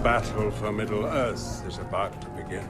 battle for Middle-earth is about to begin.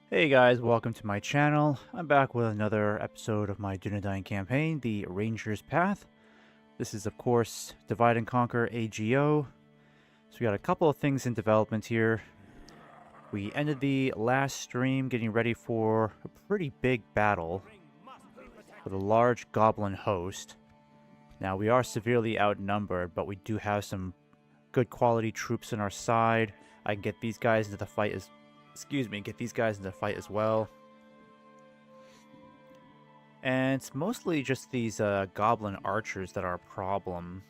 Hey guys, welcome to my channel. I'm back with another episode of my Dunedain campaign, the Ranger's Path. This is, of course, Divide and Conquer AGO. So we got a couple of things in development here. We ended the last stream getting ready for a pretty big battle with a large goblin host. Now, we are severely outnumbered, but we do have some good quality troops on our side. I can get these guys into the fight as get these guys in the fight as well. And it's mostly just these goblin archers that are a problem.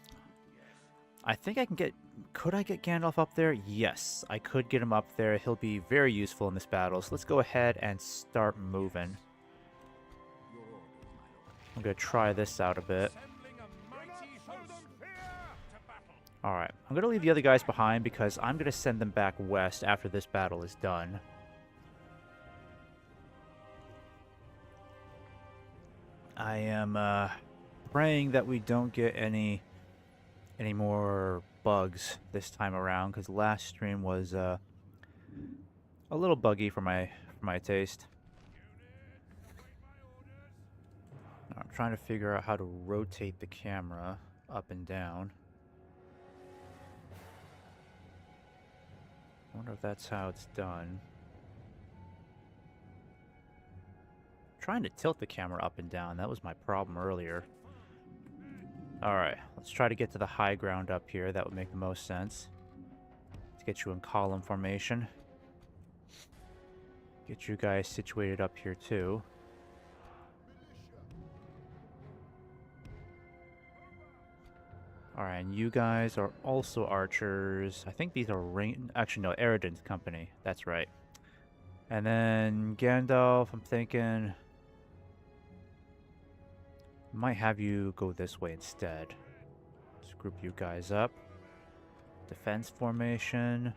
I think I can get... Could I get Gandalf up there? Yes, I could get him up there. He'll be very useful in this battle. So let's go ahead and start moving. I'm going to try this out a bit. Alright, I'm going to leave the other guys behind because I'm going to send them back west after this battle is done. I am praying that we don't get any more bugs this time around, because last stream was a little buggy for my taste. I'm trying to figure out how to rotate the camera up and down. I wonder if that's how it's done. Trying to tilt the camera up and down. That was my problem earlier. Alright, let's try to get to the high ground up here. That would make the most sense. Let's get you in column formation. Get you guys situated up here too. Alright, and you guys are also archers. I think these are actually no, Eridan's company. That's right. And then Gandalf, I'm thinking... might have you go this way instead. Let's group you guys up. Defense formation.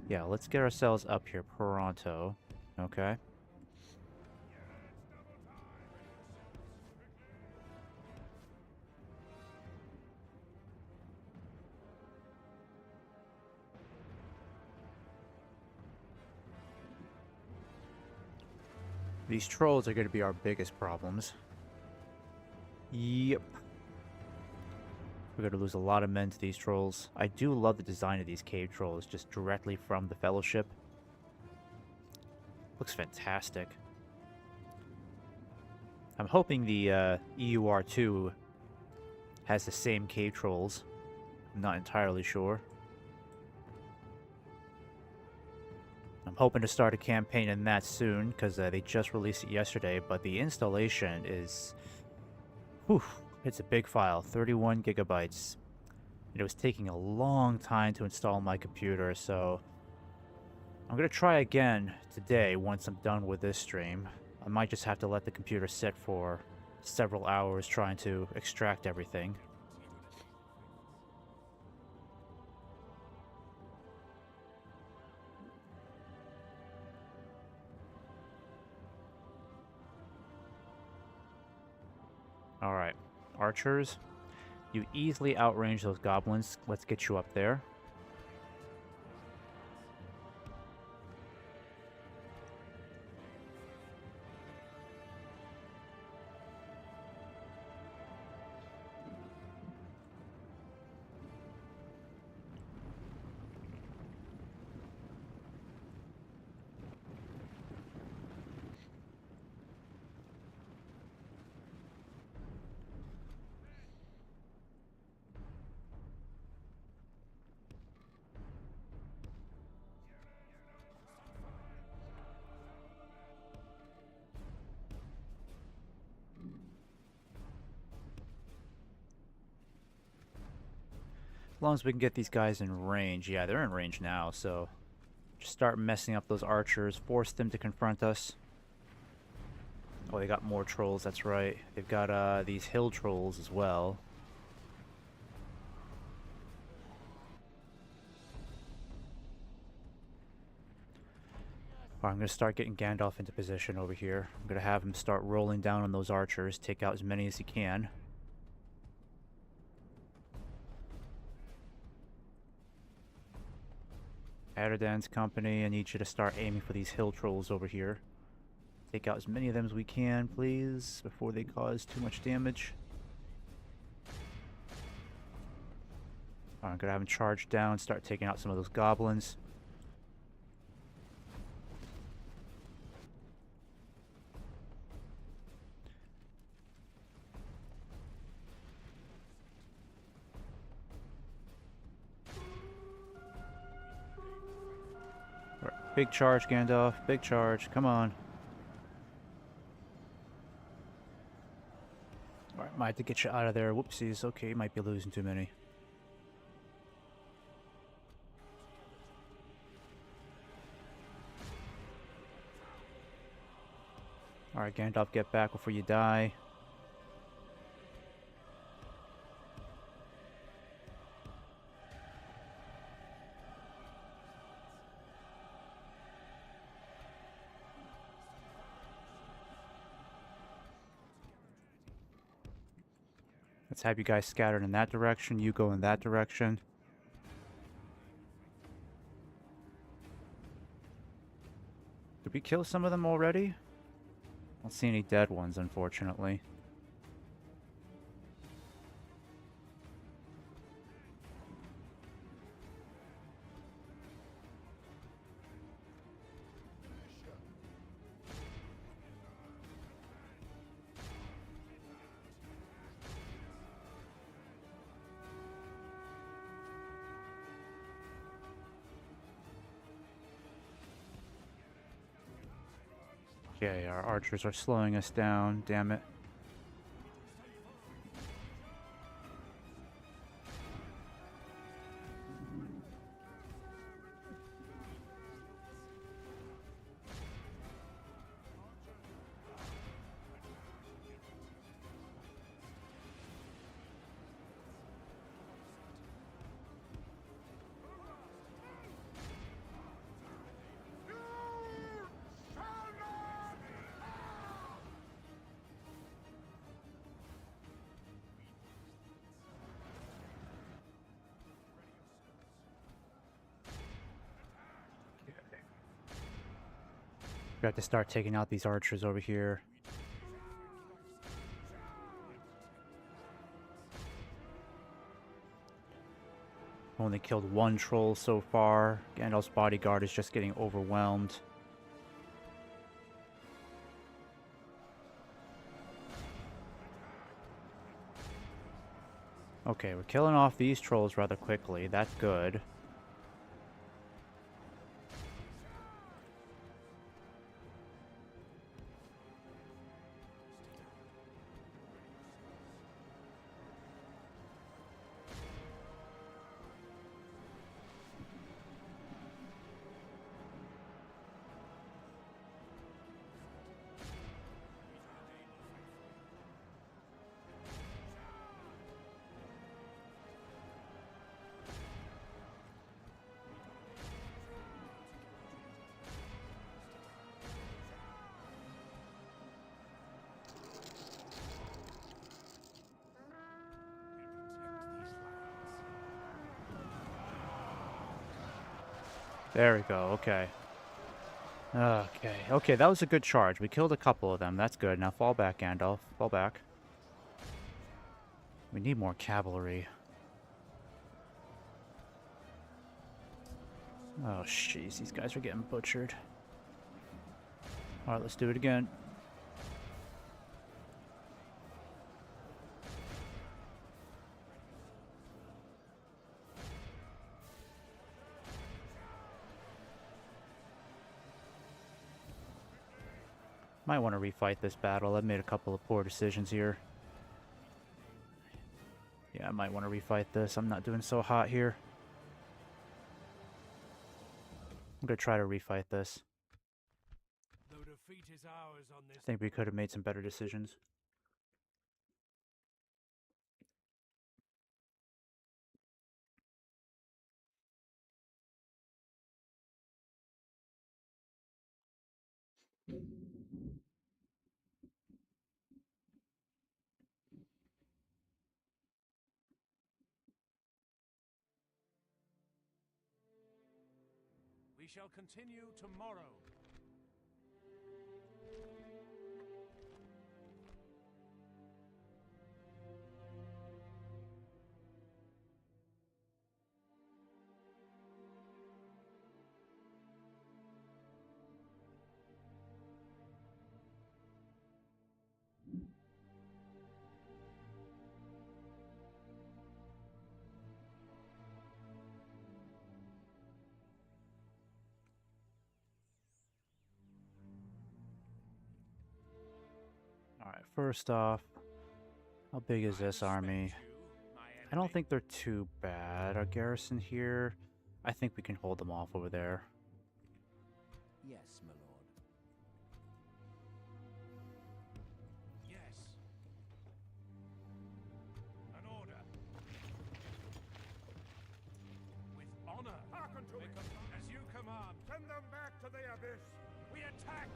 Yeah, let's get ourselves up here pronto. Okay. These trolls are going to be our biggest problems. Yep. We're going to lose a lot of men to these trolls. I do love the design of these cave trolls, just directly from the Fellowship. Looks fantastic. I'm hoping the EUR2 has the same cave trolls. I'm not entirely sure. I'm hoping to start a campaign in that soon, because they just released it yesterday, but the installation is... whew, it's a big file, 31 gigabytes. And it was taking a long time to install on my computer, so... I'm going to try again today once I'm done with this stream. I might just have to let the computer sit for several hours trying to extract everything. Alright, archers, you easily outrange those goblins. Let's get you up there. As long as we can get these guys in range. Yeah, they're in range now, so just start messing up those archers. Force them to confront us. Oh, they got more trolls, that's right. They've got these hill trolls as well. Alright, I'm going to start getting Gandalf into position over here. I'm going to have him start rolling down on those archers, take out as many as he can. Adderdan's company, I need you to start aiming for these hill trolls over here. Take out as many of them as we can, please, before they cause too much damage. Alright, I'm going to have him charge down, start taking out some of those goblins. Big charge, Gandalf. Big charge. Come on. Alright, might have to get you out of there. Whoopsies. Okay, might be losing too many. Alright, Gandalf, get back before you die. Let's have you guys scattered in that direction. You go in that direction. Did we kill some of them already? I don't see any dead ones, unfortunately. Okay, our archers are slowing us down, damn it. We have to start taking out these archers over here. Only killed one troll so far. Gandalf's bodyguard is just getting overwhelmed. Okay, we're killing off these trolls rather quickly. That's good. There we go, okay. Okay, that was a good charge. We killed a couple of them. That's good. Now fall back, Gandalf. Fall back. We need more cavalry. Oh, jeez. These guys are getting butchered. Alright, let's do it again. Might want to refight this battle. I've made a couple of poor decisions here. Yeah, I might want to refight this. I'm not doing so hot here. I'm going to try to refight this. Though defeat is ours on I this. think we could have made some better decisions. We shall continue tomorrow. Alright, first off, how big is this army? I don't think they're too bad. Our garrison here, I think we can hold them off over there. Yes, my lord. Yes. An order. With honor. Hearken to me. As you command. Send them back to the abyss. We attack.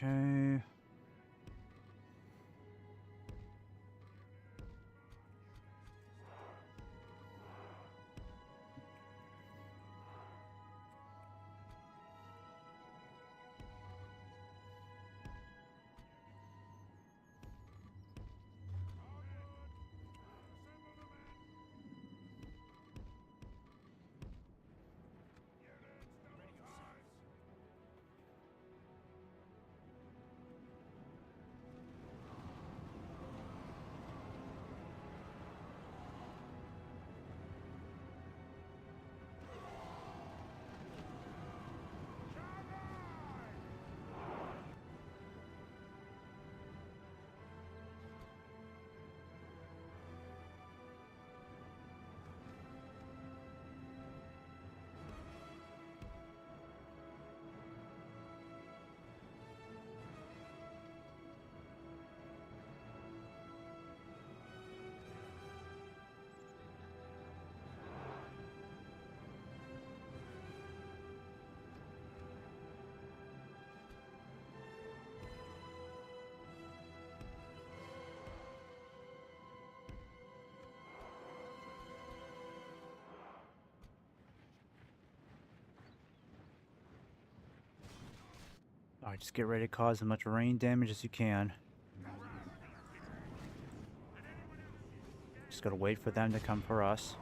Okay. Alright, just get ready to cause as much rain damage as you can. Just gotta wait for them to come for us.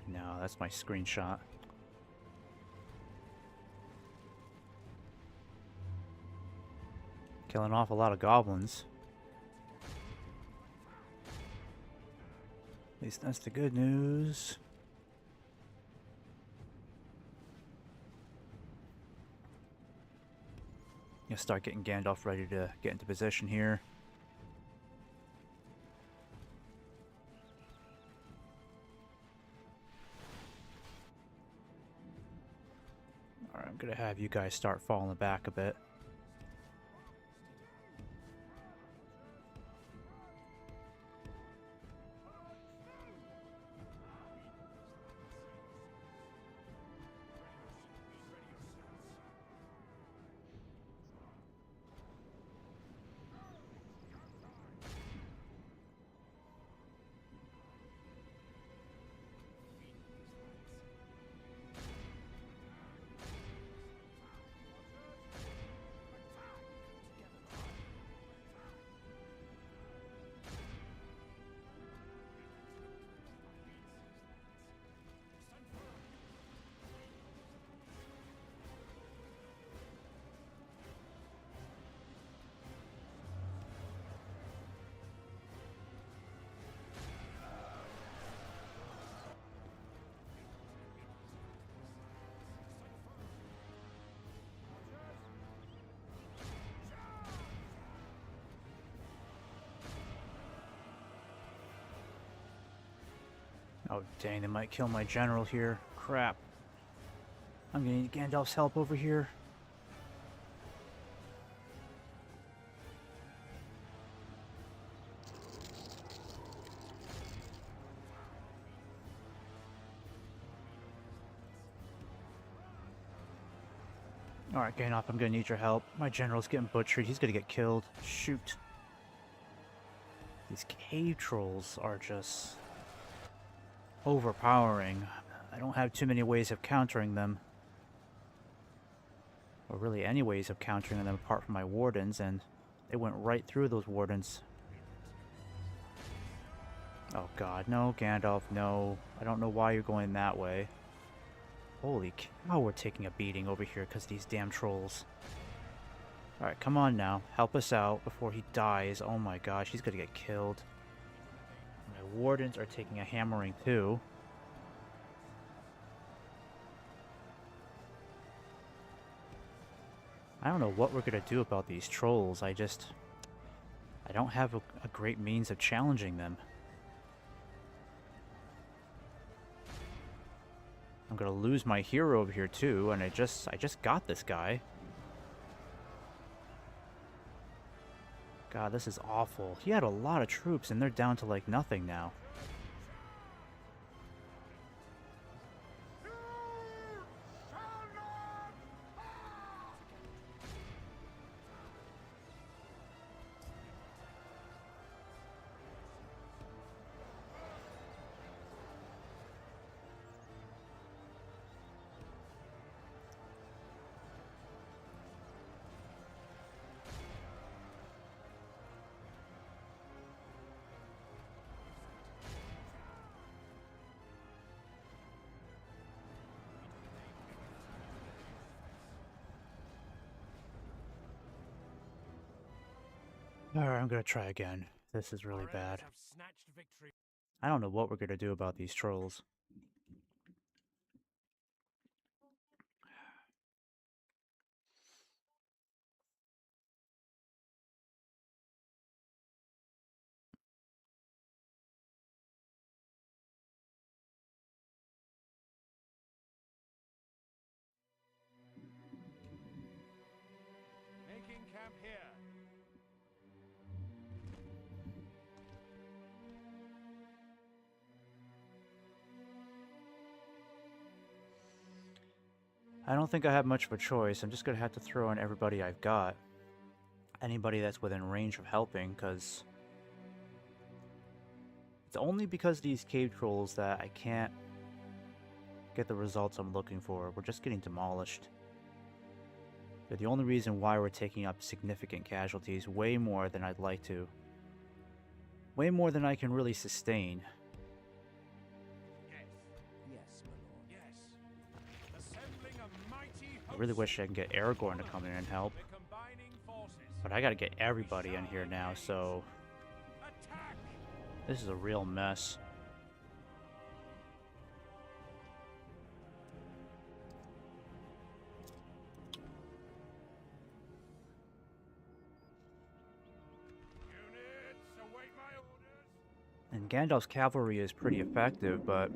No, that's my screenshot. Killing off a lot of goblins. At least that's the good news. You'll start getting Gandalf ready to get into position here. Alright, I'm gonna have you guys start falling back a bit. Oh dang, they might kill my general here. Crap. I'm gonna need Gandalf's help over here. Alright, Gandalf, I'm gonna need your help. My general's getting butchered. He's gonna get killed. Shoot. These cave trolls are just overpowering. I don't have too many ways of countering them. Or really any ways of countering them apart from my wardens, and they went right through those wardens. Oh god, no, Gandalf, no. I don't know why you're going that way. Holy cow, we're taking a beating over here because these damn trolls. Alright, come on now. Help us out before he dies. Oh my gosh, he's gonna get killed. My wardens are taking a hammering too. I don't know what we're gonna do about these trolls. I don't have a great means of challenging them. I'm gonna lose my hero over here too, and I just got this guy. God, this is awful. He had a lot of troops, and they're down to like nothing now. Alright, I'm gonna try again. This is really bad. I don't know what we're gonna do about these trolls. Making camp here. I don't think I have much of a choice. I'm just gonna have to throw in everybody I've got. Anybody that's within range of helping, because it's only because of these cave trolls that I can't get the results I'm looking for. We're just getting demolished. They're the only reason why we're taking up significant casualties, way more than I'd like to. Way more than I can really sustain. Yes. Yes, my lord. Yes. Assembling a mighty I really wish I could get Aragorn to come in and help. We're combining forces. But I gotta get everybody in here now, so Attack! this is a real mess. Units, await my orders. And Gandalf's cavalry is pretty effective, but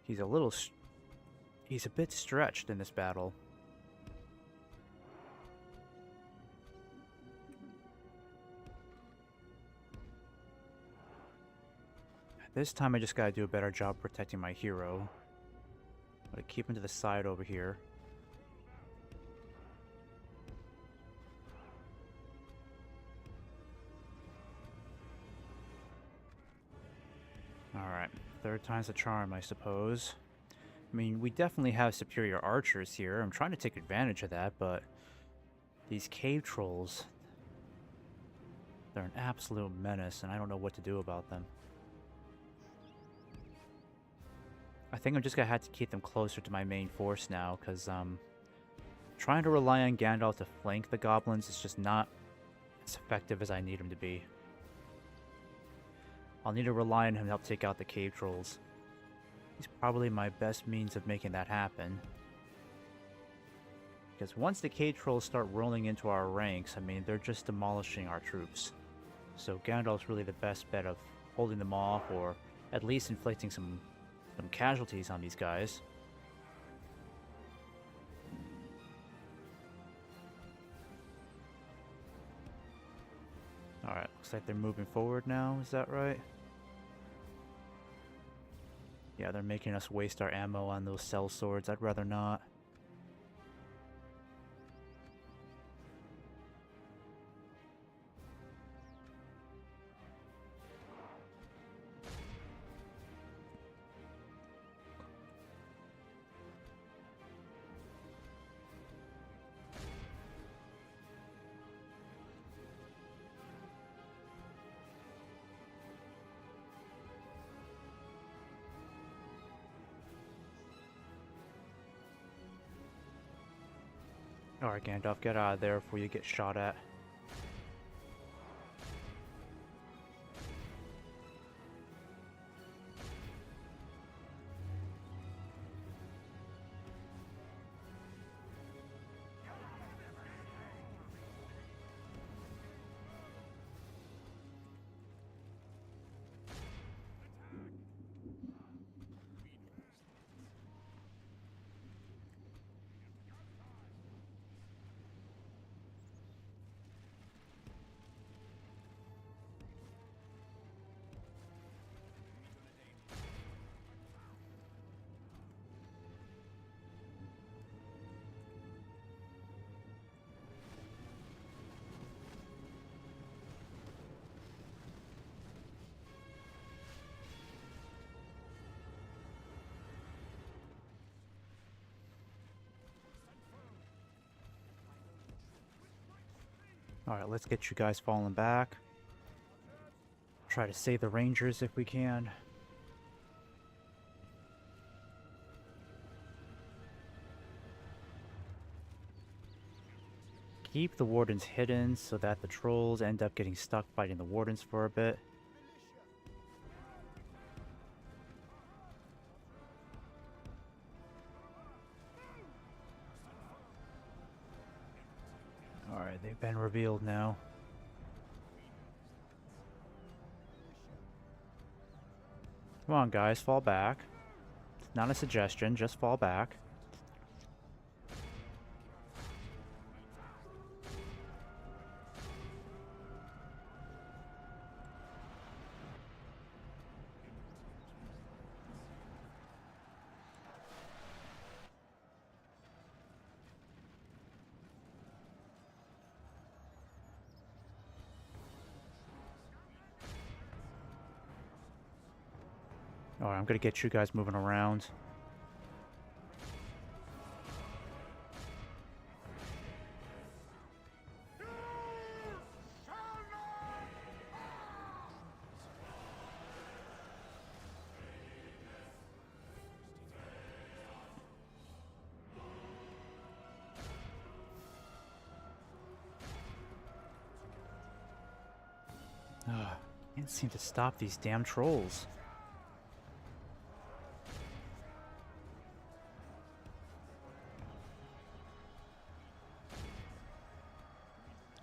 he's he's a bit stretched in this battle. This time I just gotta do a better job protecting my hero. I'm gonna keep him to the side over here. Alright, third time's the charm, I suppose. I mean, we definitely have superior archers here. I'm trying to take advantage of that, but these cave trolls, they're an absolute menace, and I don't know what to do about them. I think I'm just gonna have to keep them closer to my main force now, because trying to rely on Gandalf to flank the goblins is just not as effective as I need him to be. I'll need to rely on him to help take out the cave trolls. He's probably my best means of making that happen. Because once the cave trolls start rolling into our ranks, I mean, they're just demolishing our troops. So Gandalf's really the best bet of holding them off, or at least inflicting some casualties on these guys. Alright, looks like they're moving forward now, is that right? Yeah, they're making us waste our ammo on those cell swords. I'd rather not. Alright, Gandalf, get out of there before you get shot at. Alright, let's get you guys falling back. Try to save the Rangers if we can. Keep the Wardens hidden so that the Trolls end up getting stuck fighting the Wardens for a bit. Alright, they've been revealed now. Come on guys, fall back. It's not a suggestion, just fall back. Alright, I'm gonna get you guys moving around. Can't seem to stop these damn trolls.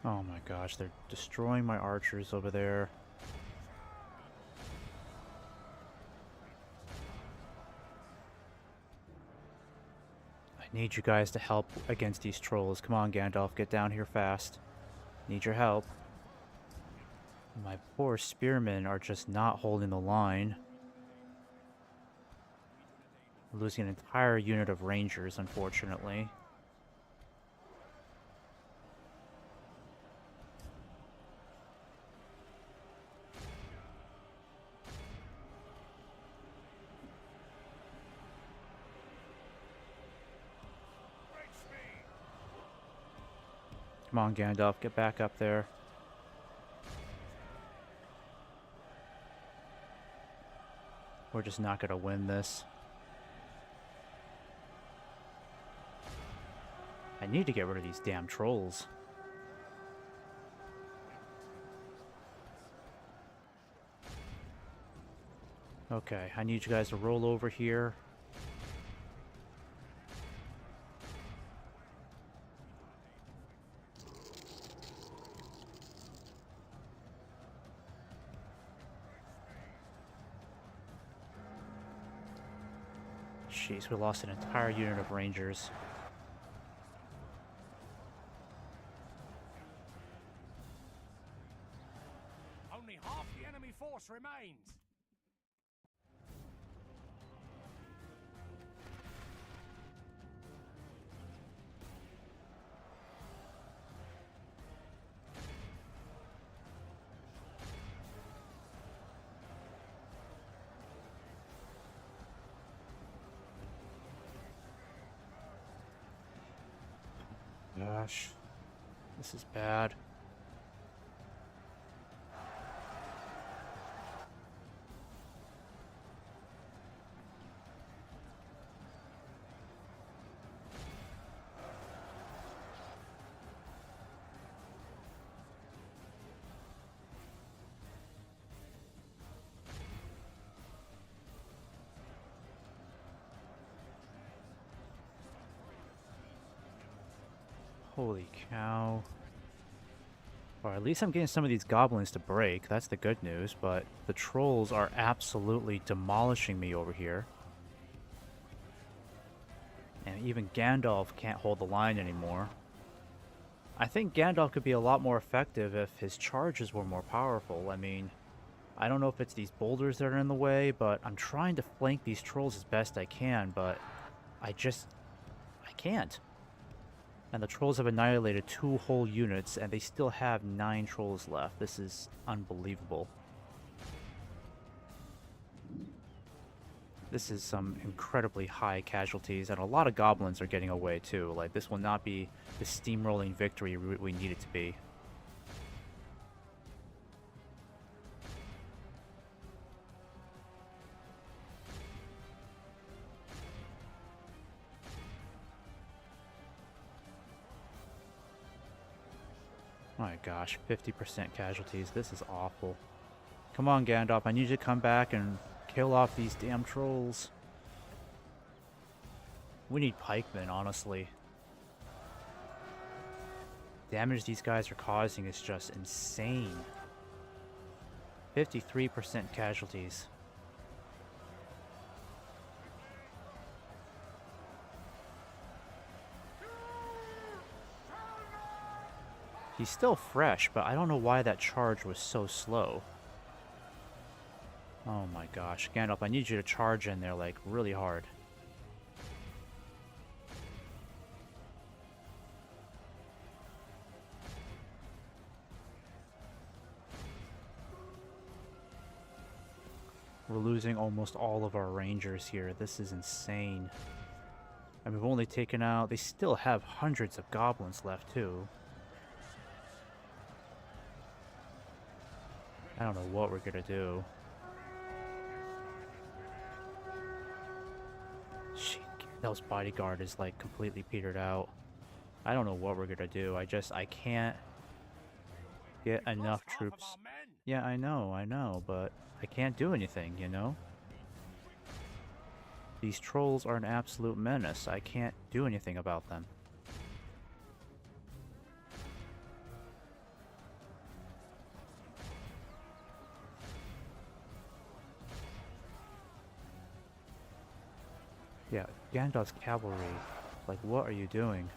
Oh my gosh, they're destroying my archers over there. I need you guys to help against these trolls. Come on, Gandalf, get down here fast. Need your help. My poor spearmen are just not holding the line. We're losing an entire unit of rangers, unfortunately. Come on, Gandalf, get back up there. We're just not gonna win this. I need to get rid of these damn trolls. Okay, I need you guys to roll over here. Jeez, we lost an entire unit of Rangers. Only half the enemy force remains. Gosh, this is bad. Holy cow. Or at least I'm getting some of these goblins to break. That's the good news, but the trolls are absolutely demolishing me over here. And even Gandalf can't hold the line anymore. I think Gandalf could be a lot more effective if his charges were more powerful. I mean, I don't know if it's these boulders that are in the way, but I'm trying to flank these trolls as best I can, but I can't. And the trolls have annihilated 2 whole units, and they still have 9 trolls left. This is unbelievable. This is some incredibly high casualties, and a lot of goblins are getting away too. Like, this will not be the steamrolling victory we need it to be. My gosh, 50% casualties. This is awful. Come on, Gandalf. I need you to come back and kill off these damn trolls. We need pikemen, honestly. Damage these guys are causing is just insane. 53% casualties. He's still fresh, but I don't know why that charge was so slow. Oh my gosh. Gandalf, I need you to charge in there, like, really hard. We're losing almost all of our rangers here. This is insane. And we've only taken out... They still have hundreds of goblins left, too. I don't know what we're gonna do. Shit, Gandalf's bodyguard is like completely petered out. I don't know what we're gonna do. I can't get enough troops. Yeah, I know, but I can't do anything, you know? These trolls are an absolute menace. I can't do anything about them. Yeah, Gandalf's cavalry. Like, what are you doing?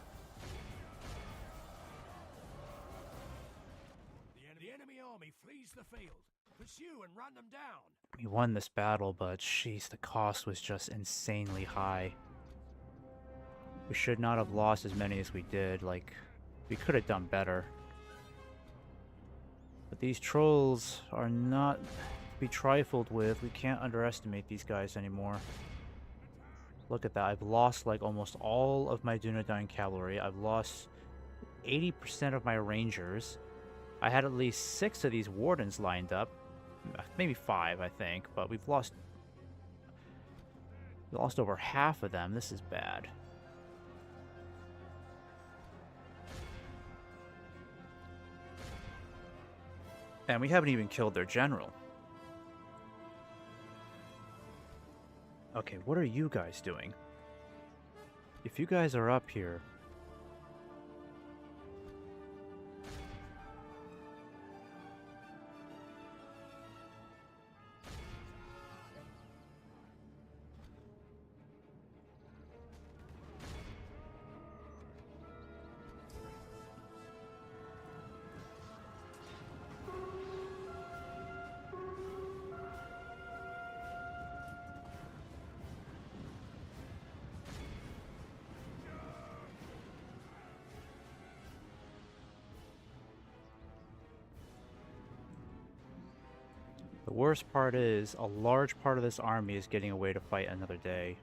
The enemy army flees the field. Pursue and run them down. We won this battle, but jeez, the cost was just insanely high. We should not have lost as many as we did. Like, we could have done better. But these trolls are not to be trifled with. We can't underestimate these guys anymore. Look at that. I've lost like almost all of my Dunedain cavalry. I've lost 80% of my rangers. I had at least 6 of these wardens lined up. Maybe 5, I think. But we lost over half of them. This is bad. And we haven't even killed their general. Okay, what are you guys doing? If you guys are up here... The worst part is, a large part of this army is getting away to fight another day.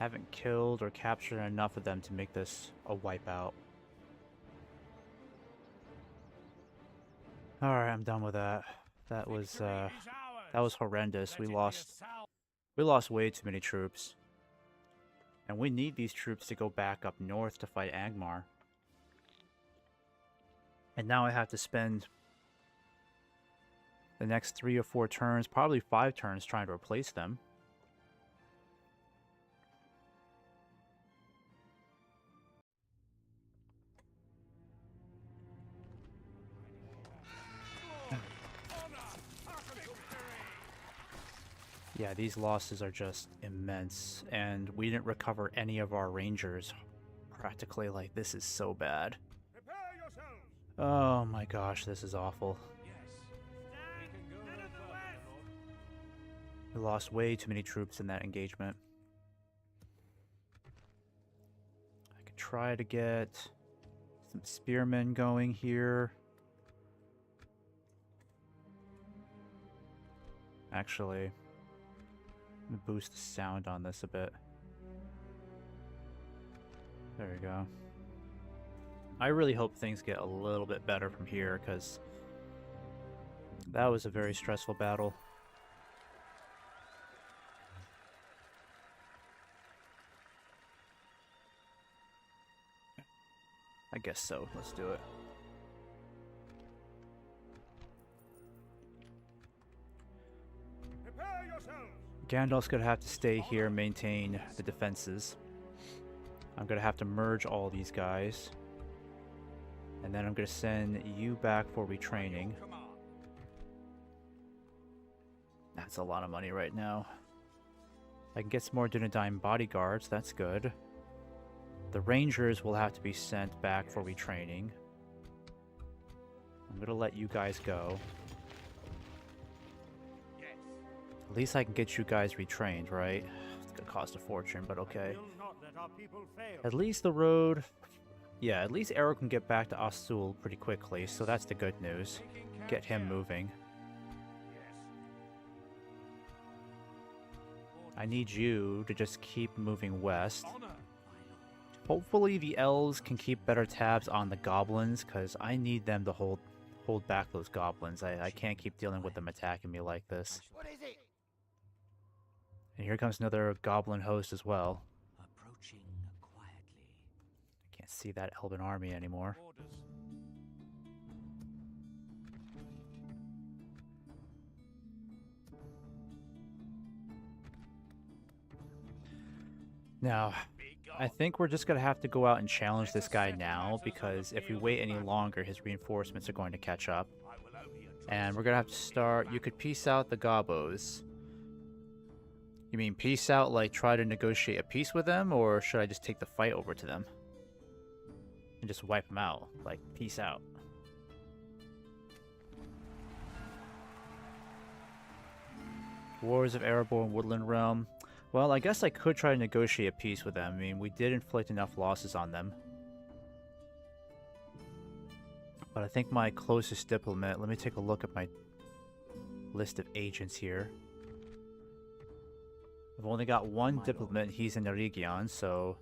Haven't killed or captured enough of them to make this a wipeout. Alright, I'm done with that. That was horrendous. We lost way too many troops. And we need these troops to go back up north to fight Angmar. And now I have to spend the next 3 or 4 turns, probably 5 turns, trying to replace them. Yeah, these losses are just immense, and we didn't recover any of our rangers. Practically, like, this is so bad. Oh my gosh, this is awful. We lost way too many troops in that engagement. I could try to get some spearmen going here. Actually, let me boost the sound on this a bit. There we go. I really hope things get a little bit better from here, because that was a very stressful battle. I guess so. Let's do it. Gandalf's gonna have to stay here and maintain the defenses. I'm gonna have to merge all these guys. And then I'm gonna send you back for retraining. That's a lot of money right now. I can get some more Dunedain bodyguards, that's good. The Rangers will have to be sent back for retraining. I'm gonna let you guys go. At least I can get you guys retrained, right? It's gonna cost a fortune, but okay. At least the road... Yeah, at least Arrow can get back to Asul pretty quickly, so that's the good news. Get him moving. I need you to just keep moving west. Hopefully the elves can keep better tabs on the goblins, because I need them to hold back those goblins. I can't keep dealing with them attacking me like this. And here comes another goblin host as well. Approaching quietly. I can't see that elven army anymore. Now, I think we're just going to have to go out and challenge this guy now, because if we wait any longer, his reinforcements are going to catch up. And we're going to have to start... You could peace out the Gobos. You mean peace out, like try to negotiate a peace with them, or should I just take the fight over to them? And just wipe them out, like peace out. Wars of Erebor and Woodland Realm. Well, I guess I could try to negotiate a peace with them. I mean, we did inflict enough losses on them. But I think my closest diplomat... Let me take a look at my list of agents here. I've only got one diplomat. He's in the region, so...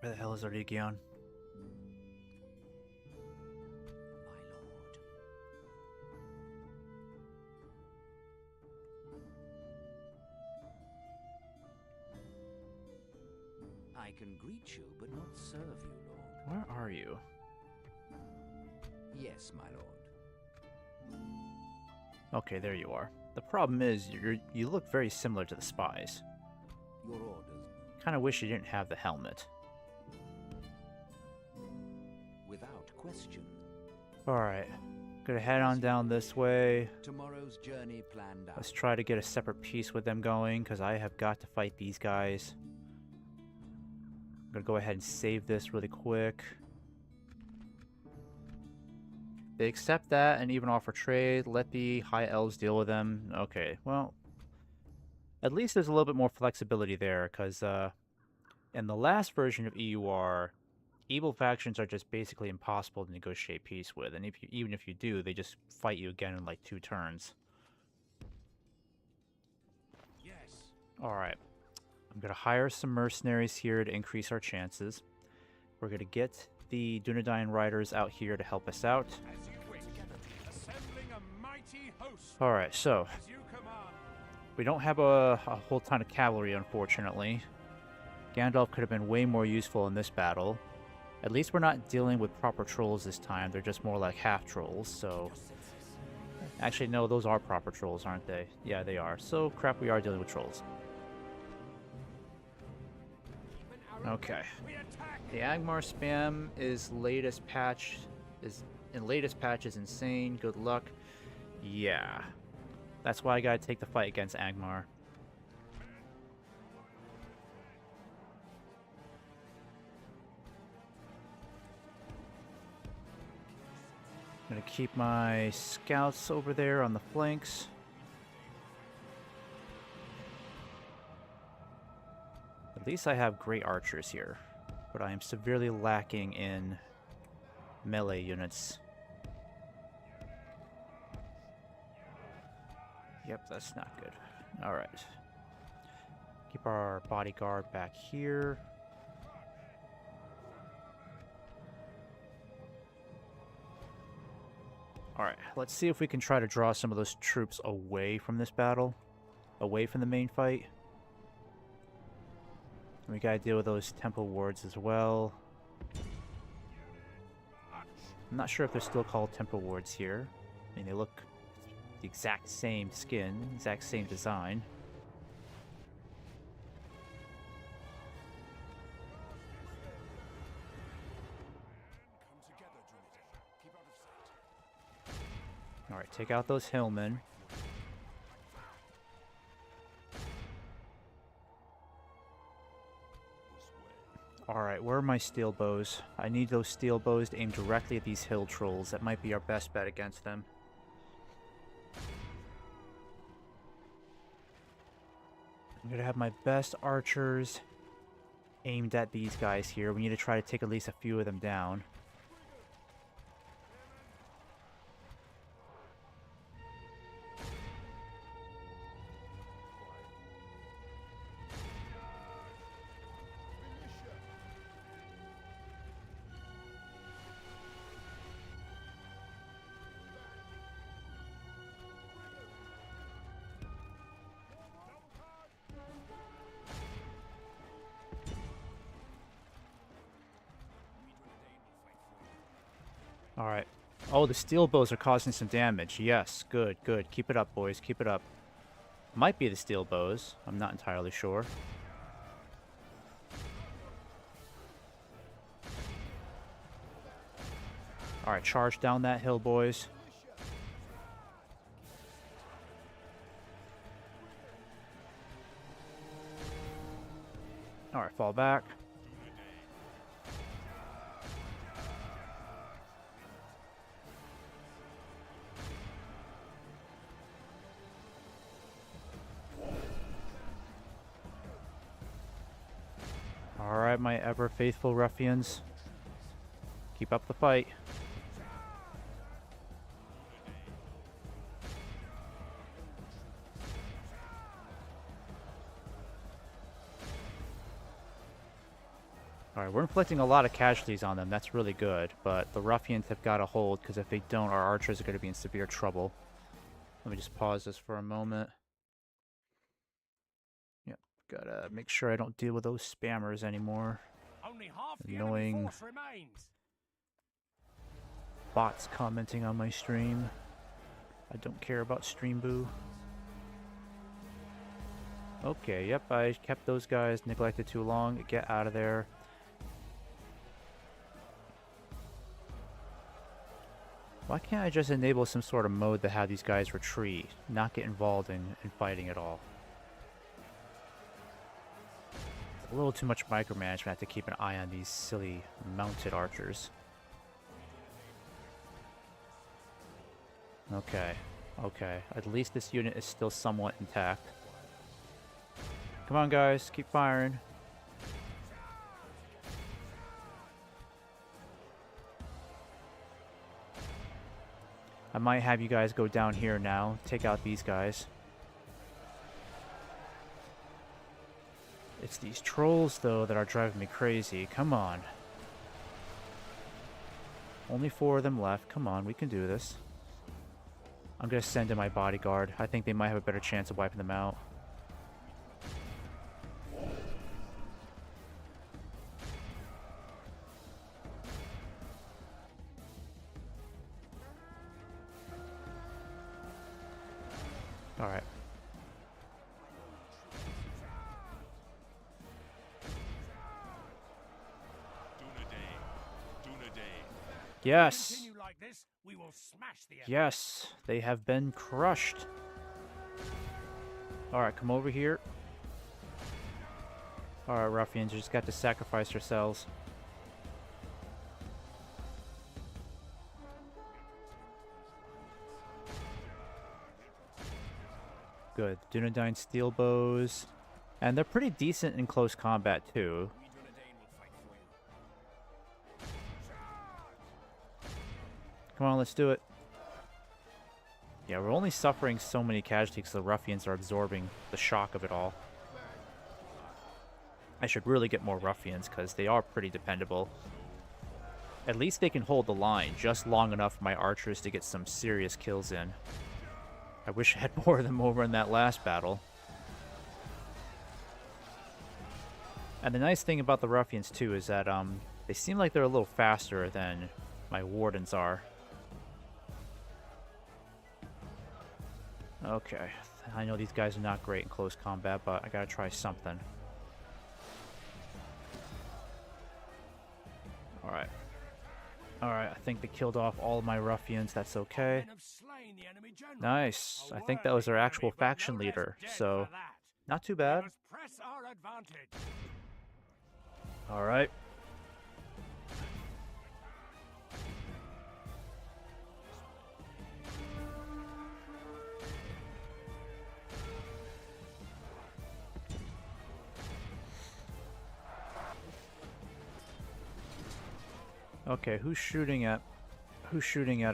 Where the hell is the region? I can greet you, but not serve you, Lord. Where are you? Yes, my lord. Okay, there you are. The problem is, you look very similar to the spies. Your orders. Kind of wish you didn't have the helmet. Without question. Alright. Gonna head on down this way. Tomorrow's journey planned out. Let's try to get a separate peace with them going, because I have got to fight these guys. I'm gonna go ahead and save this really quick. They accept that and even offer trade. Let the High Elves deal with them. Okay, well, at least there's a little bit more flexibility there, because In the last version of EUR, evil factions are just basically impossible to negotiate peace with, and even if you do, they just fight you again in like 2 turns. Yes. Alright. I'm going to hire some mercenaries here to increase our chances. We're going to get the Dunedain riders out here to help us out. As you wish. Assembling a mighty host. Alright, so As you command. we don't have a whole ton of cavalry, unfortunately. Gandalf could have been way more useful in this battle. At least we're not dealing with proper trolls this time. They're just more like half trolls, so... Actually, no, those are proper trolls, aren't they? Yeah, they are. So, crap, we are dealing with trolls. Okay. The Angmar spam is latest patch is insane. Good luck. Yeah. That's why I gotta take the fight against Angmar. I'm gonna keep my scouts over there on the flanks. At least I have great archers here, but I am severely lacking in melee units. Yep, that's not good. Alright. Keep our bodyguard back here. Alright, let's see if we can try to draw some of those troops away from this battle. Away from the main fight. And we gotta deal with those temple wards as well. I'm not sure if they're still called temple wards here. I mean, they look the exact same skin, exact same design. Alright, take out those hillmen. Alright, where are my steel bows? I need those steel bows to aim directly at these hill trolls. That might be our best bet against them. I'm gonna have my best archers aimed at these guys here. We need to try to take at least a few of them down. Alright. Oh, the steel bows are causing some damage. Yes, good, good. Keep it up, boys. Keep it up. Might be the steel bows. I'm not entirely sure. Alright, charge down that hill, boys. Alright, fall back. Alright, my ever faithful ruffians. Keep up the fight. Alright, we're inflicting a lot of casualties on them. That's really good. But the ruffians have got to hold, because if they don't, our archers are going to be in severe trouble. Let me just pause this for a moment. Yep, gotta make sure I don't deal with those spammers anymore. Only half the Annoying enemy force remains. bots commenting on my stream. I don't care about stream boo. Okay, yep, I kept those guys neglected too long. Get out of there. Why can't I just enable some sort of mode to have these guys retreat, not get involved in fighting at all? It's a little too much micromanagement. I have to keep an eye on these silly mounted archers. Okay, okay. At least this unit is still somewhat intact. Come on, guys, keep firing. I might have you guys go down here now, take out these guys. It's these trolls, though, that are driving me crazy. Come on. Only 4 of them left. Come on, we can do this. I'm going to send in my bodyguard. I think they might have a better chance of wiping them out. Alright. Yes! Like this, we will smash the Yes! They have been crushed. Alright, come over here. Alright, ruffians, you just got to sacrifice yourselves. Good. Dunedain steel bows. And they're pretty decent in close combat, too. Come on, let's do it. Yeah, we're only suffering so many casualties because the ruffians are absorbing the shock of it all. I should really get more ruffians because they are pretty dependable. At least they can hold the line just long enough for my archers to get some serious kills in. I wish I had more of them over in that last battle. And the nice thing about the ruffians too is that they seem like they're a little faster than my wardens are. Okay, I know these guys are not great in close combat, but I gotta try something. Alright. Alright, I think they killed off all of my ruffians, that's okay. Nice, I think that was their actual faction leader, so not too bad. Alright. Okay, who's shooting at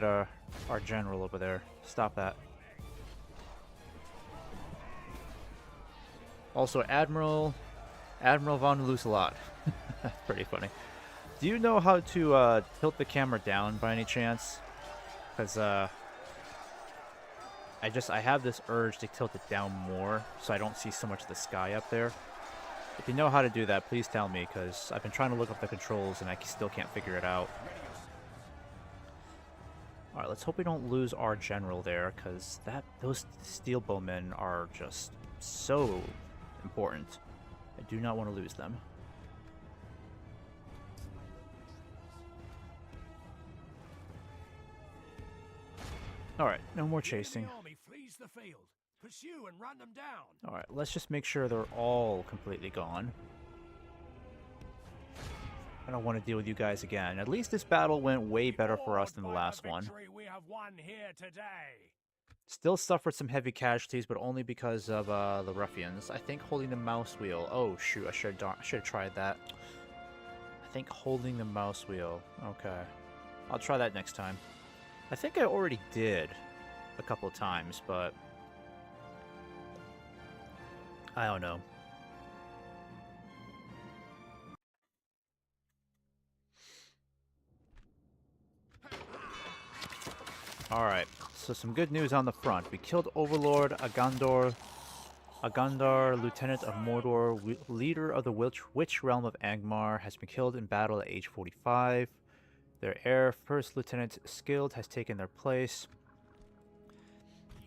our general over there? Stop that. Also, Admiral von Lucelot. That's pretty funny. Do you know how to tilt the camera down by any chance? Because I have this urge to tilt it down more so I don't see so much of the sky up there. If you know how to do that, please tell me, because I've been trying to look up the controls and I still can't figure it out. Alright, let's hope we don't lose our general there, because those steel bowmen are just so important. I do not want to lose them. Alright, no more chasing. Pursue and run them down. Alright, let's just make sure they're all completely gone. I don't want to deal with you guys again. At least this battle went way better for us than the last one. We have won here today. Still suffered some heavy casualties, but only because of the ruffians. I think holding the mouse wheel. Oh shoot, I should have tried that. I think holding the mouse wheel. Okay. I'll try that next time. I think I already did a couple of times, but I don't know. Alright, so some good news on the front. We killed Overlord Agandar, Lieutenant of Mordor, leader of the Witch Realm of Angmar, has been killed in battle at age 45. Their heir, First Lieutenant Skilled, has taken their place.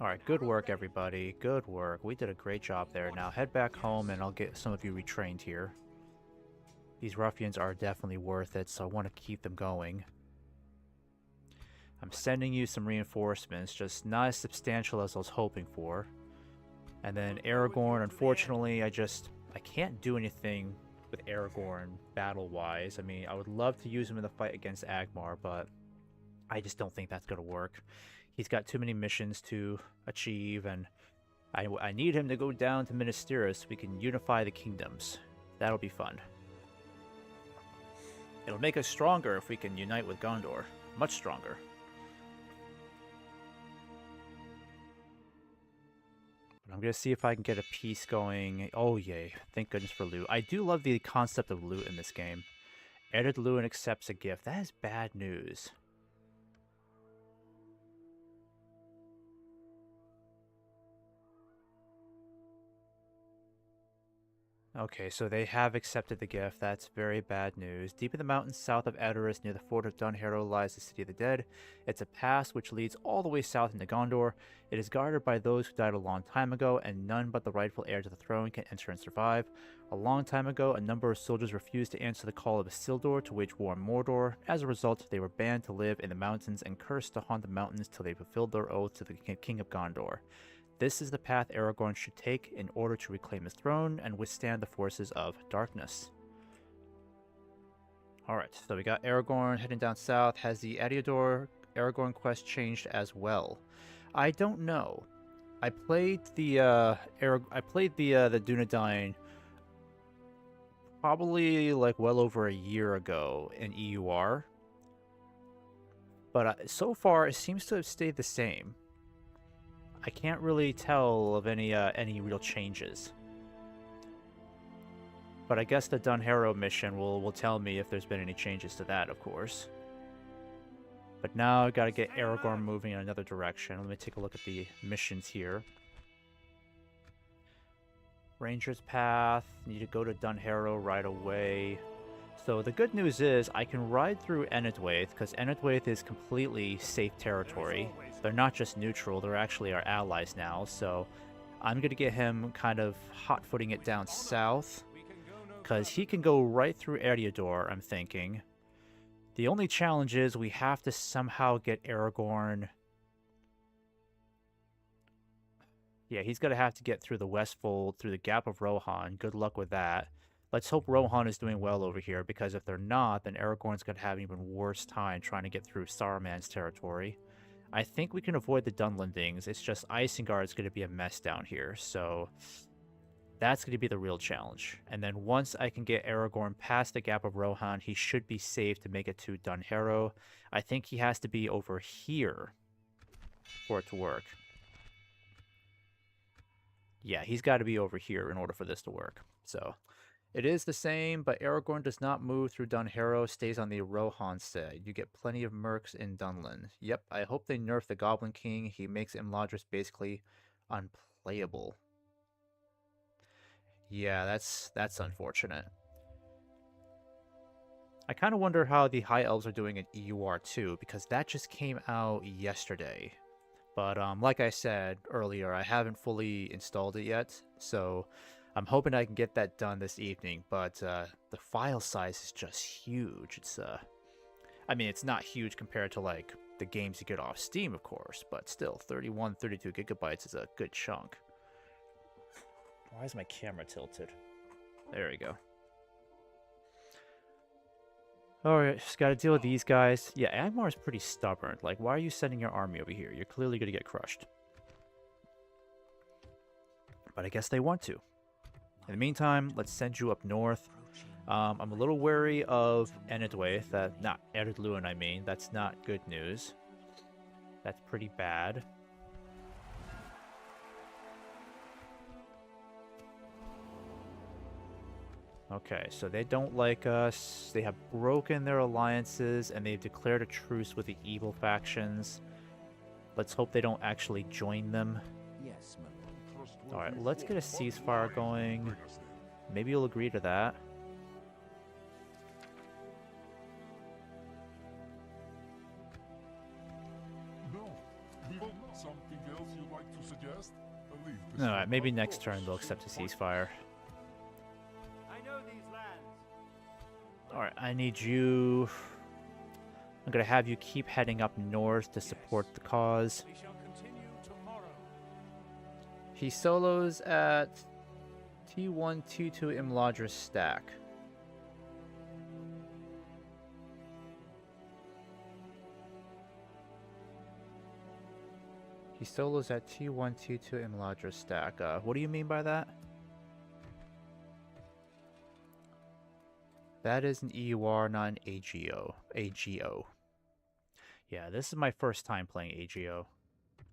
Alright, good work everybody, good work. We did a great job there. Now head back home and I'll get some of you retrained here. These ruffians are definitely worth it, so I want to keep them going. I'm sending you some reinforcements, just not as substantial as I was hoping for. And then Aragorn, unfortunately, I can't do anything with Aragorn battle-wise. I mean, I would love to use him in the fight against Angmar, but I just don't think that's going to work. He's got too many missions to achieve, and I need him to go down to Minas Tirith so we can unify the kingdoms. That'll be fun. It'll make us stronger if we can unite with Gondor. Much stronger. I'm going to see if I can get a piece going. Oh, yay. Thank goodness for loot. I do love the concept of loot in this game. Edit loot and accepts a gift. That is bad news. Okay, so they have accepted the gift. That's very bad news. Deep in the mountains south of Edoras, near the fort of Dunharrow, lies the City of the Dead. It's a pass which leads all the way south into Gondor. It is guarded by those who died a long time ago, and none but the rightful heir to the throne can enter and survive. A long time ago, a number of soldiers refused to answer the call of Isildur to wage war on Mordor. As a result, they were banned to live in the mountains and cursed to haunt the mountains till they fulfilled their oath to the King of Gondor. This is the path Aragorn should take in order to reclaim his throne and withstand the forces of darkness. Alright, so we got Aragorn heading down south. Has the Adiador Aragorn quest changed as well? I don't know. I played the Dunedain probably like well over a year ago in EUR. But so far it seems to have stayed the same. I can't really tell of any real changes. But I guess the Dunharrow mission will tell me if there's been any changes to that, of course. But now I gotta get Aragorn moving in another direction. Let me take a look at the missions here. Ranger's Path. Need to go to Dunharrow right away. So the good news is I can ride through Enedwaith, because Enedwaith is completely safe territory. They're not just neutral, they're actually our allies now, so I'm going to get him kind of hot-footing it down south, because he can go right through Eriador, I'm thinking. The only challenge is we have to somehow get Aragorn... Yeah, he's going to have to get through the Westfold, through the Gap of Rohan. Good luck with that. Let's hope Rohan is doing well over here, because if they're not, then Aragorn's going to have an even worse time trying to get through Saruman's territory. I think we can avoid the Dunlendings. It's just Isengard's going to be a mess down here, so that's going to be the real challenge. And then once I can get Aragorn past the Gap of Rohan, he should be safe to make it to Dunharrow. I think he has to be over here for it to work. Yeah, he's got to be over here in order for this to work. So it is the same, but Aragorn does not move through Dunharrow, stays on the Rohan side. You get plenty of mercs in Dunland. Yep, I hope they nerf the Goblin King. He makes Imladris basically unplayable. Yeah, that's unfortunate. I kind of wonder how the High Elves are doing in EUR 2, because that just came out yesterday. But like I said earlier, I haven't fully installed it yet, so I'm hoping I can get that done this evening. But the file size is just huge. It's I mean, it's not huge compared to like the games you get off Steam, of course, but still 31, 32 gigabytes is a good chunk. Why is my camera tilted? There we go. Alright, just gotta deal with these guys. Yeah, Angmar's pretty stubborn. Like, why are you sending your army over here? You're clearly gonna get crushed. But I guess they want to. In the meantime, let's send you up north. I'm a little wary of Enedwaith. Not Eredluin, I mean. That's not good news. That's pretty bad. Okay, so they don't like us. They have broken their alliances, and they've declared a truce with the evil factions. Let's hope they don't actually join them. Yes, my lord. Alright, let's get a ceasefire going. Maybe you'll agree to that. Something else you'd like to suggest? Alright, maybe next turn they'll accept a ceasefire. Alright, I need you... I'm gonna have you keep heading up north to support the cause. We shall continue tomorrow. He solos at T1, T2 Imladris stack. He solos at T1, T2 Imladris stack. What do you mean by that? That is an EUR, not an AGO. AGO. Yeah, this is my first time playing AGO.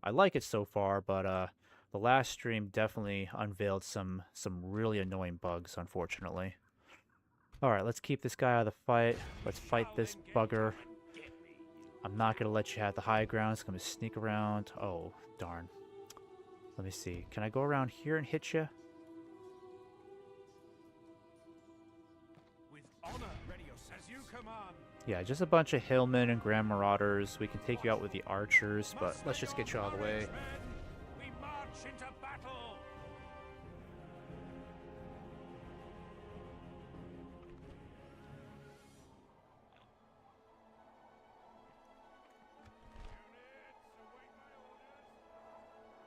I like it so far, but The last stream definitely unveiled some really annoying bugs, unfortunately. Alright, let's keep this guy out of the fight. Let's fight this bugger. I'm not going to let you have the high ground. It's going to sneak around. Oh, darn. Let me see. Can I go around here and hit you? With honor, ready as you command. Yeah, just a bunch of hillmen and grand marauders. We can take you out with the archers, but let's just get you out of the way. We march into battle.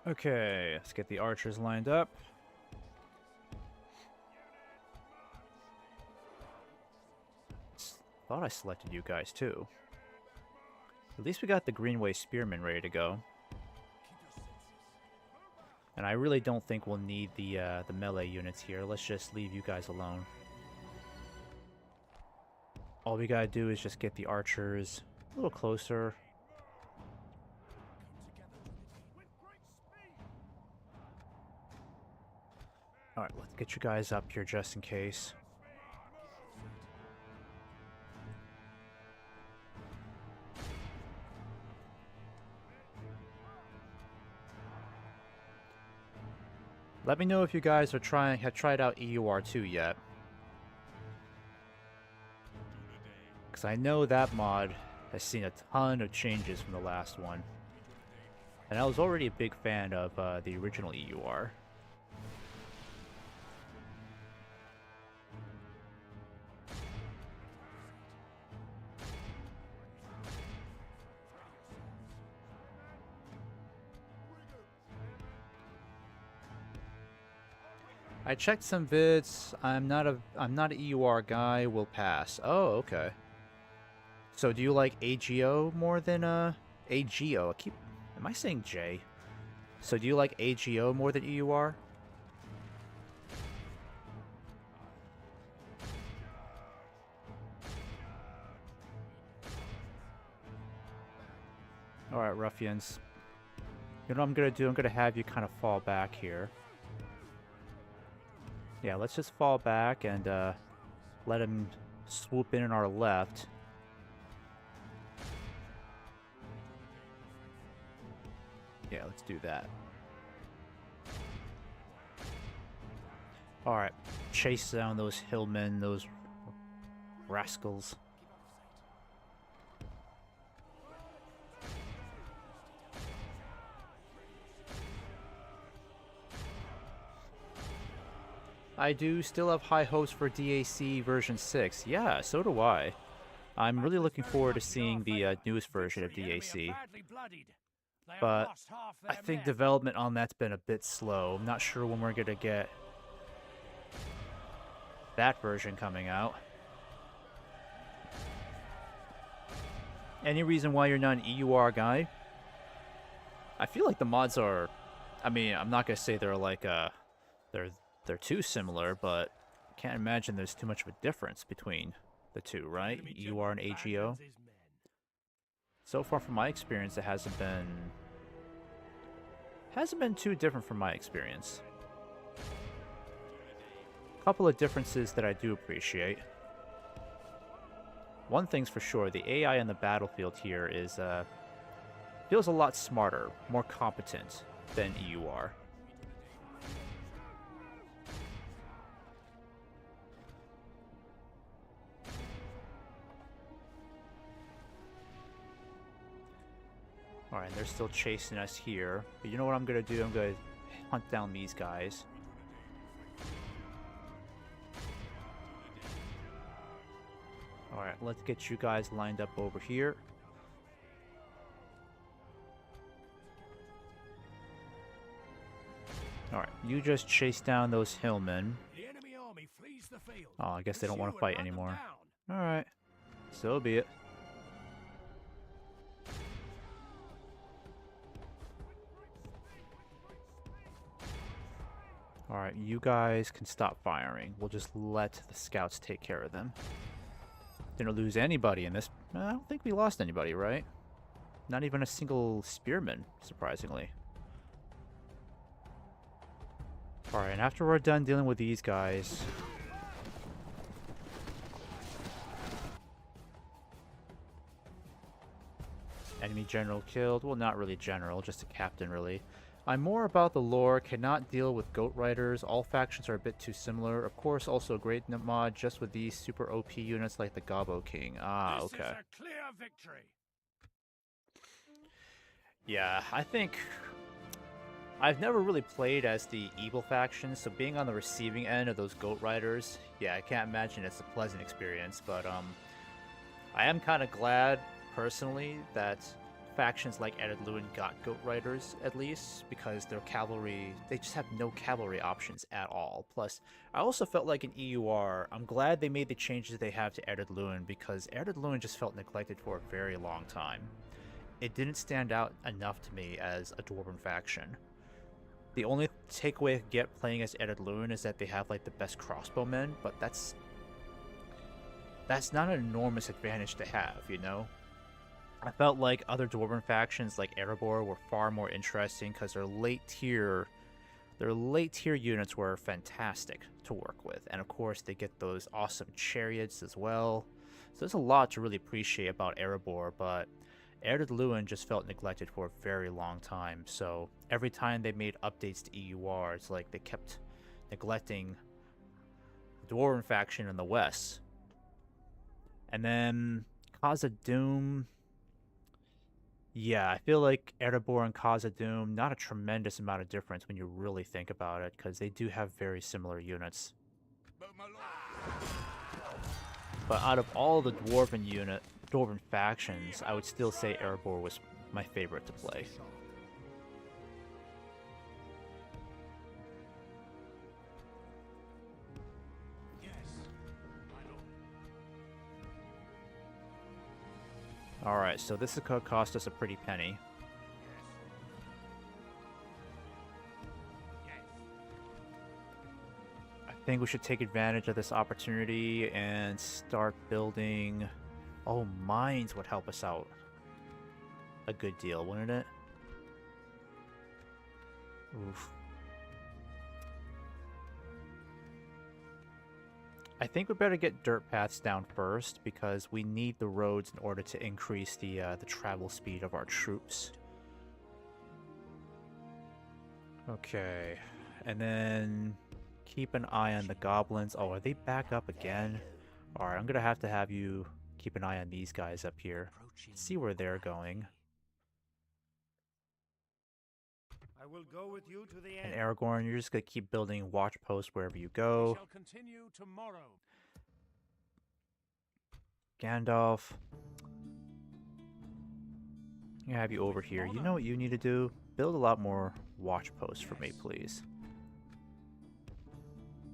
Okay, let's get the archers lined up. Thought I selected you guys too. At least we got the Greenway Spearmen ready to go. And I really don't think we'll need the melee units here. Let's just leave you guys alone. All we gotta do is just get the archers a little closer. Alright, let's get you guys up here just in case. Let me know if you guys have tried out EUR2 yet. Because I know that mod has seen a ton of changes from the last one. And I was already a big fan of the original EUR. I checked some vids. I'm not a EUR guy. Will pass. Oh, okay. So do you like AGO more than AGO? Am I saying J? So do you like AGO more than EUR? All right, ruffians. You know what I'm gonna do? I'm gonna have you kind of fall back here. Yeah, let's just fall back and let him swoop in on our left. Yeah, let's do that. Alright, chase down those hillmen, those rascals. I do still have high hopes for DAC version 6. Yeah, so do I. I'm really looking forward to seeing the newest version of DAC. But I think development on that's been a bit slow. I'm not sure when we're going to get that version coming out. Any reason why you're not an EUR guy? I feel like the mods are... I mean, I'm not going to say they're like... They're too similar, but I can't imagine there's too much of a difference between the two, right? EUR and AGO. So far from my experience, it hasn't been too different from my experience. A couple of differences that I do appreciate. One thing's for sure, the AI in the battlefield here is feels a lot smarter, more competent than EUR. Alright, they're still chasing us here. But you know what I'm going to do? I'm going to hunt down these guys. Alright, let's get you guys lined up over here. Alright, you just chase down those hillmen. Oh, I guess they don't want to fight anymore. Alright, so be it. Alright, you guys can stop firing. We'll just let the scouts take care of them. Didn't lose anybody in this. I don't think we lost anybody, right? Not even a single spearman, surprisingly. Alright, and after we're done dealing with these guys... Enemy general killed. Well, not really general, just a captain, really. I'm more about the lore, cannot deal with goat riders. All factions are a bit too similar. Of course, also a great mod just with these super OP units like the Gobbo King. Ah, okay. This is a clear victory. Yeah, I think... I've never really played as the evil faction, so being on the receiving end of those goat riders, yeah, I can't imagine it's a pleasant experience, but I am kind of glad, personally, that factions like Eddard Luin got goat riders, at least, because their cavalry, they just have no cavalry options at all. Plus, I also felt like in EUR, I'm glad they made the changes they have to Eddard Luin, because Eddard Luin just felt neglected for a very long time. It didn't stand out enough to me as a Dwarven faction. The only takeaway I get playing as Eddard Luin is that they have like the best crossbowmen, but that's not an enormous advantage to have, you know? I felt like other Dwarven factions like Erebor were far more interesting because their late tier units were fantastic to work with, and of course they get those awesome chariots as well. So there's a lot to really appreciate about Erebor, but Eddard Luin just felt neglected for a very long time, so every time they made updates to EUR, it's like they kept neglecting the Dwarven faction in the west. And then Khazad-dûm, yeah, I feel like Erebor and Khazad-dûm, not a tremendous amount of difference when you really think about it, because they do have very similar units. But out of all the Dwarven factions, I would still say Erebor was my favorite to play. Alright, so this is going to cost us a pretty penny. I think we should take advantage of this opportunity and start building... Oh, mines would help us out a good deal, wouldn't it? Oof. I think we better get dirt paths down first because we need the roads in order to increase the travel speed of our troops. Okay, and then keep an eye on the goblins. Oh, are they back up again? Alright, I'm gonna have you keep an eye on these guys up here. See where they're going. I will go with you to the end. And Aragorn, you're just gonna keep building watch posts wherever you go. We shall continue tomorrow. Gandalf, I'm gonna have you over here. You know what you need to do? Build a lot more watch posts for me, please.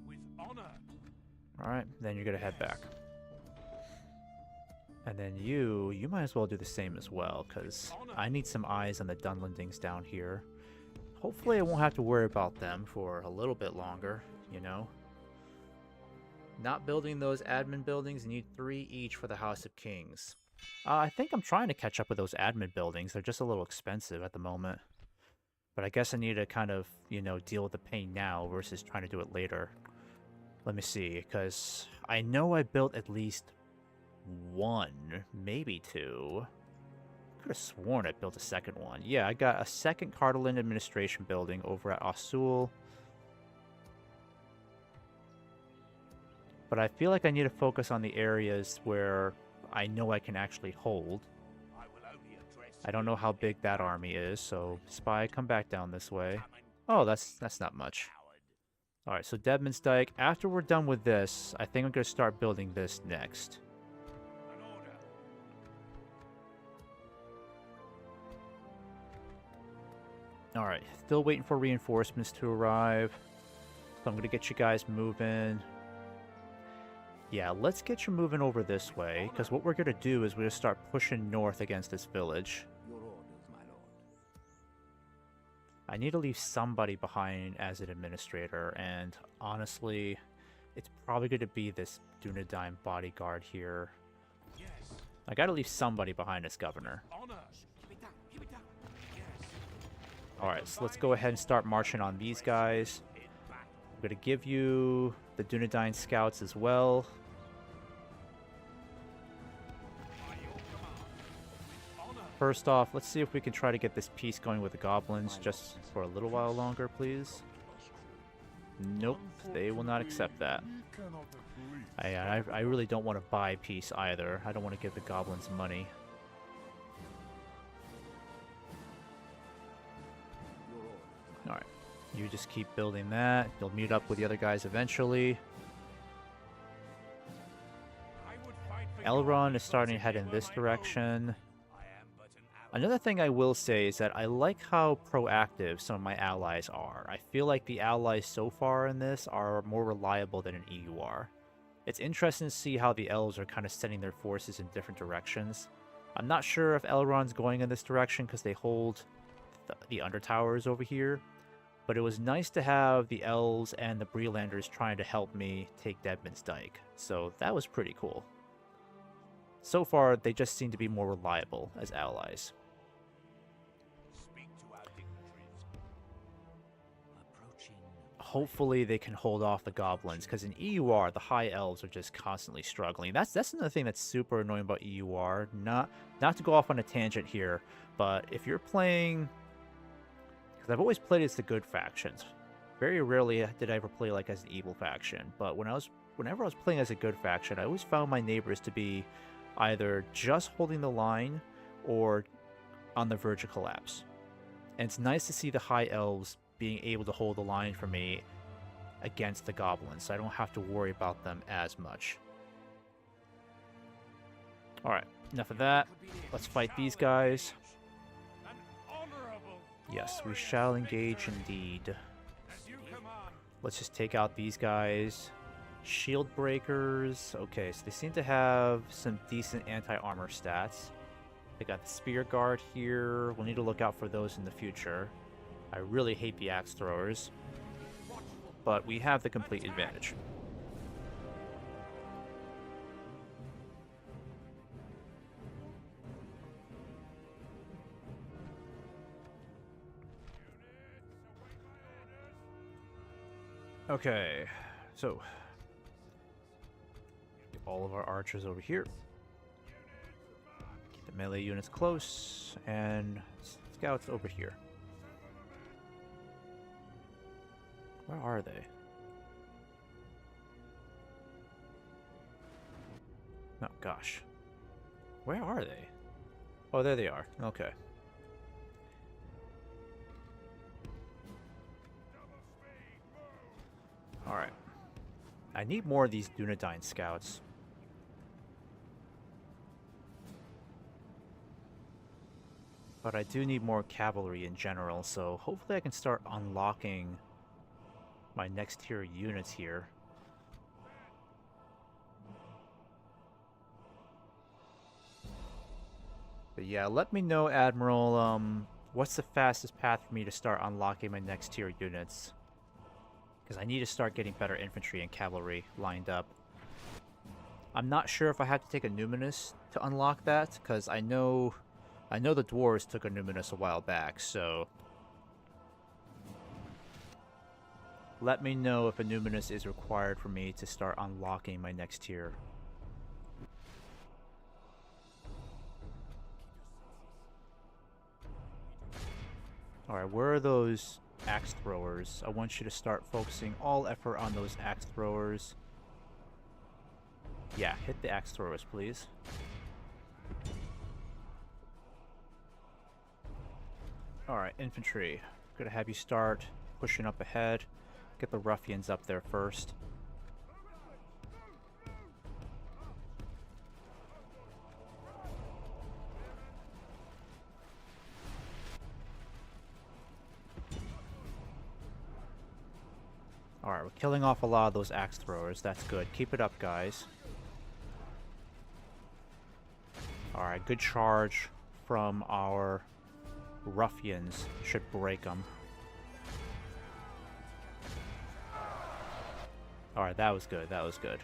With honor. Alright, then you're gonna head back. And then you might as well do the same as well, because I need some eyes on the Dunlendings down here. Hopefully I won't have to worry about them for a little bit longer, you know? Not building those admin buildings, you need 3 each for the House of Kings. I think I'm trying to catch up with those admin buildings. They're just a little expensive at the moment. But I guess I need to kind of, you know, deal with the pain now versus trying to do it later. Let me see, because I know I built at least 1, maybe 2. Could have sworn I built a second one. Yeah, I got a second Cardolan administration building over at Osul. But I feel like I need to focus on the areas where I know I can actually hold. I don't know how big that army is, so Spy, come back down this way. Oh, that's not much. Alright, so Deadman's Dyke. After we're done with this, I think I'm going to start building this next. Alright, still waiting for reinforcements to arrive. So I'm going to get you guys moving. Yeah, let's get you moving over this way, because what we're going to do is we're going to start pushing north against this village. Your orders, my lord. I need to leave somebody behind as an administrator, and honestly, it's probably going to be this Dunedain bodyguard here. Yes. I got to leave somebody behind as governor. Honor. Alright, so let's go ahead and start marching on these guys. I'm going to give you the Dunedain Scouts as well. First off, let's see if we can try to get this peace going with the goblins just for a little while longer, please. Nope, they will not accept that. I really don't want to buy peace either. I don't want to give the goblins money. Alright, you just keep building that. You'll meet up with the other guys eventually. Elrond is starting to head in this direction. Another thing I will say is that I like how proactive some of my allies are. I feel like the allies so far in this are more reliable than an EUR. It's interesting to see how the elves are kind of sending their forces in different directions. I'm not sure if Elrond's going in this direction because they hold the Undertowers over here, but it was nice to have the elves and the Brelanders trying to help me take Deadman's Dyke, so that was pretty cool. So far, they just seem to be more reliable as allies. Hopefully they can hold off the goblins, because in EUR, the high elves are just constantly struggling. That's another thing that's super annoying about EUR. Not to go off on a tangent here, but if you're playing... Because I've always played as the good factions. Very rarely did I ever play like as an evil faction, but whenever I was playing as a good faction, I always found my neighbors to be either just holding the line or on the verge of collapse. And it's nice to see the high elves being able to hold the line for me against the goblins, so I don't have to worry about them as much. Alright, enough of that. Let's fight these guys. Yes, we shall engage indeed. Let's just take out these guys. Shield breakers. Okay, so they seem to have some decent anti-armor stats. They got the spear guard here. We'll need to look out for those in the future. I really hate the axe throwers, but we have the complete advantage. Okay, so get all of our archers over here. Keep the melee units close, and scouts over here. Where are they? Oh, gosh. Where are they? Oh, there they are. Okay. Alright. I need more of these Dunedain scouts. But I do need more cavalry in general, so hopefully I can start unlocking my next tier units here. But yeah, let me know, Admiral, what's the fastest path for me to start unlocking my next tier units? Because I need to start getting better infantry and cavalry lined up. I'm not sure if I have to take a Numinous to unlock that, because I know the dwarves took a Numinous a while back, so let me know if a Numinous is required for me to start unlocking my next tier. Alright, where are those axe throwers? I want you to start focusing all effort on those axe throwers. Yeah, hit the axe throwers, please. Alright, infantry. Gonna have you start pushing up ahead. Get the ruffians up there first. Alright, we're killing off a lot of those axe throwers. That's good. Keep it up, guys. Alright, good charge from our ruffians. Should break them. Alright, that was good. That was good.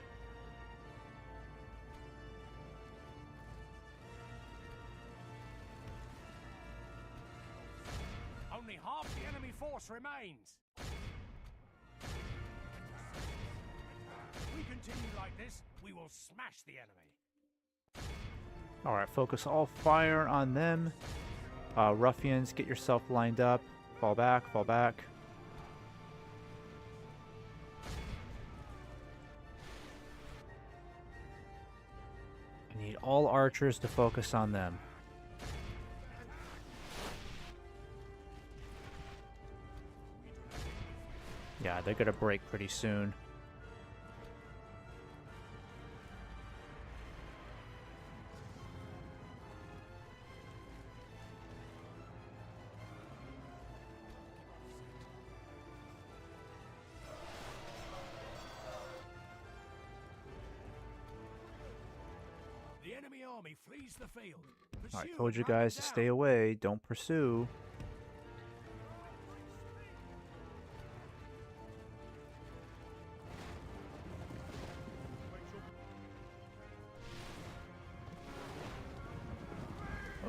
Only half the enemy force remains. continue like this, we will smash the enemy. Alright, focus all fire on them. Ruffians, get yourself lined up. Fall back, fall back. I need all archers to focus on them. Yeah, they're gonna break pretty soon. The enemy army flees the field. I told you guys to stay away, don't pursue.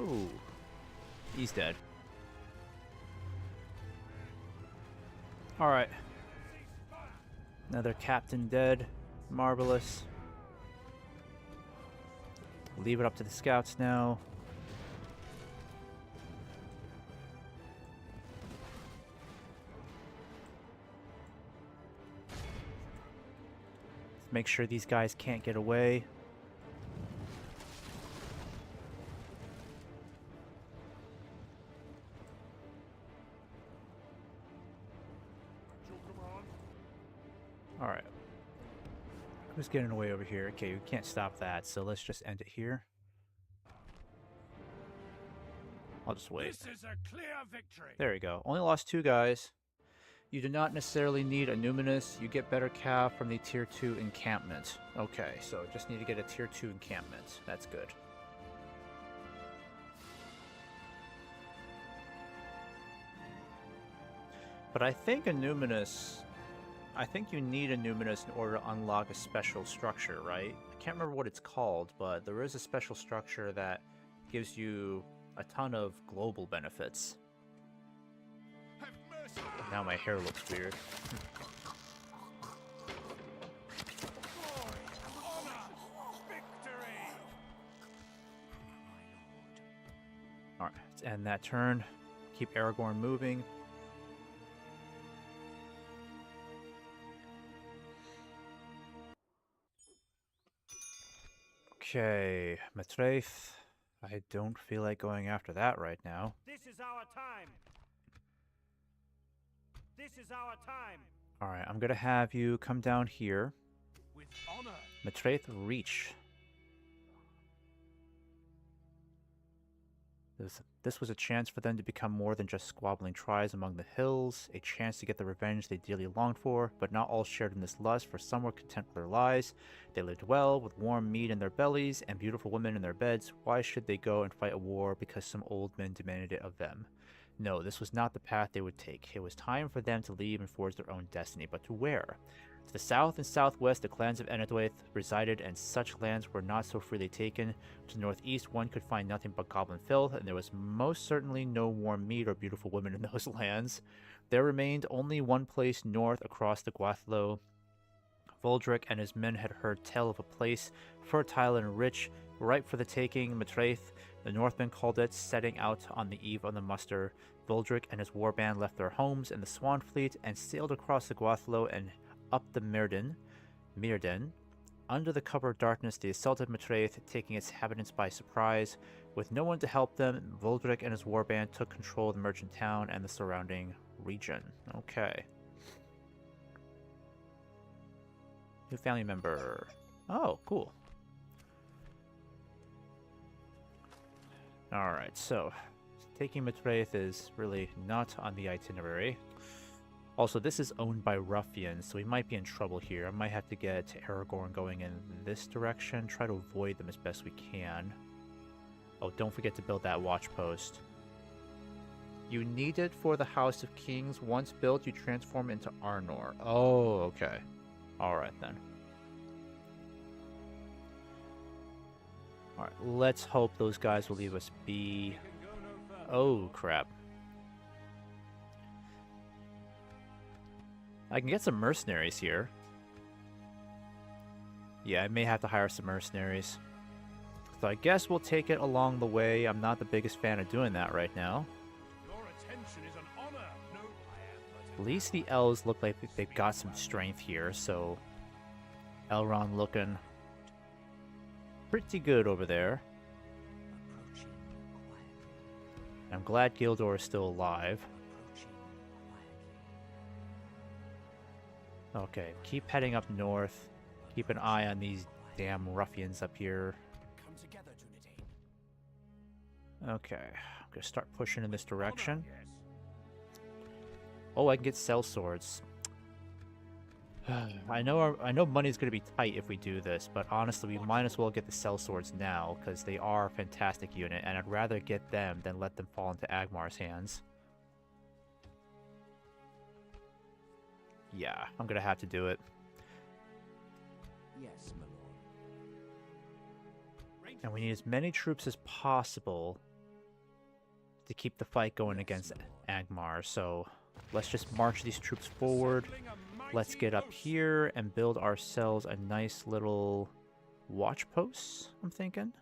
Oh, he's dead. Alright. Another captain dead. Marvelous. Leave it up to the scouts now. Let's make sure these guys can't get away. Alright. Who's getting away over here? Okay, we can't stop that, so let's just end it here. I'll just wait. This is a clear victory. There you go. Only lost 2 guys. You do not necessarily need a Numinous. You get better cav from the tier 2 encampment. Okay, so just need to get a tier 2 encampment. That's good. But I think a Numinous... I think you need a Numinous in order to unlock a special structure, right? I can't remember what it's called, but there is a special structure that gives you a ton of global benefits. Now my hair looks weird. Alright, let's end that turn. Keep Aragorn moving. Okay, Matraith. I don't feel like going after that right now. This is our time. This is our time. Alright, I'm gonna have you come down here. With honor. Matraith, reach. This was a chance for them to become more than just squabbling tribes among the hills, a chance to get the revenge they dearly longed for, but not all shared in this lust, for some were content with their lives. They lived well, with warm meat in their bellies, and beautiful women in their beds. Why should they go and fight a war because some old men demanded it of them? No, this was not the path they would take. It was time for them to leave and forge their own destiny, but to where? To the south and southwest, the clans of Enedwaith resided, and such lands were not so freely taken. To the northeast, one could find nothing but goblin filth, and there was most certainly no warm meat or beautiful women in those lands. There remained only one place north across the Gwathlo. Voldrick and his men had heard tell of a place, fertile and rich, ripe for the taking, Matraith. The Northmen called it, setting out on the eve of the muster. Voldrick and his warband left their homes in the Swan Fleet and sailed across the Gwathlo and up the Mirden. Under the cover of darkness, they assaulted Matraith, taking its inhabitants by surprise. With no one to help them, Voldrick and his warband took control of the merchant town and the surrounding region. Okay. New family member. Oh, cool. Alright, so taking Matraith is really not on the itinerary. Also, this is owned by ruffians, so we might be in trouble here. I might have to get Aragorn going in this direction, try to avoid them as best we can. Oh, don't forget to build that watch post. You need it for the House of Kings. Once built, you transform into Arnor. Oh, okay. Alright then. Alright, let's hope those guys will leave us be. Oh, crap. I can get some mercenaries here. Yeah, I may have to hire some mercenaries. So I guess we'll take it along the way. I'm not the biggest fan of doing that right now. Your attention is an honor. No, I am but At least the elves look like they've got some strength here, so Elrond looking pretty good over there. Approaching quietly. I'm glad Gildor is still alive. Approaching quietly. Okay, keep heading up north. Keep an eye on these damn ruffians up here. come together, Dunedain. Okay, I'm gonna start pushing in this direction. Yes. Oh, I can get cell swords. I know money's gonna be tight if we do this, but honestly, we might as well get the cell swords now because they are a fantastic unit, and I'd rather get them than let them fall into Agmar's hands. Yeah, I'm gonna have to do it. Yes, my lord. And we need as many troops as possible to keep the fight going against Agmar, so let's just march these troops forward. Assembling a mighty Let's get up host. here and build ourselves a nice little watch post, I'm thinking.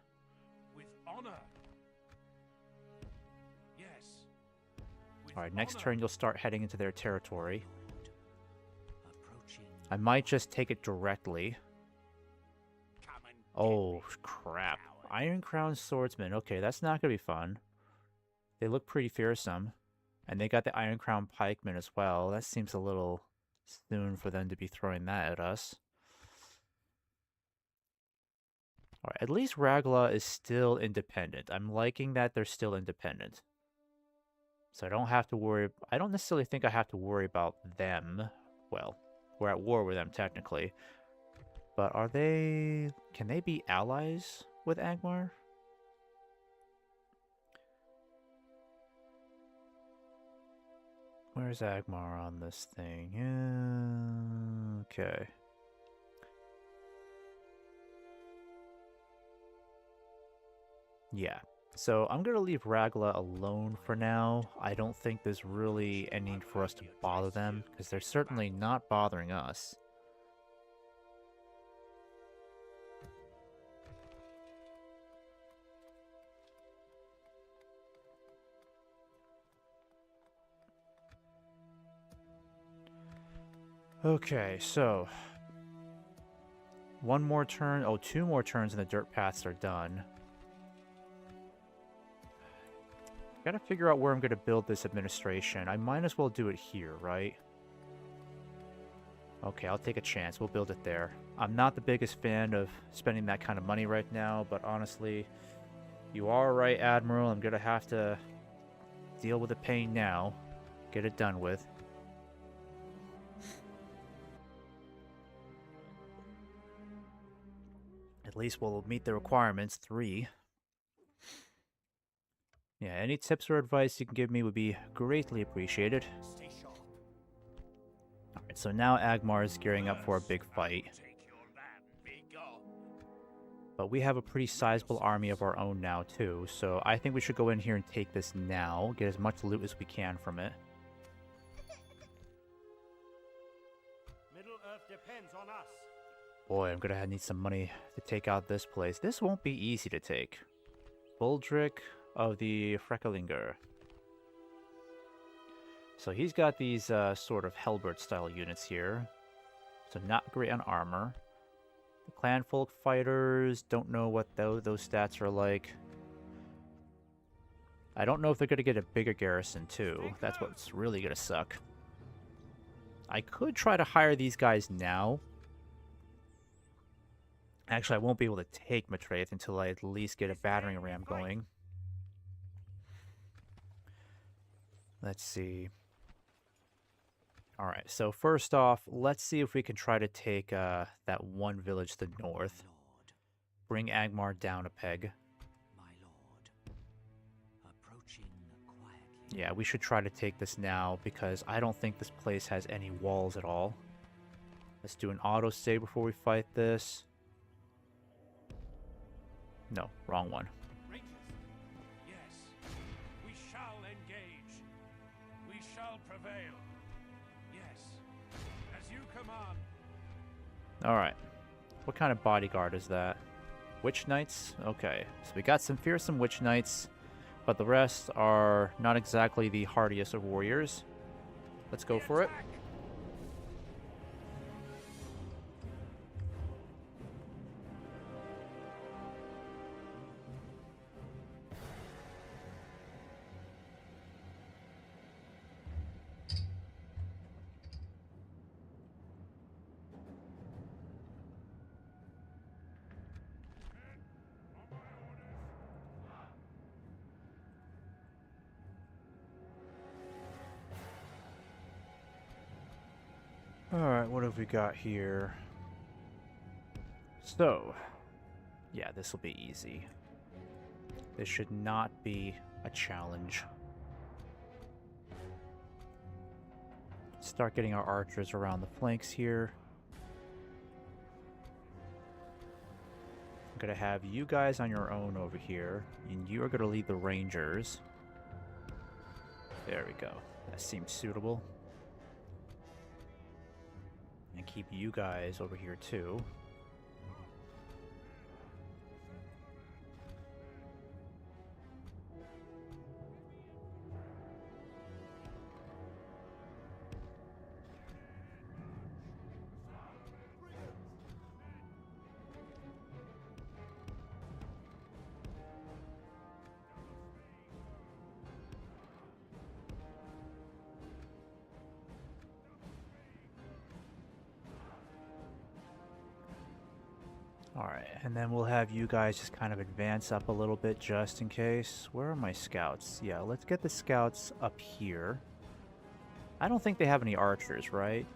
With honor. Yes. With Alright, next honor. turn you'll start heading into their territory. Approaching. I might just take it directly. Come and Oh, get me, crap. coward. Iron Crown Swordsman. Okay, that's not going to be fun. They look pretty fearsome. And they got the Iron Crown Pikemen as well. That seems a little soon for them to be throwing that at us. Alright, at least Ragla is still independent. I'm liking that they're still independent. So I don't have to worry... I don't necessarily think I have to worry about them. Well, we're at war with them technically. But are they... Can they be allies with Agmar? Where's Agmar on this thing? Okay. Yeah. So I'm going to leave Ragla alone for now. I don't think there's really any need for us to bother them, because they're certainly not bothering us. Okay, so one more turn. Oh, two more turns and the dirt paths are done. Gotta figure out where I'm gonna build this administration. I might as well do it here, right? Okay, I'll take a chance. We'll build it there. I'm not the biggest fan of spending that kind of money right now, but honestly, you are right, Admiral. I'm gonna have to deal with the pain now. Get it done with. At least we'll meet the requirements. 3. Yeah, any tips or advice you can give me would be greatly appreciated. Stay sharp. Alright, so now Agmar is gearing up for a big fight. Take your land, be gone. But we have a pretty sizable army of our own now too, so I think we should go in here and take this now. Get as much loot as we can from it. Middle Earth depends on us. Boy, I'm gonna need some money to take out this place. This won't be easy to take. Buldrick of the Freckelinger. So he's got these sort of Helbert style units here. So not great on armor. The Clanfolk fighters, don't know what those stats are like. I don't know if they're gonna get a bigger garrison too. That's what's really gonna suck. I could try to hire these guys now. Actually, I won't be able to take Matraith until I at least get a battering ram going. Let's see. Alright, so first off, let's see if we can try to take that one village to the north. Lord, Bring Agmar down a peg. my lord. Approaching quietly. Yeah, we should try to take this now, because I don't think this place has any walls at all. Let's do an autosave before we fight this. No, wrong one. Rangers. Yes. We shall engage. We shall prevail. Yes. As you command. Alright. What kind of bodyguard is that? Witch Knights? Okay, so we got some fearsome Witch Knights, but the rest are not exactly the hardiest of warriors. Let's go for it. Alright, what have we got here? So, yeah, this will be easy. This should not be a challenge. Start getting our archers around the flanks here. I'm going to have you guys on your own over here, and you are going to lead the rangers. There we go. That seems suitable. And keep you guys over here too. Alright, and then we'll have you guys just kind of advance up a little bit just in case. Where are my scouts? Yeah, let's get the scouts up here. I don't think they have any archers, right?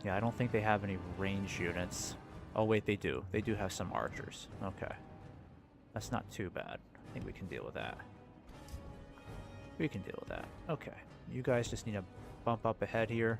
Yeah, I don't think they have any range units. Oh wait, they do. They do have some archers. Okay. That's not too bad. I think we can deal with that. We can deal with that. Okay. You guys just need to bump up ahead here.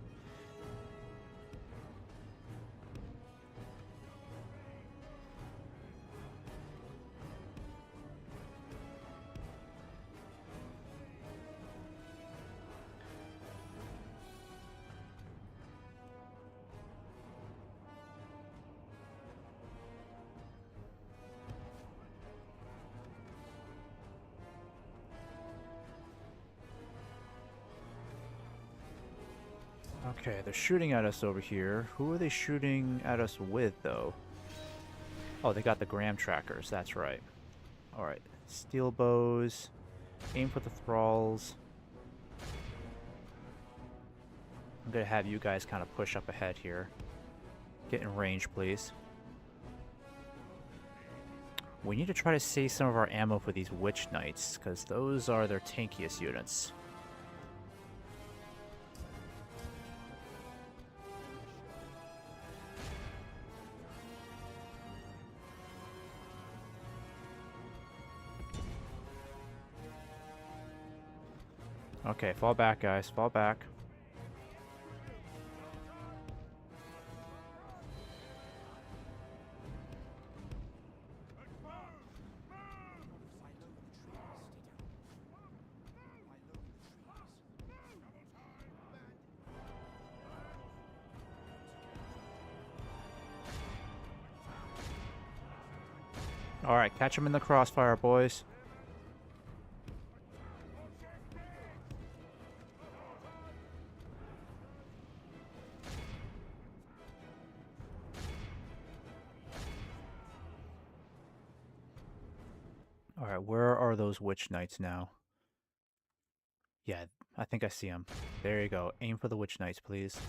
Okay, they're shooting at us over here. Who are they shooting at us with, though? Oh, they got the Graham trackers. That's right. Alright. Steel bows. Aim for the thralls. I'm going to have you guys kind of push up ahead here. Get in range, please. We need to try to save some of our ammo for these Witch Knights, because those are their tankiest units. Okay, fall back, guys. Fall back. Alright, catch them in the crossfire, boys. Alright, where are those Witch Knights now? Yeah, I think I see them. There you go. Aim for the Witch Knights, please.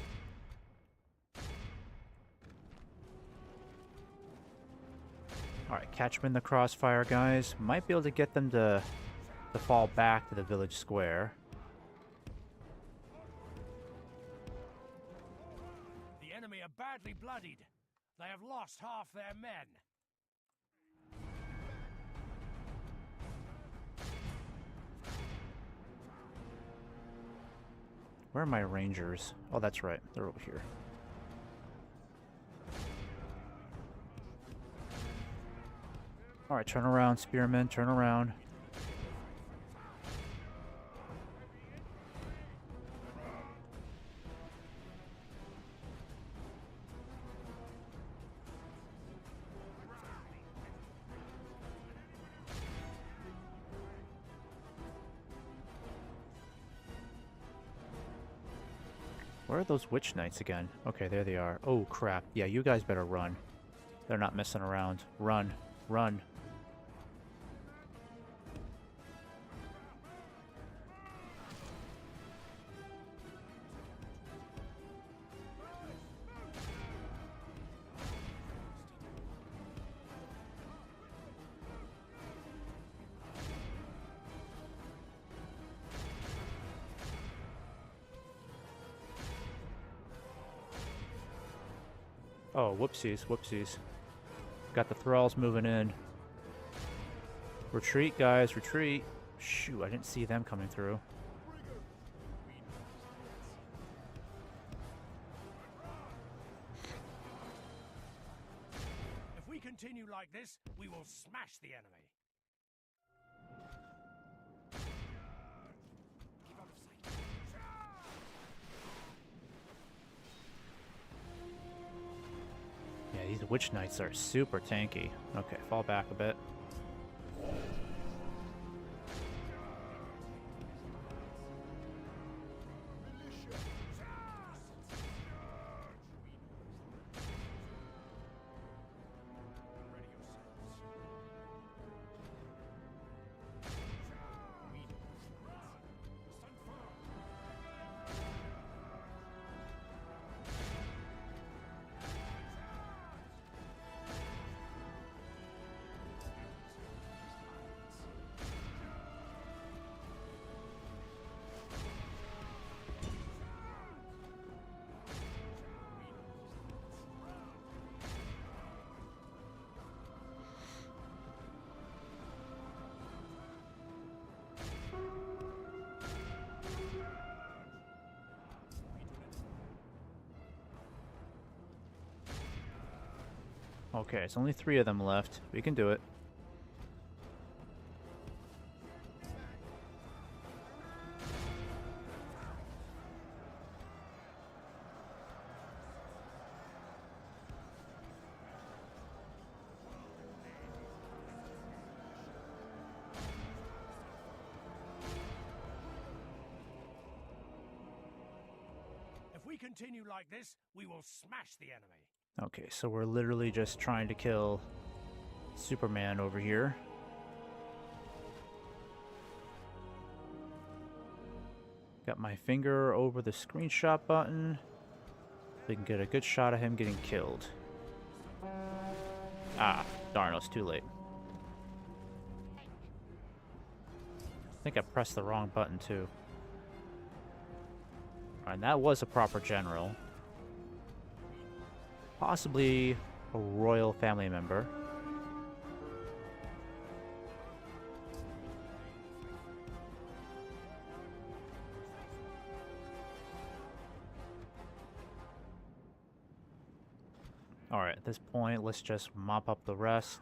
Alright, catch them in the crossfire, guys. Might be able to get them to fall back to the village square. The enemy are badly bloodied. They have lost half their men. Where are my rangers? Oh, that's right. They're over here. Alright, turn around, spearmen. Turn around. Where are those witch knights again? Okay, there they are. Oh, crap. Yeah, you guys better run. They're not messing around. Run. Run. Oh, whoopsies, whoopsies. Got the thralls moving in. Retreat, guys, retreat. Shoot, I didn't see them coming through. If we continue like this, we will smash the enemy. Keep out of sight. Yeah, these witch knights are super tanky. Okay, fall back a bit. Okay, it's only 3 of them left. We can do it. If we continue like this, we will smash the enemy. Okay, so we're literally just trying to kill Superman over here. Got my finger over the screenshot button. We can get a good shot of him getting killed. Ah, darn, it's too late. I think I pressed the wrong button too. Alright, that was a proper general. Possibly a royal family member. Alright, at this point, let's just mop up the rest.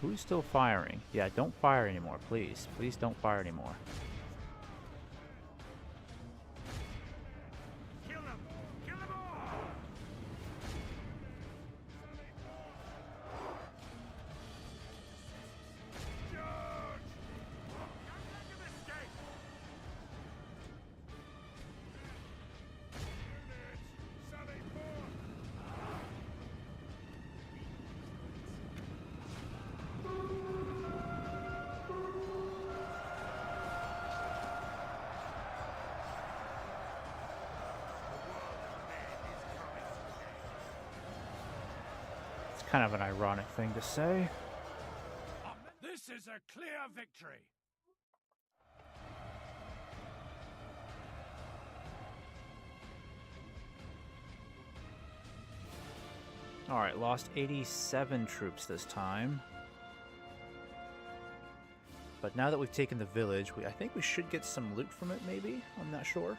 Who's still firing? Yeah, don't fire anymore, please. Please don't fire anymore. Kill them! Kill them all! Charge! Don't let them escape! Units, sally forth! It's kind of an ironic thing to say. This is a clear victory. Alright, lost 87 troops this time. But now that we've taken the village, I think we should get some loot from it, maybe? I'm not sure.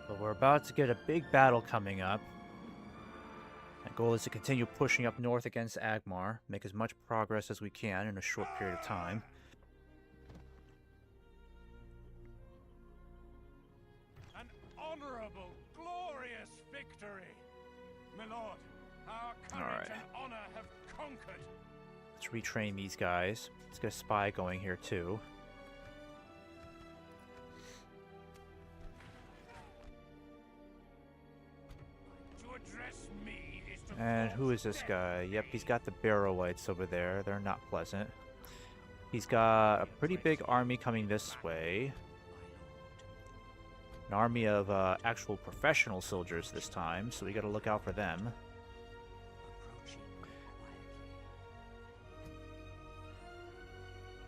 The So we're about to get a big battle coming up. My goal is to continue pushing up north against Agmar, make as much progress as we can in a short period of time. An honorable, glorious victory! My lord, our courage and honor have conquered. Let's retrain these guys. Let's get a spy going here too. And who is this guy? Yep, he's got the Barrow-wights over there. They're not pleasant. He's got a pretty big army coming this way. An army of actual professional soldiers this time, so we gotta look out for them.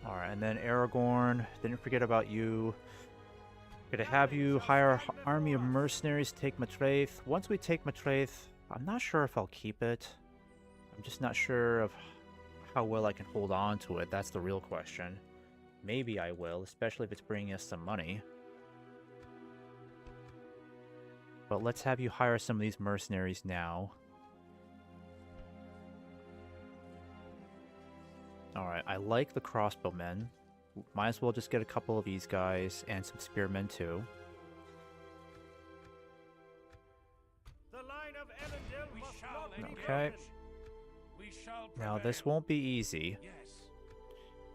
Alright, and then Aragorn, didn't forget about you. Gonna have you hire an army of mercenaries to take Matraith. Once we take Matraith, I'm not sure if I'll keep it. I'm just not sure of how well I can hold on to it. That's the real question. Maybe I will, especially if it's bringing us some money. But let's have you hire some of these mercenaries now. Alright, I like the crossbowmen. Might as well just get a couple of these guys and some spearmen too. Okay. Now this won't be easy.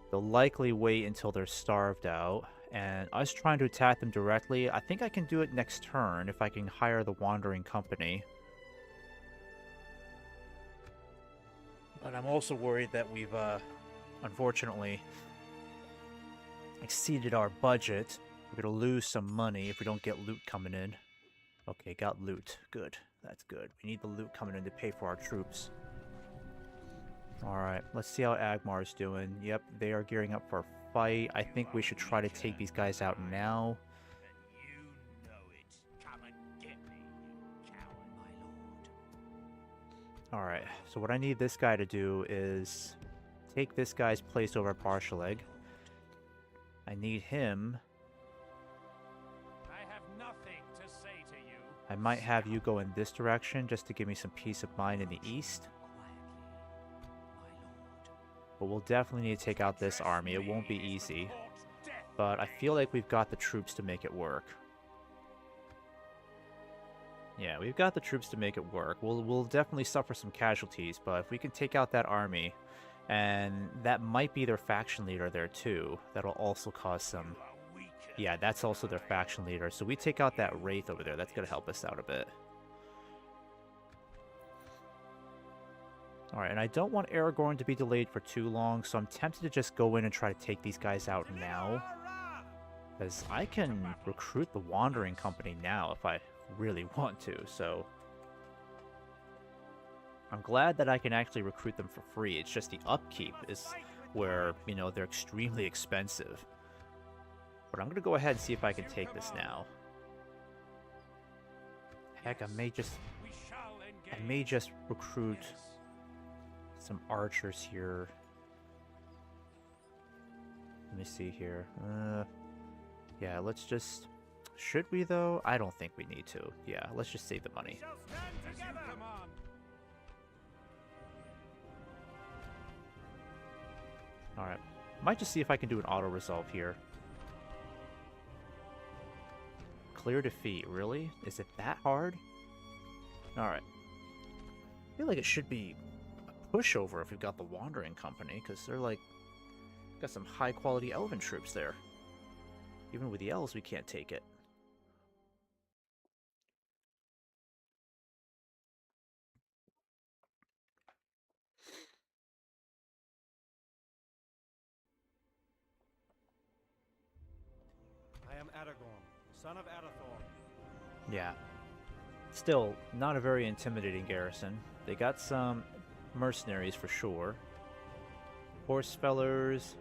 They'll likely wait until they're starved out, and us trying to attack them directly, I think I can do it next turn if I can hire the Wandering Company. But I'm also worried that we've, unfortunately, exceeded our budget. We're gonna lose some money if we don't get loot coming in. Okay, got loot. Good. That's good. We need the loot coming in to pay for our troops. Alright, let's see how Agmar's doing. Yep, they are gearing up for a fight. I think we should try to take these guys out now. Alright, so what I need this guy to do is take this guy's place over at Barshaleg. I need him. I might have you go in this direction just to give me some peace of mind in the east. But we'll definitely need to take out this army. It won't be easy. But I feel like we've got the troops to make it work. Yeah, we've got the troops to make it work. We'll definitely suffer some casualties, but if we can take out that army, and that might be their faction leader there too, that'll also cause some... Yeah, that's also their faction leader. So we take out that Wraith over there. That's going to help us out a bit. Alright, and I don't want Aragorn to be delayed for too long, so I'm tempted to just go in and try to take these guys out now. Because I can recruit the Wandering Company now if I really want to, so... I'm glad that I can actually recruit them for free. It's just the upkeep is where, you know, they're extremely expensive. But I'm going to go ahead and see if I can take this now. Heck, I may just recruit some archers here. Let me see here. Yeah, let's just... Should we, though? I don't think we need to. Yeah, let's just save the money. Alright. Might just see if I can do an auto-resolve here. Clear defeat, really? Is it that hard? Alright. I feel like it should be a pushover if we've got the Wandering Company, because they're like... Got some high-quality elven troops there. Even with the elves, we can't take it. I am Aragorn, son of Arathorn. Yeah. Still, not a very intimidating garrison. They got some mercenaries for sure. Horsefellers.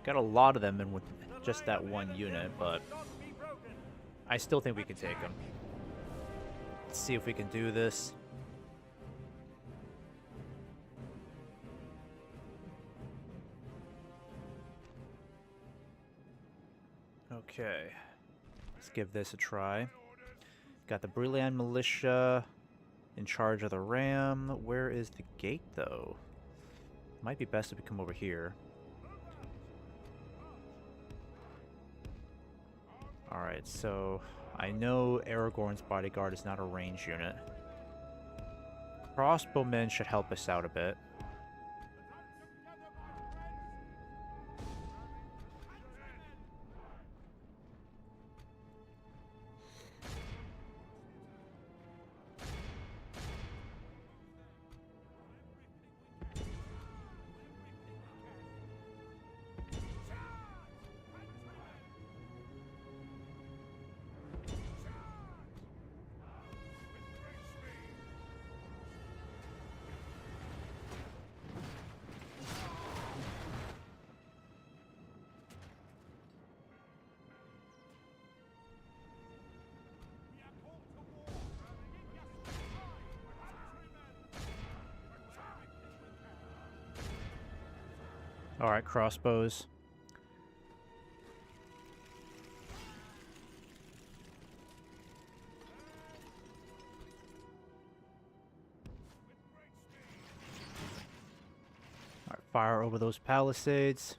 Got a lot of them in with just that one unit, but I still think we can take them. Let's see if we can do this. Okay. Let's give this a try. Got the Breland militia in charge of the ram. Where is the gate, though? Might be best if we come over here. Alright, so I know Aragorn's bodyguard is not a ranged unit. Crossbowmen should help us out a bit. Alright, crossbows. Alright, fire over those palisades.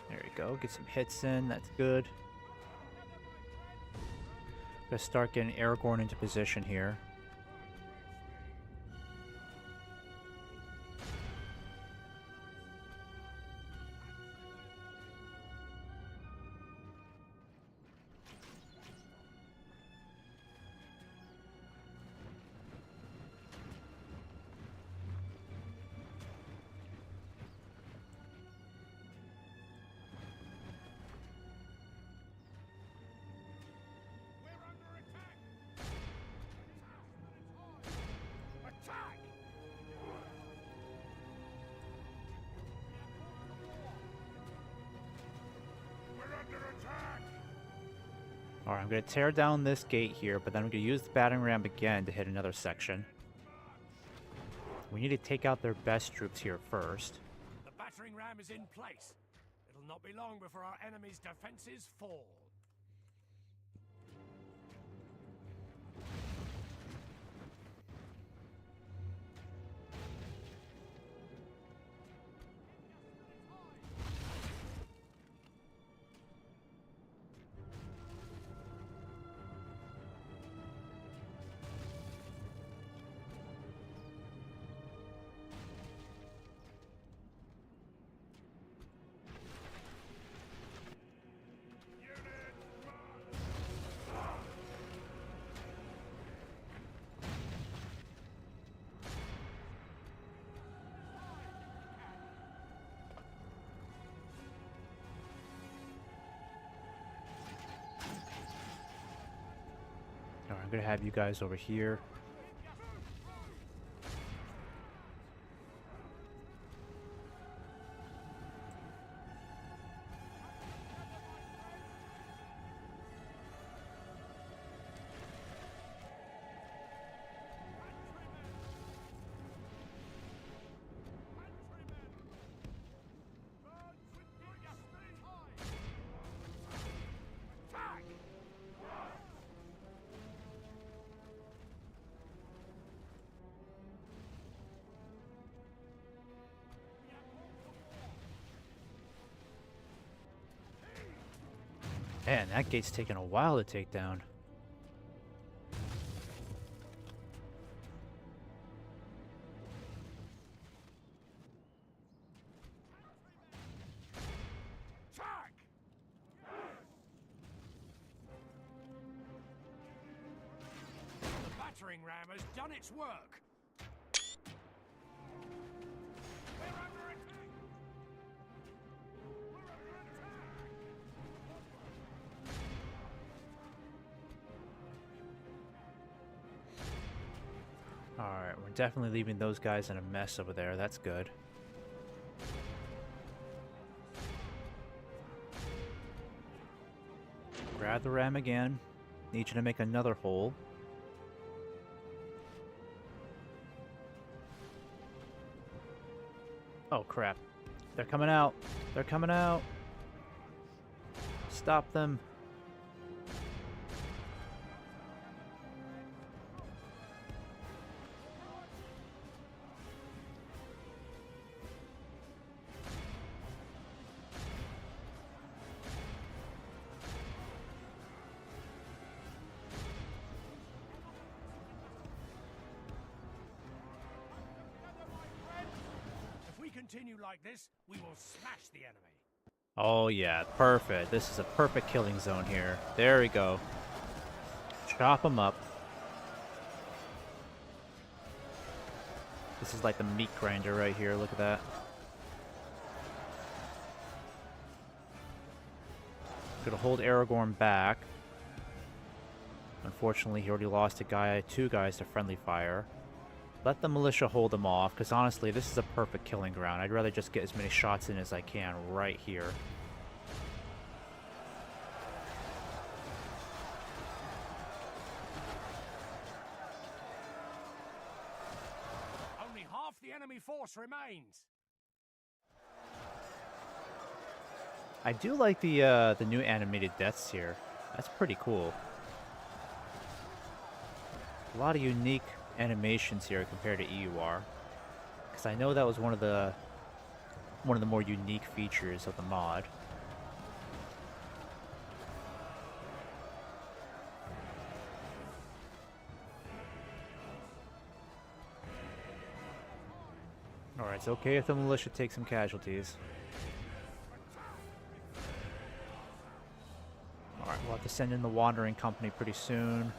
There we go, get some hits in, that's good. Gotta start getting Aragorn into position here. Alright, I'm going to tear down this gate here, but then I'm going to use the battering ram again to hit another section. We need to take out their best troops here first. The battering ram is in place. It'll not be long before our enemy's defenses fall. Alright, I'm going to have you guys over here. Man, that gate's taking a while to take down. The battering ram has done its work. We're under attack. We're under attack. Alright, we're definitely leaving those guys in a mess over there. That's good. Grab the ram again. Need you to make another hole. Oh crap. They're coming out. They're coming out. Stop them. continue like this, we will smash the enemy. Oh yeah, perfect. This is a perfect killing zone here. There we go. Chop them up. This is like the meat grinder right here. Look at that. Gonna hold Aragorn back. Unfortunately, he already lost two guys to friendly fire. Let the militia hold them off, because honestly, this is a perfect killing ground. I'd rather just get as many shots in as I can right here. Only half the enemy force remains. I do like the new animated deaths here. That's pretty cool. A lot of unique animations here compared to EUR, because I know that was one of the more unique features of the mod. Alright, it's okay if the militia take some casualties. Alright, we'll have to send in the Wandering Company pretty soon.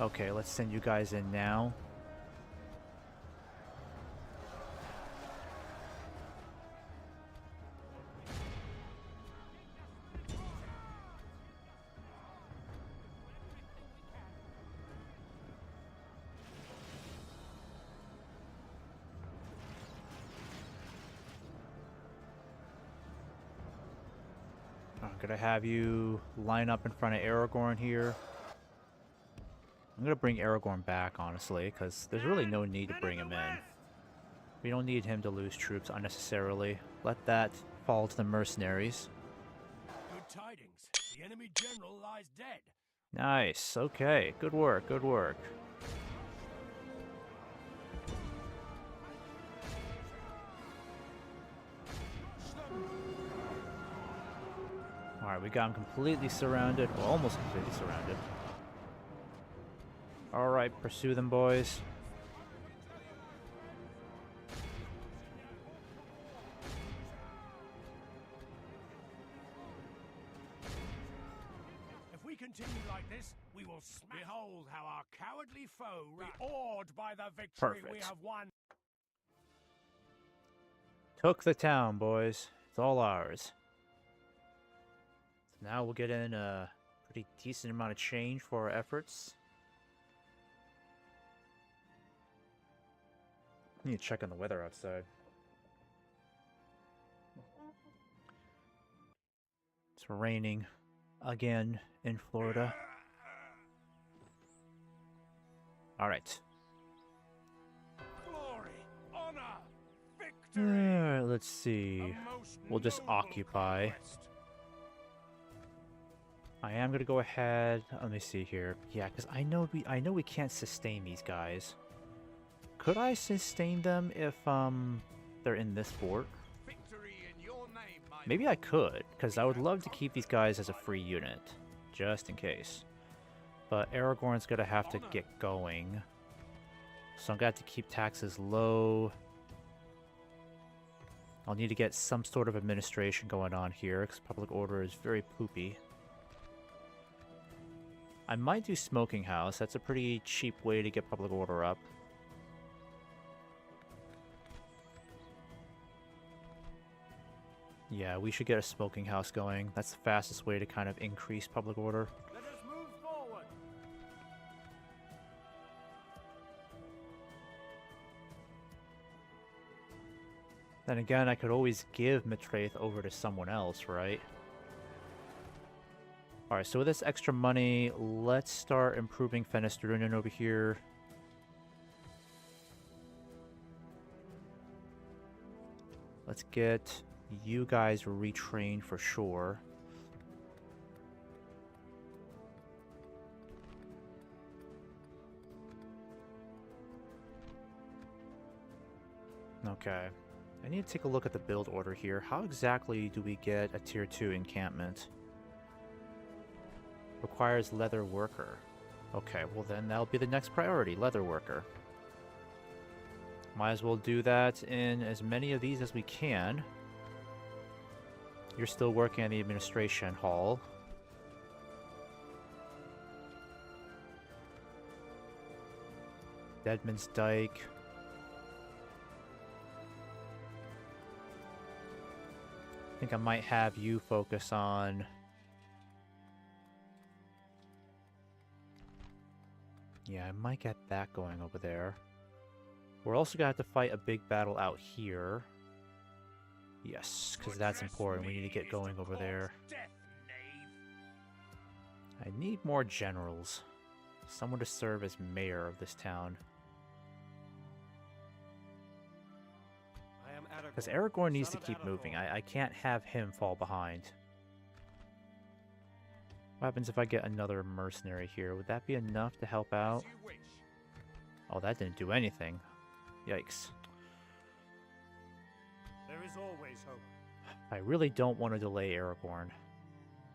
Okay, let's send you guys in now. I'm gonna have you line up in front of Aragorn here. I'm gonna bring Aragorn back, honestly, because there's really no need to bring him in. We don't need him to lose troops unnecessarily. Let that fall to the mercenaries. Good tidings. The enemy general lies dead. Nice. Okay. Good work. Good work. Alright, we got him completely surrounded. Well, almost completely surrounded. Alright, pursue them, boys. If we continue like this, we will smash. Behold how our cowardly foe be awed by the victory we Perfect. have won. Took the town, boys. It's all ours. So now we'll get in a pretty decent amount of change for our efforts. I need to check on the weather outside. It's raining again in Florida. Alright. Glory, honor, victory. Alright, let's see. We'll just occupy. I am gonna go ahead. Let me see here. Yeah, because I know we can't sustain these guys. Could I sustain them if they're in this fort? Maybe I could, because I would love to keep these guys as a free unit, just in case. But Aragorn's gonna have to get going, so I'm gonna have to keep taxes low. I'll need to get some sort of administration going on here, because public order is very poopy. I might do Smoking House. That's a pretty cheap way to get public order up. Yeah, we should get a smoking house going. That's the fastest way to kind of increase public order. Let us move forward. Then again, I could always give Matraith over to someone else, right? Alright, so with this extra money, let's start improving Fenestrunen over here. Let's get you guys retrained for sure. Okay. I need to take a look at the build order here. How exactly do we get a tier 2 encampment? Requires leather worker. Okay, well then that'll be the next priority, leather worker. Might as well do that in as many of these as we can. You're still working at the administration hall. Deadman's Dyke. I think I might have you focus on... Yeah, I might get that going over there. We're also going to have to fight a big battle out here. Yes, because that's important. We need to get going over there. I need more generals. Someone to serve as mayor of this town. Because Aragorn needs to keep moving. I can't have him fall behind. What happens if I get another mercenary here? Would that be enough to help out? Oh, that didn't do anything. Yikes. There is always hope. I really don't want to delay Aragorn,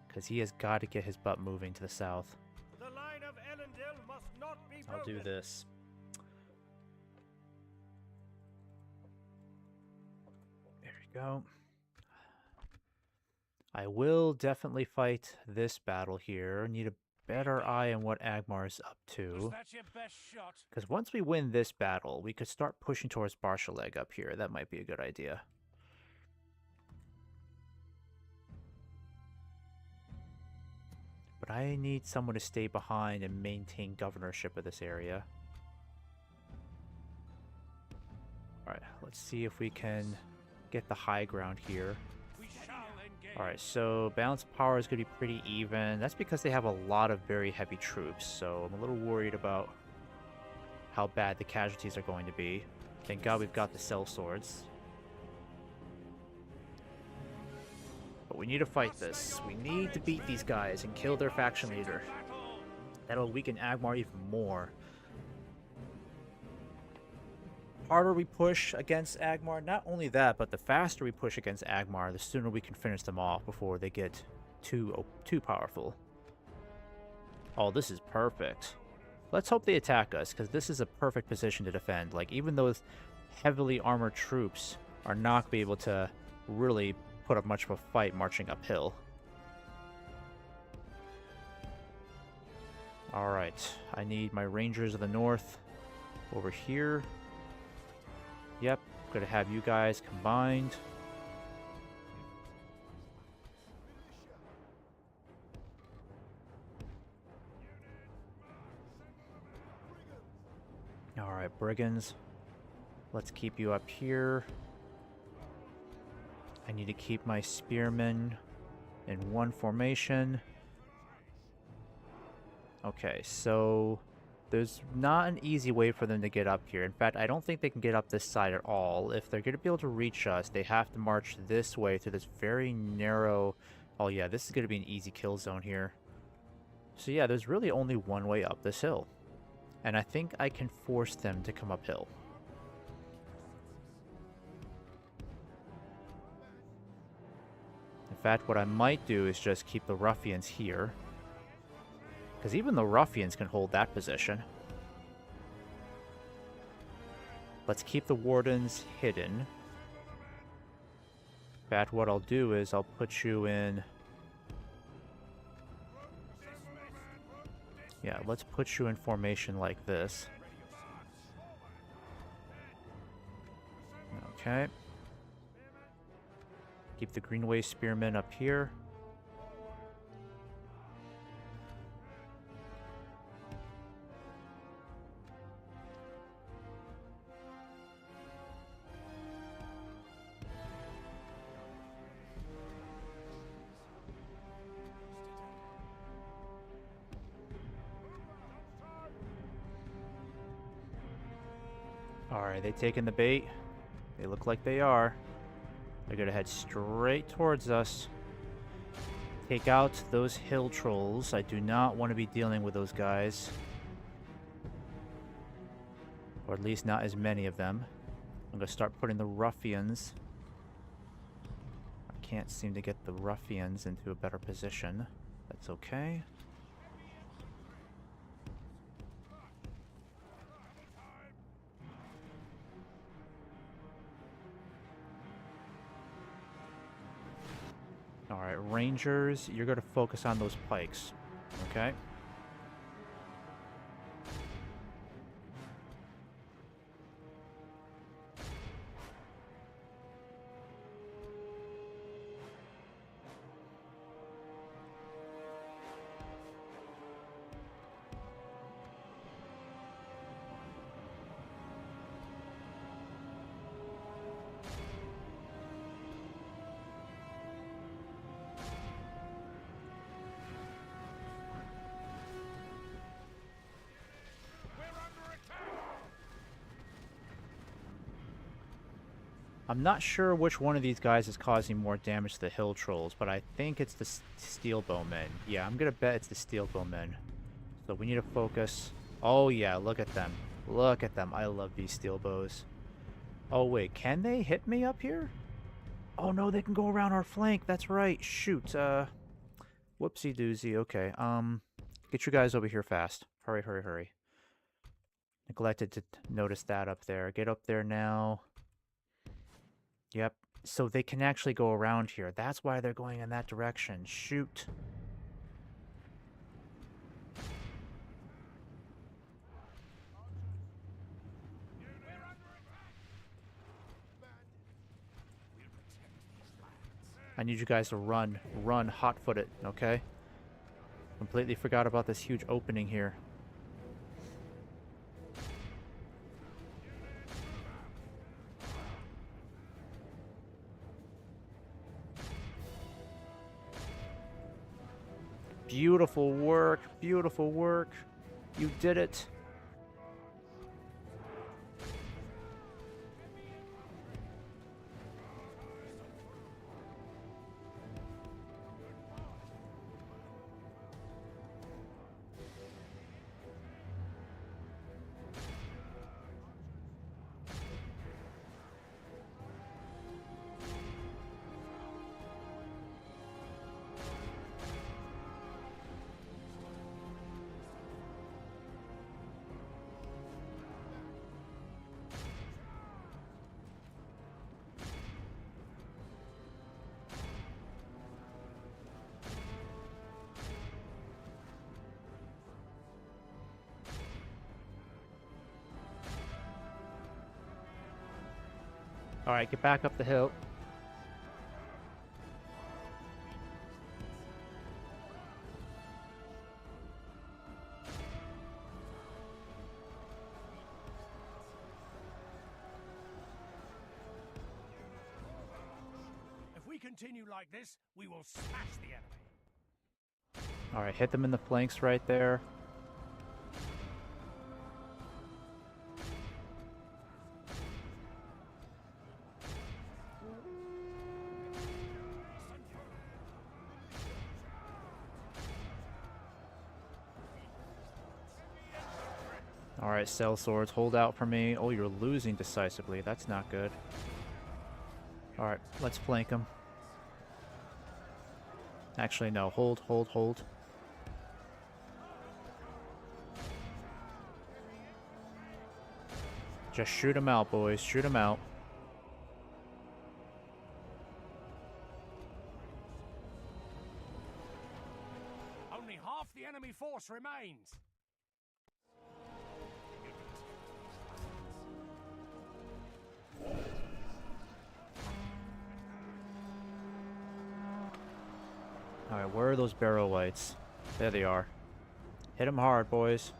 because he has got to get his butt moving to the south. The line of Elendil must not be broken. I'll do this. There we go. I will definitely fight this battle here. Need a better eye on what Agmar's up to. Because once we win this battle, we could start pushing towards Barshaleg up here. That might be a good idea. But I need someone to stay behind and maintain governorship of this area. Alright, let's see if we can get the high ground here. Alright, so balance of power is going to be pretty even. That's because they have a lot of very heavy troops, so I'm a little worried about how bad the casualties are going to be. Thank God we've got the sellswords. But we need to fight this. We need to beat these guys and kill their faction leader. That'll weaken Agmar even more. Harder we push against Agmar, not only that, but the faster we push against Agmar, the sooner we can finish them off before they get too powerful. Oh, this is perfect. Let's hope they attack us, because this is a perfect position to defend. Like, even those heavily armored troops are not going to be able to really put up much of a fight marching uphill. Alright, I need my Rangers of the North over here. Yep, gonna have you guys combined. Alright, brigands. Let's keep you up here. I need to keep my spearmen in one formation. Okay, so there's not an easy way for them to get up here. In fact, I don't think they can get up this side at all. If they're going to be able to reach us, they have to march this way through this very narrow... Oh yeah, this is going to be an easy kill zone here. So yeah, there's really only one way up this hill. And I think I can force them to come uphill. In fact, what I might do is just keep the ruffians here. Because even the ruffians can hold that position. Let's keep the wardens hidden. In fact, what I'll do is I'll put you in... Yeah, let's put you in formation like this. Okay. Keep the Greenway Spearmen up here. Alright, they taking the bait? They look like they are. They're gonna head straight towards us. Take out those hill trolls. I do not want to be dealing with those guys. Or at least not as many of them. I'm gonna start putting the ruffians. I can't seem to get the ruffians into a better position. That's okay. Alright, Rangers, you're going to focus on those pikes. Okay? I'm not sure which one of these guys is causing more damage to the hill trolls, but I think it's the steel bowmen. Yeah, I'm gonna bet it's the steel bowmen. So we need to focus. Oh yeah, look at them. Look at them. I love these steel bows. Oh wait, can they hit me up here? Oh no, they can go around our flank. That's right. Shoot. Whoopsie doozy. Okay. Get you guys over here fast. Hurry, hurry, hurry. Neglected to notice that up there. Get up there now. Yep. So they can actually go around here. That's why they're going in that direction. Shoot. I need you guys to run. Run hot-footed, okay? Completely forgot about this huge opening here. Beautiful work. Beautiful work. You did it. Alright, get back up the hill. If we continue like this, we will smash the enemy. Alright, hit them in the flanks right there. Alright, cell swords, hold out for me. Oh, you're losing decisively. That's not good. Alright, let's flank them. Actually, no. Hold, hold, hold. Just shoot them out, boys. Shoot them out. Only half the enemy force remains. Alright, where are those barrel lights? There they are. Hit them hard, boys.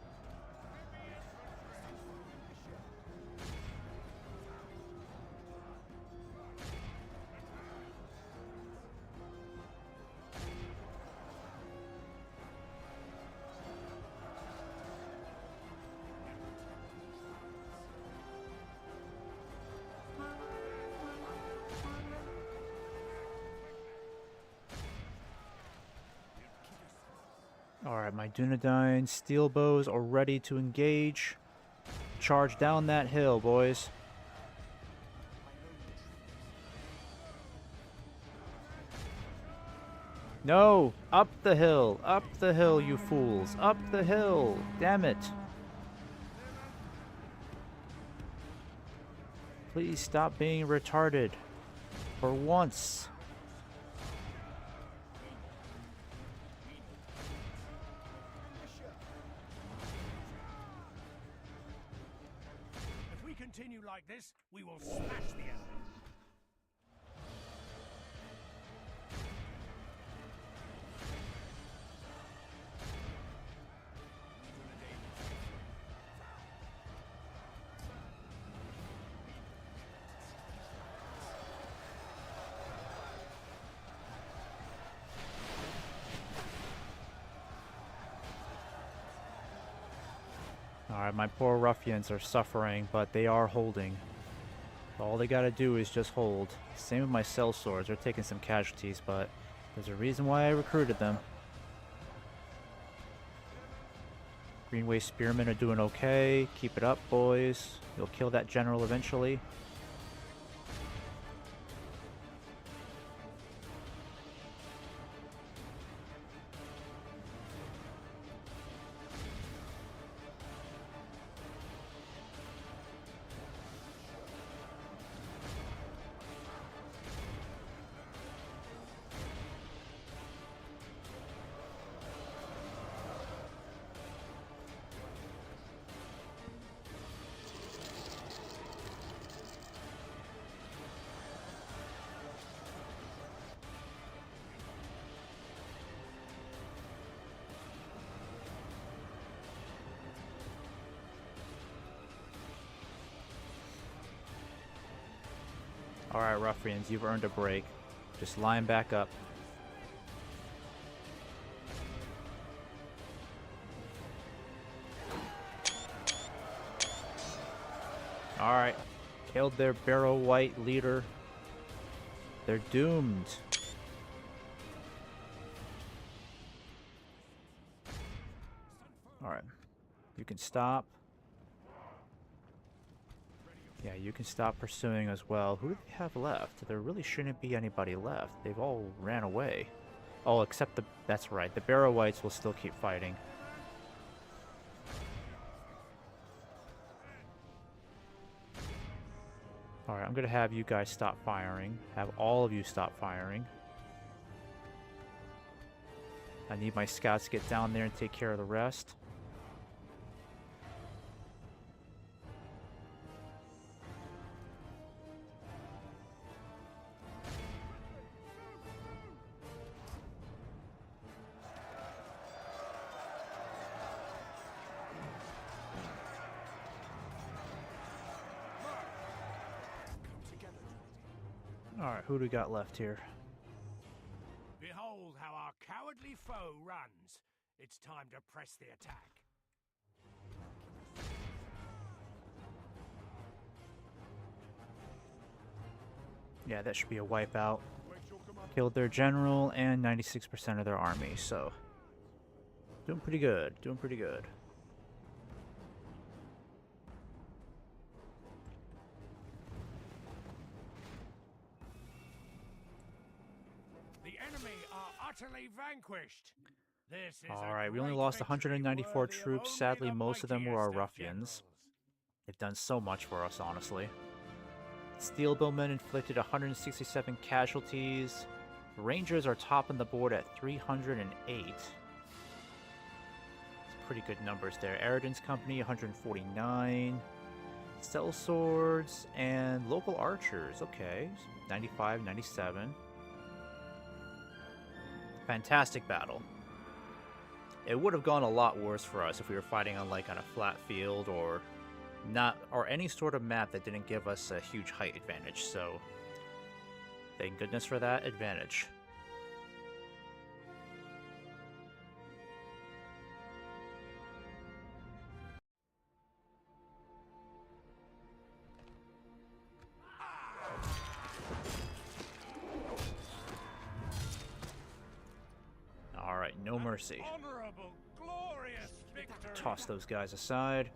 Alright, my Dunedain steel bows are ready to engage. Charge down that hill, boys. No! Up the hill! Up the hill, you fools! Up the hill! Damn it! Please stop being retarded. For once. like this, we will smash the enemy. Alright, my poor ruffians are suffering, but they are holding. All they gotta do is just hold. Same with my cell swords. They're taking some casualties, but there's a reason why I recruited them. Greenway Spearmen are doing okay. Keep it up, boys. You'll kill that general eventually. Alright, ruffians, you've earned a break. Just line back up. Alright. Killed their Barrow White leader. They're doomed. Alright. You can stop. Yeah, you can stop pursuing as well. Who do they have left? There really shouldn't be anybody left. They've all ran away. Oh, except the... That's right. The Barrow Whites will still keep fighting. Alright, I'm going to have you guys stop firing. Have all of you stop firing. I need my scouts to get down there and take care of the rest. Alright, who do we got left here? Behold how our cowardly foe runs. It's time to press the attack. Yeah, that should be a wipeout. Killed their general and 96% of their army, so... Doing pretty good, doing pretty good. The enemy are utterly vanquished. This is Alright, we only lost 194 troops. Sadly, most of them were our ruffians. They've done so much for us, honestly. Steelbowmen inflicted 167 casualties. Rangers are topping the board at 308. It's pretty good numbers there. Eridan's Company, 149. Cell swords and local archers. Okay, 95, 97. Fantastic battle. It would have gone a lot worse for us if we were fighting on a flat field or any sort of map that didn't give us a huge height advantage. So thank goodness for that advantage. Alright, no mercy. Honorable, glorious victory. Toss those guys aside.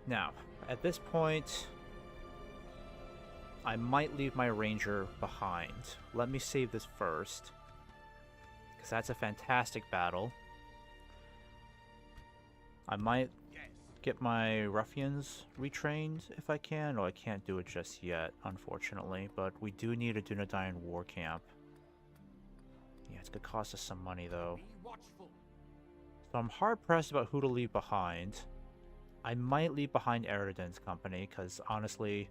Now, at this point, I might leave my ranger behind. Let me save this first, because that's a fantastic battle. I might get my ruffians retrained if I can. No, I can't do it just yet, unfortunately, but we do need a Dunedain war camp. Yeah, it's gonna cost us some money, though. So I'm hard-pressed about who to leave behind. I might leave behind Eridan's company, because honestly,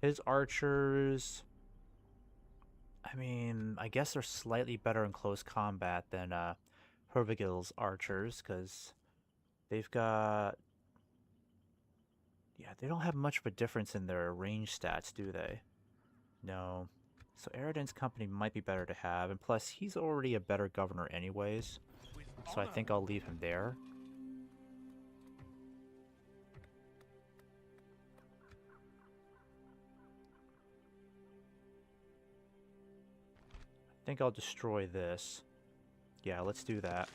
his archers... I mean, I guess they're slightly better in close combat than Hervigil's archers, because they've got... Yeah, they don't have much of a difference in their range stats, do they? No. So Eridan's company might be better to have, and plus, he's already a better governor anyways, so I think I'll leave him there. I think I'll destroy this. Yeah, let's do that.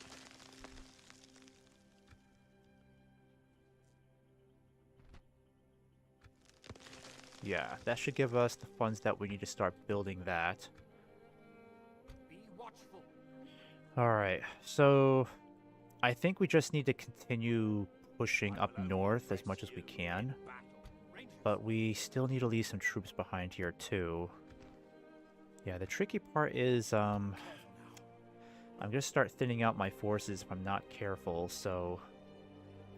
Yeah, that should give us the funds that we need to start building that. Be watchful. Alright, so I think we just need to continue pushing up north as much as we can. But we still need to leave some troops behind here too. Yeah, the tricky part is, I'm going to start thinning out my forces if I'm not careful, so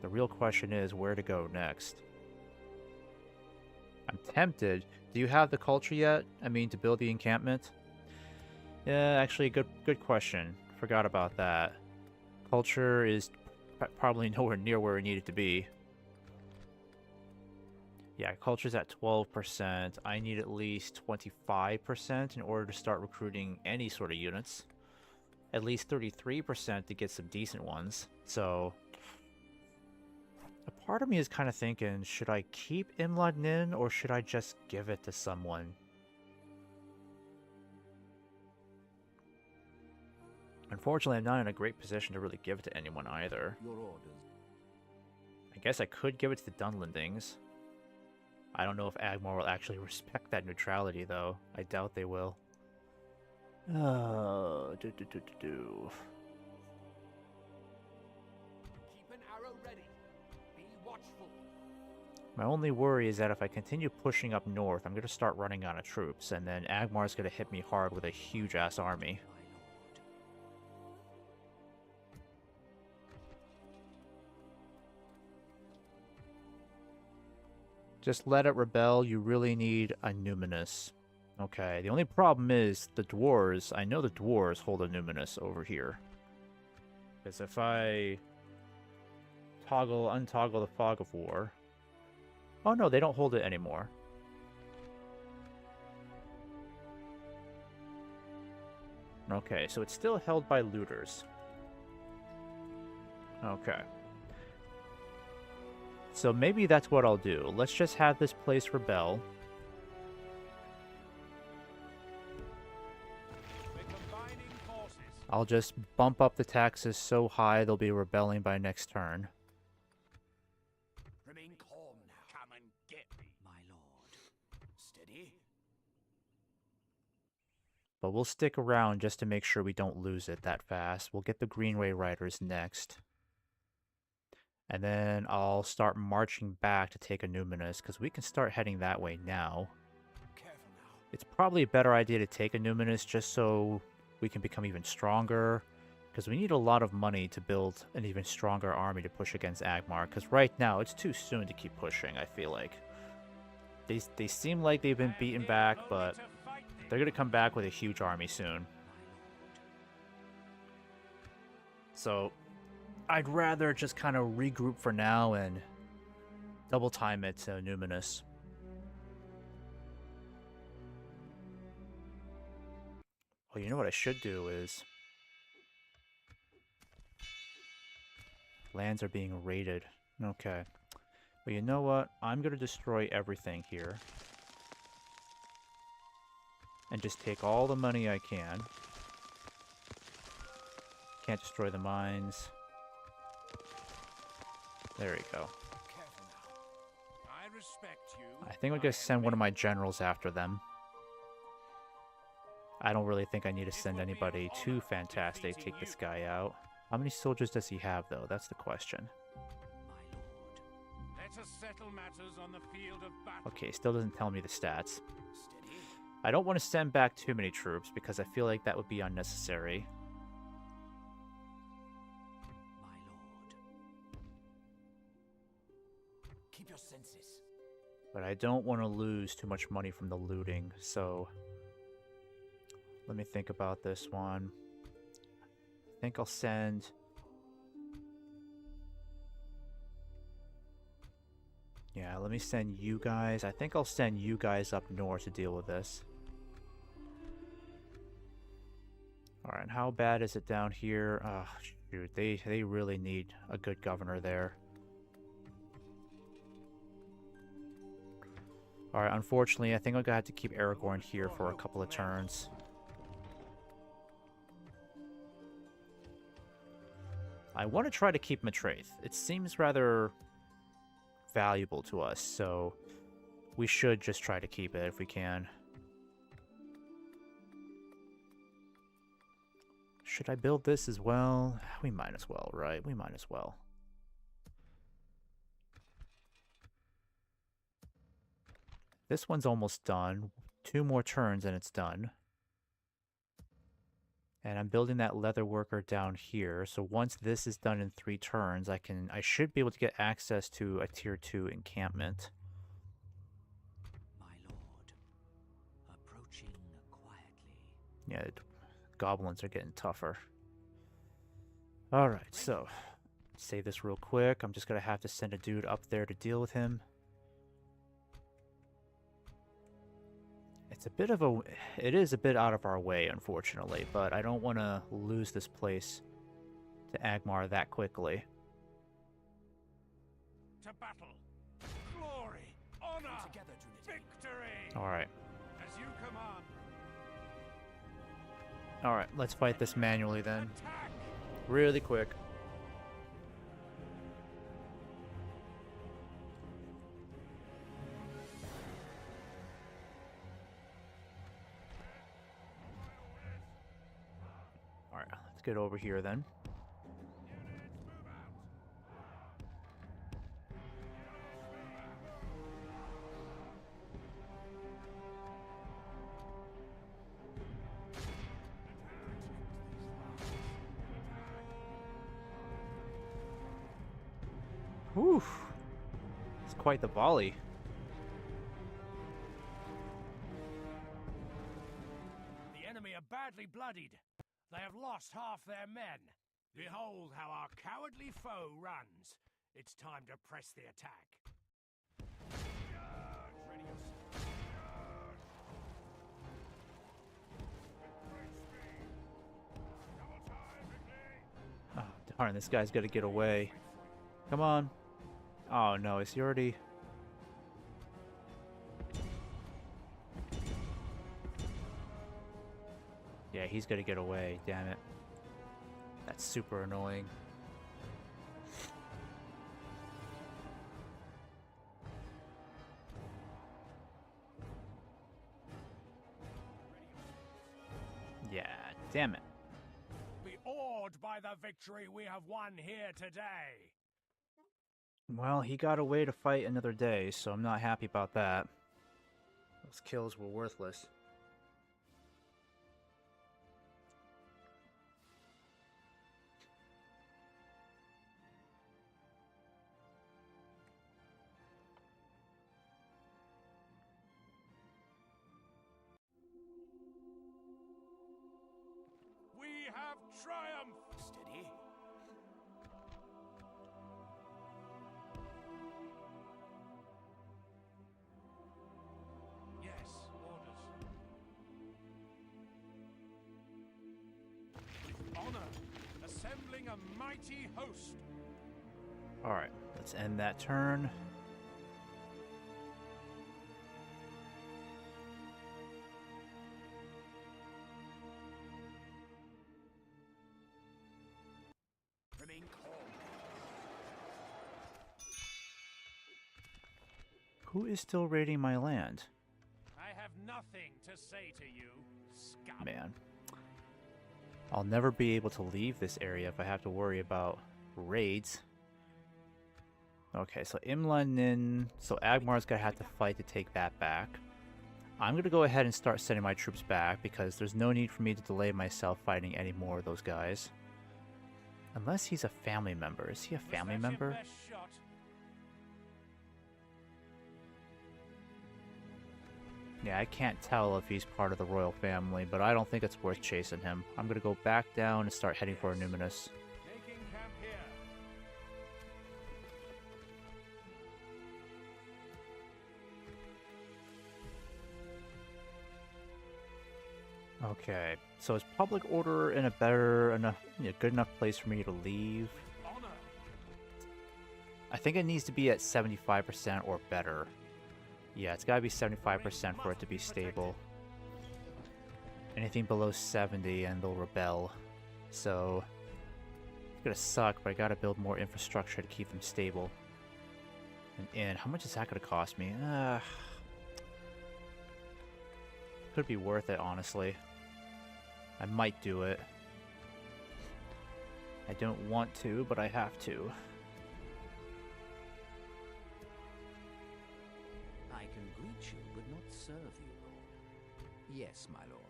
the real question is where to go next. I'm tempted. Do you have the culture yet? I mean, to build the encampment? Yeah, actually, good question. Forgot about that. Culture is probably nowhere near where it needed to be. Yeah, culture's at 12%. I need at least 25% in order to start recruiting any sort of units. At least 33% to get some decent ones. So, a part of me is kind of thinking, should I keep Imlad Nin or should I just give it to someone? Unfortunately, I'm not in a great position to really give it to anyone either. Your orders. I guess I could give it to the Dunlendings. I don't know if Agmar will actually respect that neutrality, though. I doubt they will. Keep an arrow ready. Be watchful. My only worry is that if I continue pushing up north, I'm going to start running out of troops, and then Agmar's going to hit me hard with a huge-ass army. Just let it rebel. You really need a Numinous. Okay, the only problem is the dwarves. I know the dwarves hold a Numinous over here. Because if I untoggle the Fog of War... Oh no, they don't hold it anymore. Okay, so it's still held by looters. Okay. So maybe that's what I'll do. Let's just have this place rebel. I'll just bump up the taxes so high they'll be rebelling by next turn. Remain calm now. Come and get me, My lord. steady. But we'll stick around just to make sure we don't lose it that fast. We'll get the Greenway Riders next. And then I'll start marching back to take a Numinous, because we can start heading that way now. Careful now. It's probably a better idea to take a Numinous just so we can become even stronger, because we need a lot of money to build an even stronger army to push against Agmar, because right now it's too soon to keep pushing, I feel like. They seem like they've been beaten back, but they're going to come back with a huge army soon. So I'd rather just kind of regroup for now and double time it to Numinous. Well, you know what I should do is... Lands are being raided. Okay. Well, you know what? I'm going to destroy everything here. And just take all the money I can. Can't destroy the mines. There we go. Careful now. I respect you. I think I'm going to send one of my generals after them. I don't really think I need to send anybody too fantastic to take this guy out. How many soldiers does he have, though? That's the question. My lord. Let us settle matters on the field of battle. Okay, still doesn't tell me the stats. Steady. I don't want to send back too many troops because I feel like that would be unnecessary. My lord. But I don't want to lose too much money from the looting, so let me think about this one. I think I'll send... Yeah, let me send you guys. I think I'll send you guys up north to deal with this. Alright, how bad is it down here? Shoot, they really need a good governor there. Alright, unfortunately, I think I'm gonna have to keep Aragorn here for a couple of turns. I want to try to keep Matraith. It seems rather valuable to us, so we should just try to keep it if we can. Should I build this as well? We might as well, right? We might as well. This one's almost done. 2 more turns and it's done. And I'm building that leather worker down here. So once this is done in 3 turns, I should be able to get access to a tier 2 encampment. My lord, approaching quietly. Yeah, goblins are getting tougher. Alright, so save this real quick. I'm just gonna have to send a dude up there to deal with him. It is a bit out of our way, unfortunately, but I don't want to lose this place to Agmar that quickly. To battle, glory, honor, victory. All right. As you command. All right, let's fight this manually then. Attack. Really quick. Let's get over here then. Whew. It's quite the volley. The enemy are badly bloodied. They have lost half their men. Behold how our cowardly foe runs. It's time to press the attack. Oh, darn, this guy's got to get away. Come on. Oh no, is he already... Yeah, he's got to get away, damn it. That's super annoying. Yeah, damn it. Be awed by the victory we have won here today. Well, he got away to fight another day, so I'm not happy about that. Those kills were worthless. We have triumphed. Steady. Yes, orders. With honor, assembling a mighty host. Alright, let's end that turn. Remain calm. Who is still raiding my land? I have nothing to say to you, scum. Man. I'll never be able to leave this area if I have to worry about raids. Okay, so Imlanin... So Agmar's gonna have to fight to take that back. I'm gonna go ahead and start sending my troops back because there's no need for me to delay myself fighting any more of those guys. Unless he's a family member. Is he a family member? Yeah, I can't tell if he's part of the royal family, but I don't think it's worth chasing him. I'm gonna go back down and start heading for Numinous. Making camp here. Okay, so is public order in a better enough, good enough place for me to leave? Honor. I think it needs to be at 75% or better. Yeah, it's gotta be 75% for it to be stable. Anything below 70 and they'll rebel. So, it's gonna suck, but I gotta build more infrastructure to keep them stable. And how much is that gonna cost me? Could be worth it, honestly. I might do it. I don't want to, but I have to. I can greet you, but not serve you, Lord. Yes, my lord.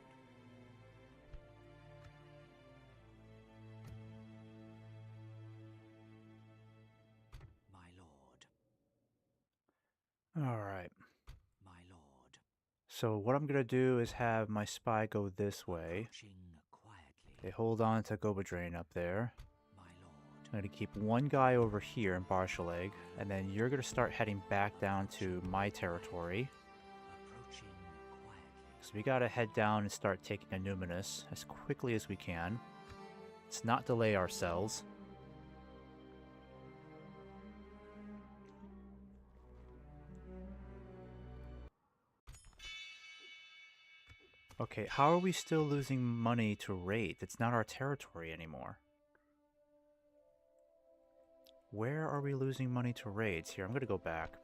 My lord. Alright. My lord. So what I'm gonna do is have my spy go this way. Approaching quietly. They hold on to Gobadrain up there. My lord. I'm gonna keep one guy over here in Barshaleg, and then you're gonna start heading back down to my territory. Approaching quietly. So we gotta head down and start taking a Numinous as quickly as we can. Let's not delay ourselves. Okay, how are we still losing money to raid? It's not our territory anymore. Where are we losing money to raids? Here, I'm gonna go back.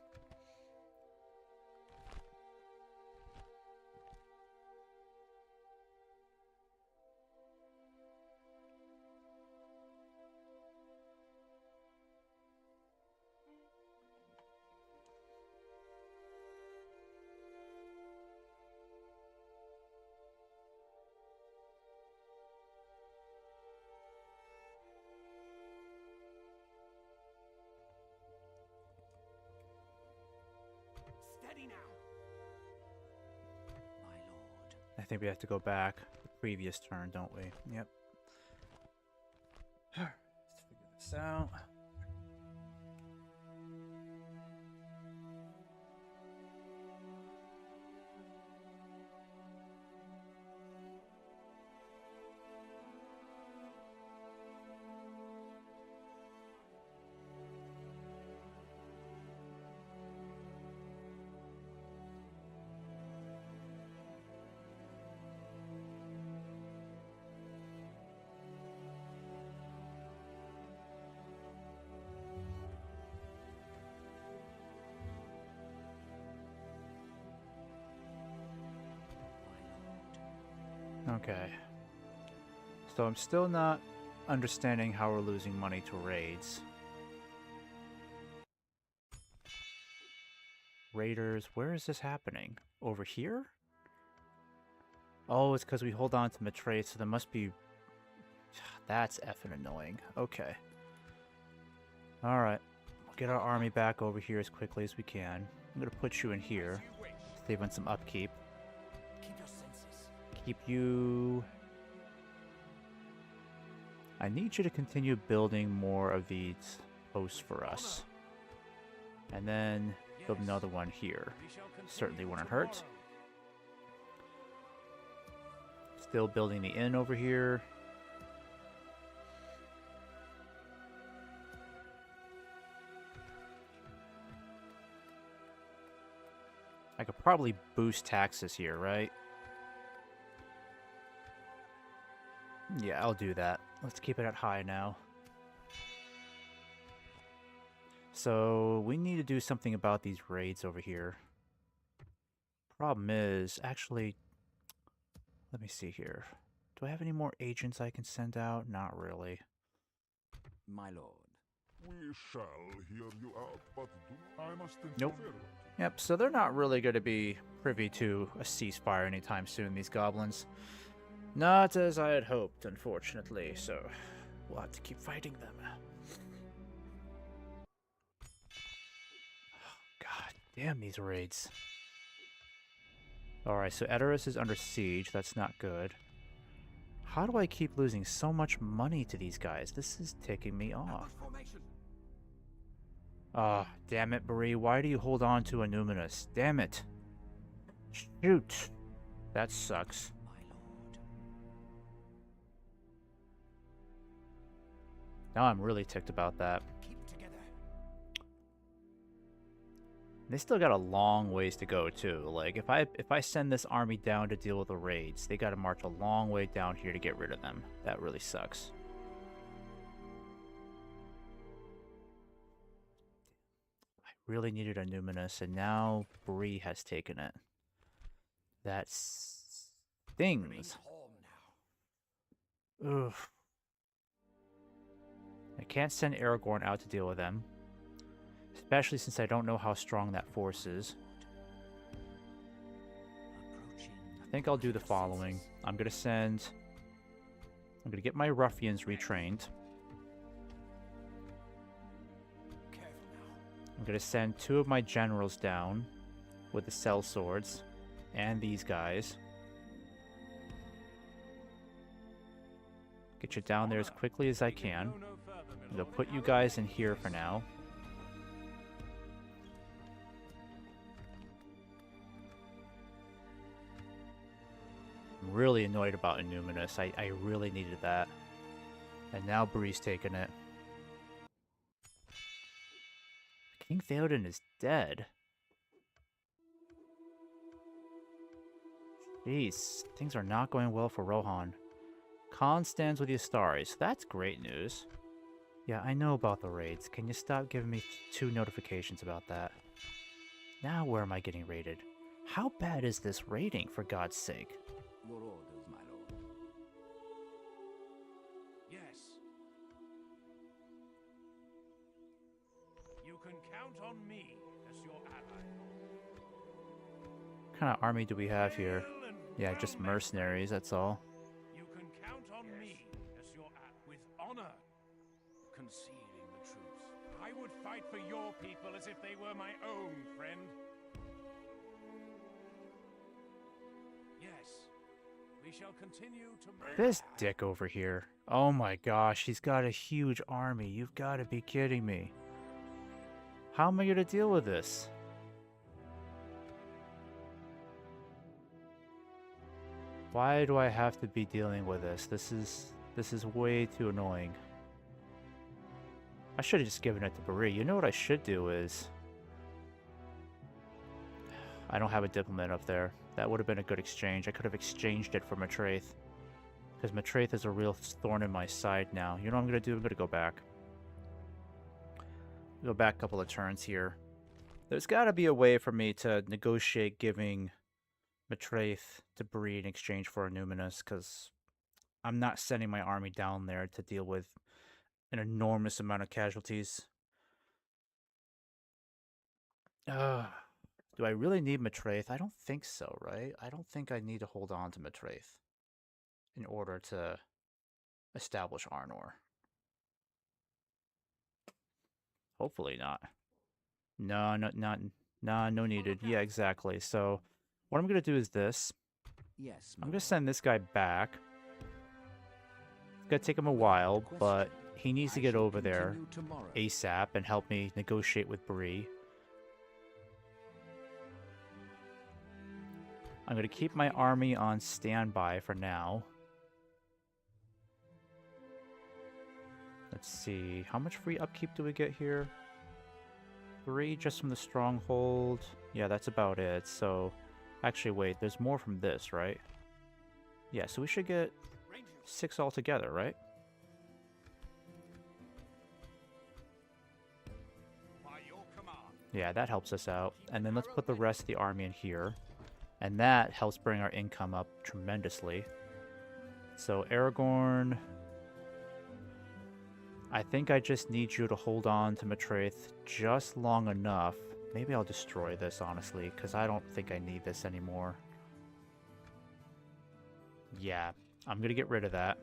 Steady now. My lord. I think we have to go back the previous turn, don't we? Yep. Let's figure this out. Okay. So I'm still not understanding how we're losing money to raids. Raiders, where is this happening? Over here? Oh, it's because we hold on to Matre, so there must be... That's effing annoying. Okay. Alright. We'll get our army back over here as quickly as we can. I'm going to put you in here. Save on some upkeep. Keep your senses. Keep you... I need you to continue building more of these posts for us. And then build another one here. Certainly wouldn't hurt. Still building the inn over here. I could probably boost taxes here, right? Yeah, I'll do that. Let's keep it at high now. So, we need to do something about these raids over here. Problem is, actually, let me see here. Do I have any more agents I can send out? Not really. My lord. We shall hear you out, but I must Nope. interfere. Yep, so they're not really going to be privy to a ceasefire anytime soon, these goblins. Not as I had hoped, unfortunately, so we'll have to keep fighting them. God damn these raids. Alright, so Edoras is under siege. That's not good. How do I keep losing so much money to these guys? This is ticking me off. Ah, damn it, Bree. Why do you hold on to a Numinous? Damn it. Shoot. That sucks. My lord. Now I'm really ticked about that. Keep together. They still got a long ways to go too. Like if I send this army down to deal with the raids, they got to march a long way down here to get rid of them. That really sucks. I really needed a Numinous, and now Bree has taken it. That stings. Ugh. I can't send Aragorn out to deal with them. Especially since I don't know how strong that force is. I think I'll do the following. I'm going to get my ruffians retrained. I'm going to send 2 of my generals down with the cell swords and these guys. Get you down there as quickly as I can. I'm going to put you guys in here for now. I'm really annoyed about Innuminous. I really needed that. And now Bree's taking it. King Theoden is dead. Jeez, things are not going well for Rohan. Khan stands with the Astari, so that's great news. Yeah, I know about the raids. Can you stop giving me 2 notifications about that? Now where am I getting raided? How bad is this raiding, for God's sake? Your orders, my lord. Yes. You can count on me as your ally. What kind of army do we have here? Yeah, just mercenaries, that's all. You can count on me as your ally. With honor. Concealing the truth. I would fight for your people as if they were my own, friend. Yes. We shall continue to... This dick over here. Oh my gosh, he's got a huge army. You've got to be kidding me. How am I going to deal with this? Why do I have to be dealing with this? This is way too annoying. I should have just given it to Bree. You know what I should do is... I don't have a diplomat up there. That would have been a good exchange. I could have exchanged it for Matraith. Because Matraith is a real thorn in my side now. You know what I'm going to do? I'm going to go back. Go back a couple of turns here. There's got to be a way for me to negotiate giving Matraith to Bree in exchange for a Numinous. Because I'm not sending my army down there to deal with an enormous amount of casualties. Do I really need Matraith? I don't think so, right? I don't think I need to hold on to Matraith in order to establish Arnor. Hopefully not. No needed. Yeah, exactly. So what I'm going to do is this. Yes, I'm going to send this guy back. It's going to take him a while, but he needs to get over there ASAP and help me negotiate with Bree. I'm going to keep my army on standby for now. Let's see. How much free upkeep do we get here? 3 just from the stronghold. Yeah, that's about it. So, actually, wait. There's more from this, right? Yeah, so we should get 6 altogether, right? Yeah, that helps us out. And then let's put the rest of the army in here. And that helps bring our income up tremendously. So Aragorn, I think I just need you to hold on to Matraith just long enough. Maybe I'll destroy this, honestly, because I don't think I need this anymore. Yeah, I'm going to get rid of that.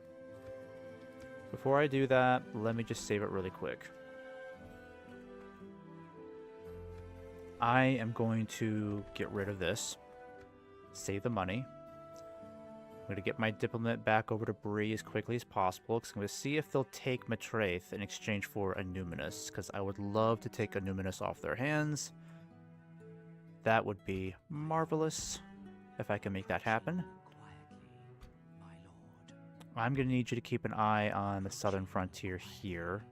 Before I do that, let me just save it really quick. I am going to get rid of this. Save the money. I'm going to get my diplomat back over to Bree as quickly as possible, because I'm going to see if they'll take Matraith in exchange for a Numinous, because I would love to take a Numinous off their hands. That would be marvelous if I can make that happen. I'm going to need you to keep an eye on the southern frontier here,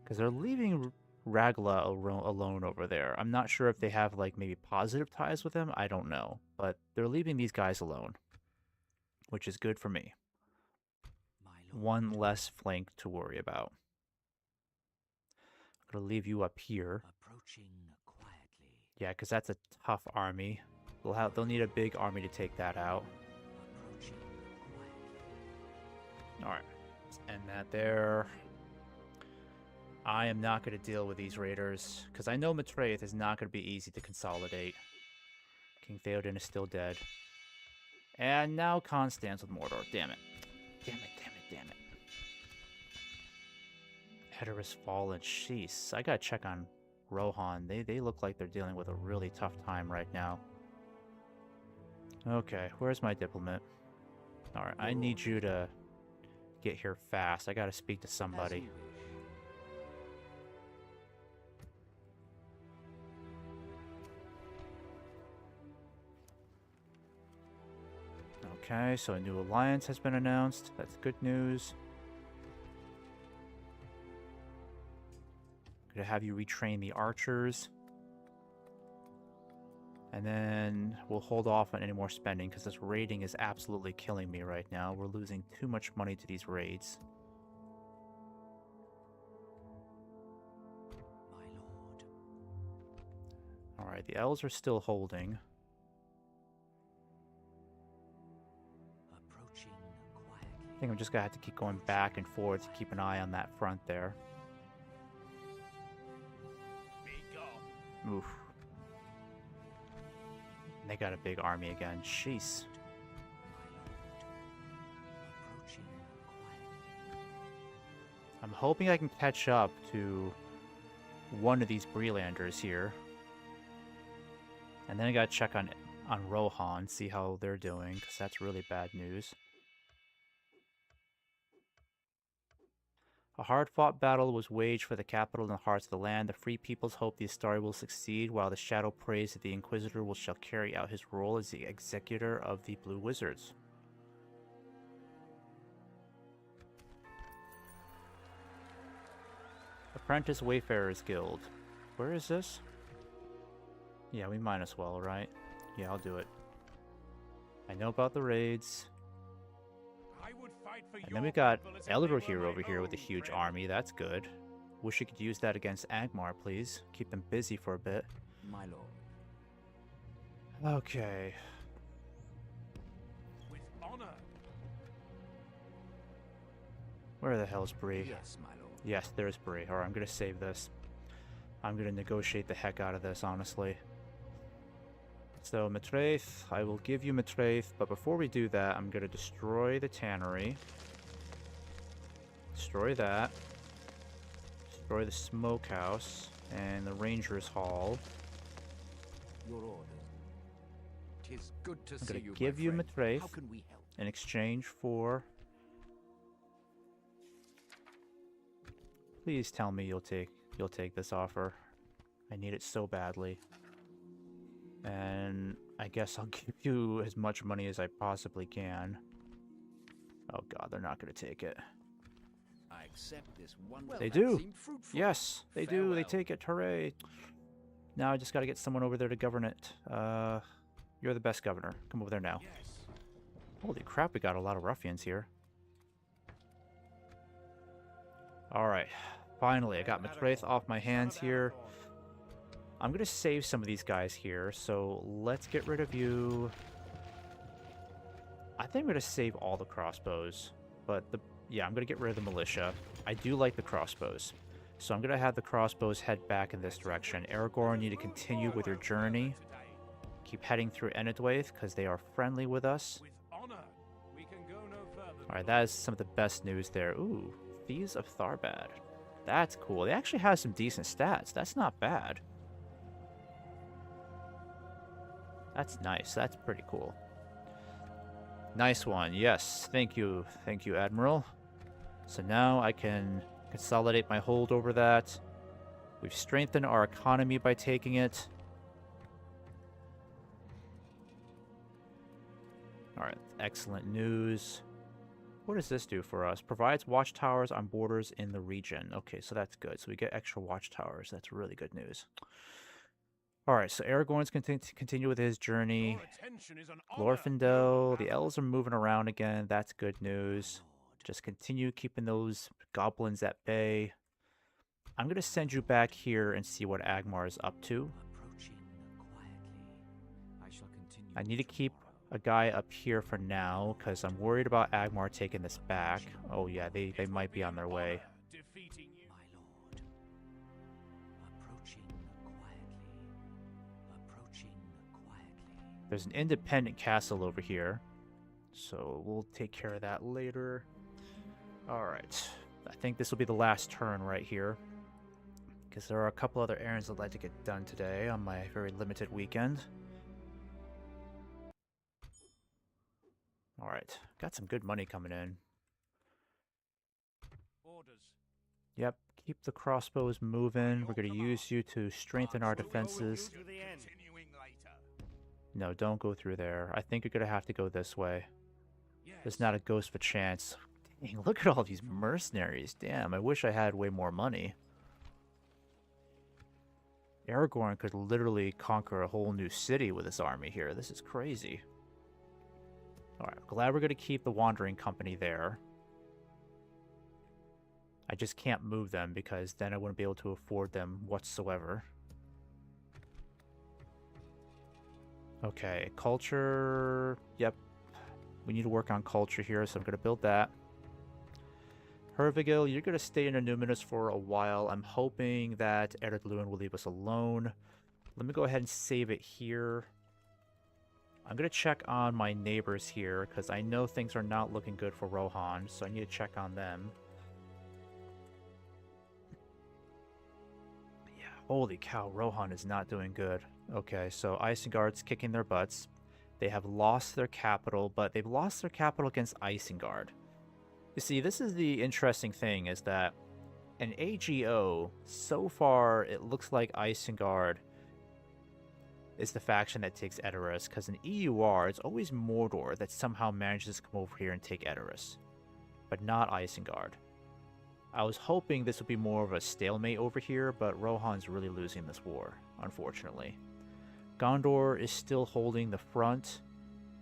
because they're leaving Ragla alone over there. I'm not sure if they have, like, maybe positive ties with him. I don't know. But they're leaving these guys alone, which is good for me. One less flank to worry about. I'm going to leave you up here. Yeah, because that's a tough army. They'll need a big army to take that out. Alright, let's end that there. I am not going to deal with these raiders, because I know Matraith is not going to be easy to consolidate. King Theoden is still dead. And now Khan stands with Mordor. Damn it. Damn it, damn it, damn it. Edoras fallen. Jeez, I gotta check on Rohan. They look like they're dealing with a really tough time right now. Okay, where's my diplomat? Alright, I need you to get here fast. I gotta speak to somebody. Okay, so a new alliance has been announced. That's good news. Gonna have you retrain the archers. And then we'll hold off on any more spending because this raiding is absolutely killing me right now. We're losing too much money to these raids. My lord. Alright, the elves are still holding. I think I'm just gonna have to keep going back and forth to keep an eye on that front there. Oof. And they got a big army again. Jeez. I'm hoping I can catch up to one of these Brelanders here. And then I gotta check on Rohan, see how they're doing, because that's really bad news. A hard-fought battle was waged for the capital and the hearts of the land. The free peoples hope the Astari will succeed, while the shadow prays that the Inquisitor shall carry out his role as the executor of the Blue Wizards. Apprentice Wayfarers Guild. Where is this? Yeah, we might as well, right? Yeah, I'll do it. I know about the raids. And then we got Elrohir over here with a huge army. That's good. Wish you could use that against Angmar, please. Keep them busy for a bit. My lord. Okay. With honor. Where the hell's Bree? Yes, my lord. Yes, there's Bree. Alright, I'm gonna save this. I'm gonna negotiate the heck out of this, honestly. So, Matraith, I will give you Matraith, but before we do that, I'm gonna destroy the tannery. Destroy that. Destroy the smokehouse and the Ranger's Hall. Your orders. 'Tis good to I'm see gonna you, give my you friend. Matraith How can we help? in exchange for... Please tell me you'll take this offer. I need it so badly. And I guess I'll give you as much money as I possibly can. Oh god, they're not gonna take it. I accept this one. They that do. seemed fruitful. Yes, they do. They Farewell. take it. Hooray. Now I just gotta get someone over there to govern it. You're the best governor. Come over there now. Yes. Holy crap, we got a lot of ruffians here. Alright. Finally, I got Matraith off my hands here. I'm gonna save some of these guys here, so let's get rid of you. I think I'm gonna save all the crossbows, but yeah, I'm gonna get rid of the militia. I do like the crossbows, so I'm gonna have the crossbows head back in this direction. Aragorn, you need to continue with your journey. Keep heading through Enedwaith, because they are friendly with us. With honor. We can go no further. Alright, that is some of the best news there. Ooh, Thieves of Tharbad. That's cool. They actually have some decent stats. That's not bad. That's nice. That's pretty cool. Nice one. Yes. Thank you. Thank you, Admiral. So now I can consolidate my hold over that. We've strengthened our economy by taking it. Alright, excellent news. What does this do for us? Provides watchtowers on borders in the region. Okay, so that's good. So we get extra watchtowers. That's really good news. Alright, so Aragorn's continue with his journey. Your attention is an honor, Glorfindel, the noble elves are moving around again. That's good news. Just continue keeping those goblins at bay. I'm going to send you back here and see what Agmar is up to. Approaching quietly. I shall continue. I need to keep a guy up here for now, because I'm worried about Agmar taking this back. Oh yeah, they might be on their way. defeating you. My lord. Approaching quietly. Approaching quietly. There's an independent castle over here, so we'll take care of that later. Alright, I think this will be the last turn right here, because there are a couple other errands I'd like to get done today on my very limited weekend. Alright, got some good money coming in. Orders. Yep, keep the crossbows moving. We're going to use you to strengthen our We'll go with defenses. you to the end. Continuing later. No, don't go through there. I think you're going to have to go this way. Yes. There's not a ghost of a chance. Dang, look at all these mercenaries. Damn, I wish I had way more money. Aragorn could literally conquer a whole new city with his army here. This is crazy. Alright, glad we're going to keep the Wandering Company there. I just can't move them because then I wouldn't be able to afford them whatsoever. Okay, culture. Yep. We need to work on culture here, so I'm going to build that. Hervigil, you're going to stay in Numinous for a while. I'm hoping that Ered Luin will leave us alone. Let me go ahead and save it here. I'm going to check on my neighbors here, because I know things are not looking good for Rohan, so I need to check on them. Yeah, holy cow, Rohan is not doing good. Okay, so Isengard's kicking their butts. They have lost their capital, but they've lost their capital against Isengard. You see, this is the interesting thing, is that in AGO, so far, it looks like Isengard is the faction that takes Edoras, because in EUR, it's always Mordor that somehow manages to come over here and take Edoras, but not Isengard. I was hoping this would be more of a stalemate over here, but Rohan's really losing this war, unfortunately. Gondor is still holding the front,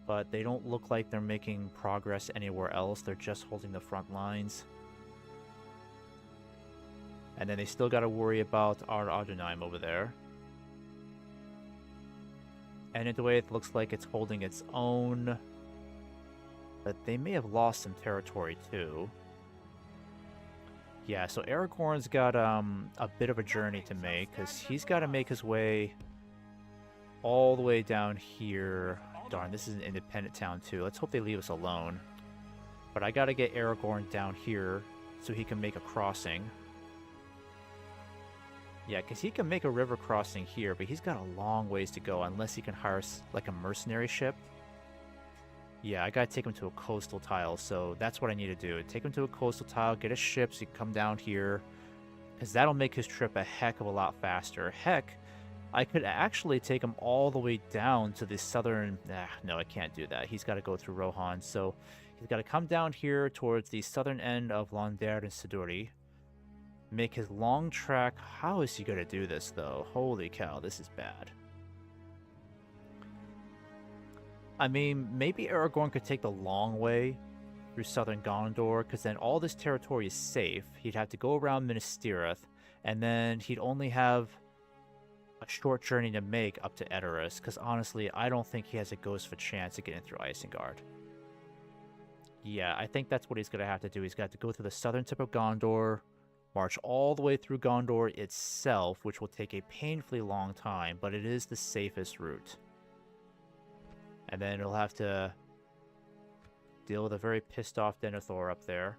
but they don't look like they're making progress anywhere else. They're just holding the front lines. And then they still got to worry about Ar-Adonheim over there. And in the way it looks like it's holding its own, but they may have lost some territory too. Yeah, so Aragorn's got a bit of a journey to make, because he's got to make his way all the way down here. Darn, this is an independent town too. Let's hope they leave us alone. But I got to get Aragorn down here so he can make a crossing. Yeah, because he can make a river crossing here, but he's got a long ways to go unless he can hire like a mercenary ship. Yeah, I gotta take him to a coastal tile, so that's what I need to do. Take him to a coastal tile, get a ship so he can come down here, because that'll make his trip a heck of a lot faster. Heck, I could actually take him all the way down to the southern... no, I can't do that. He's got to go through Rohan, so he's got to come down here towards the southern end of Londres and Siduri. Make his long trek. How is he going to do this, though? Holy cow, this is bad. I mean, maybe Aragorn could take the long way through southern Gondor, because then all this territory is safe. He'd have to go around Minas Tirith, and then he'd only have a short journey to make up to Edoras, because honestly, I don't think he has a ghost of a chance of getting through Isengard. Yeah, I think that's what he's going to have to do. He's got to go through the southern tip of Gondor, march all the way through Gondor itself, which will take a painfully long time, but it is the safest route. And then he'll have to deal with a very pissed off Denethor up there.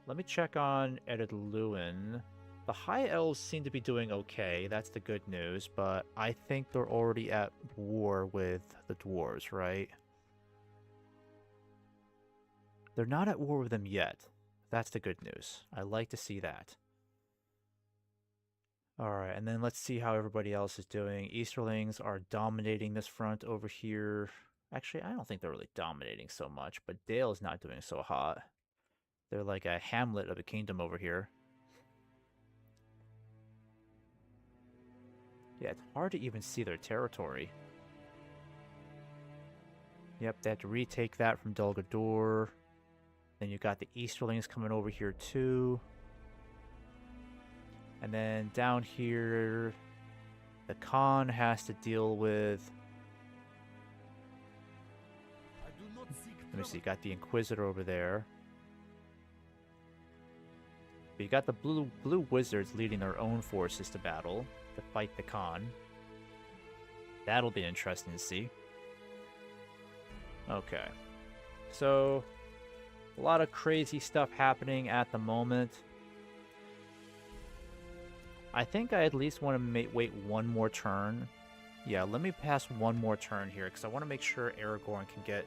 Let me check on Ered Luin. The High Elves seem to be doing okay, that's the good news, but I think they're already at war with the Dwarves, right? They're not at war with them yet. That's the good news. I like to see that. Alright, and then let's see how everybody else is doing. Easterlings are dominating this front over here. Actually, I don't think they're really dominating so much, but Dale's not doing so hot. They're like a hamlet of a kingdom over here. Yeah, it's hard to even see their territory. Yep, they had to retake that from Dol Guldur. Then you got the Easterlings coming over here too. And then down here, the Khan has to deal with... Let me see, got the Inquisitor over there. But you got the blue wizards leading their own forces to battle to fight the Khan. That'll be interesting to see. Okay. So, a lot of crazy stuff happening at the moment. I think I at least want to wait one more turn. Yeah, let me pass one more turn here, because I want to make sure Aragorn can get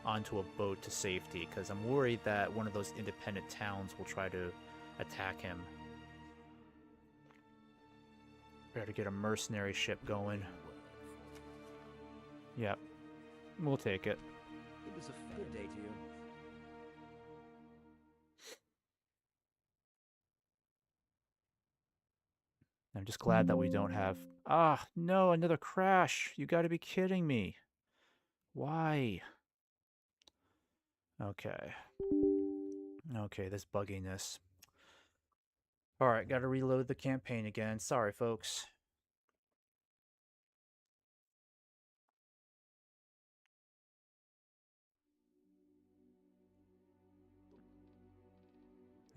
onto a boat to safety, because I'm worried that one of those independent towns will try to attack him. Better get a mercenary ship going. Yep, we'll take it. It was a good day to you. I'm just glad that we don't have... Ah, no, another crash. You gotta be kidding me. Why? Okay. Okay, this bugginess. Alright, gotta reload the campaign again. Sorry, folks.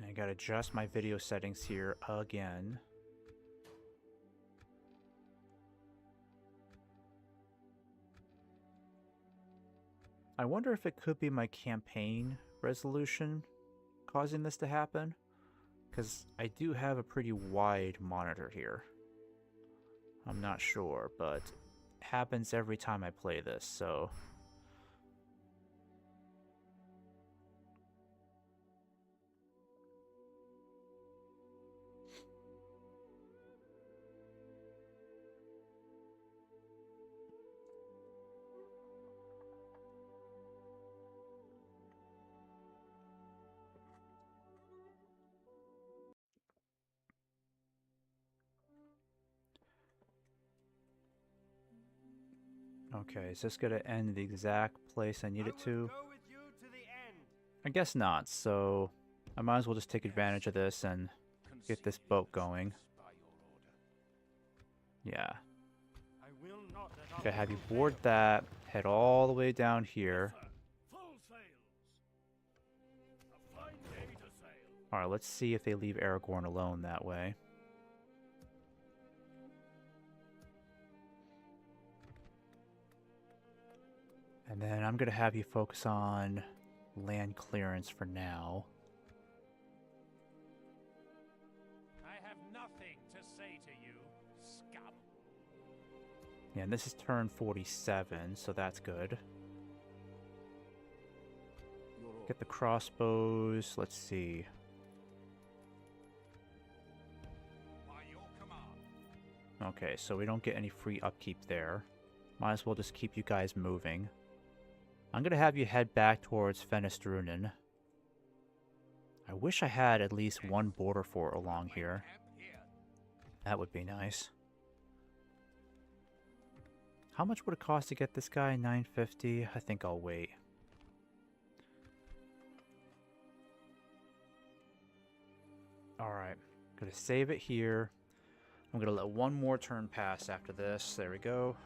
I gotta adjust my video settings here again. I wonder if it could be my campaign resolution causing this to happen, because I do have a pretty wide monitor here. I'm not sure, but it happens every time I play this, so... Okay, is this gonna end the exact place I need it to? I guess not, so I might as well just take advantage of this and get this boat going. Yeah. Okay, have you board that, head all the way down here. Alright, let's see if they leave Aragorn alone that way. And then I'm going to have you focus on land clearance for now. I have nothing to say to you, scum. Yeah, and this is turn 47, so that's good. Get the crossbows, let's see. Okay, so we don't get any free upkeep there. Might as well just keep you guys moving. I'm going to have you head back towards Fenestrunen. I wish I had at least one border fort along here. That would be nice. How much would it cost to get this guy? $950? I think I'll wait. Alright, gonna save it here. I'm gonna let one more turn pass after this. There we go.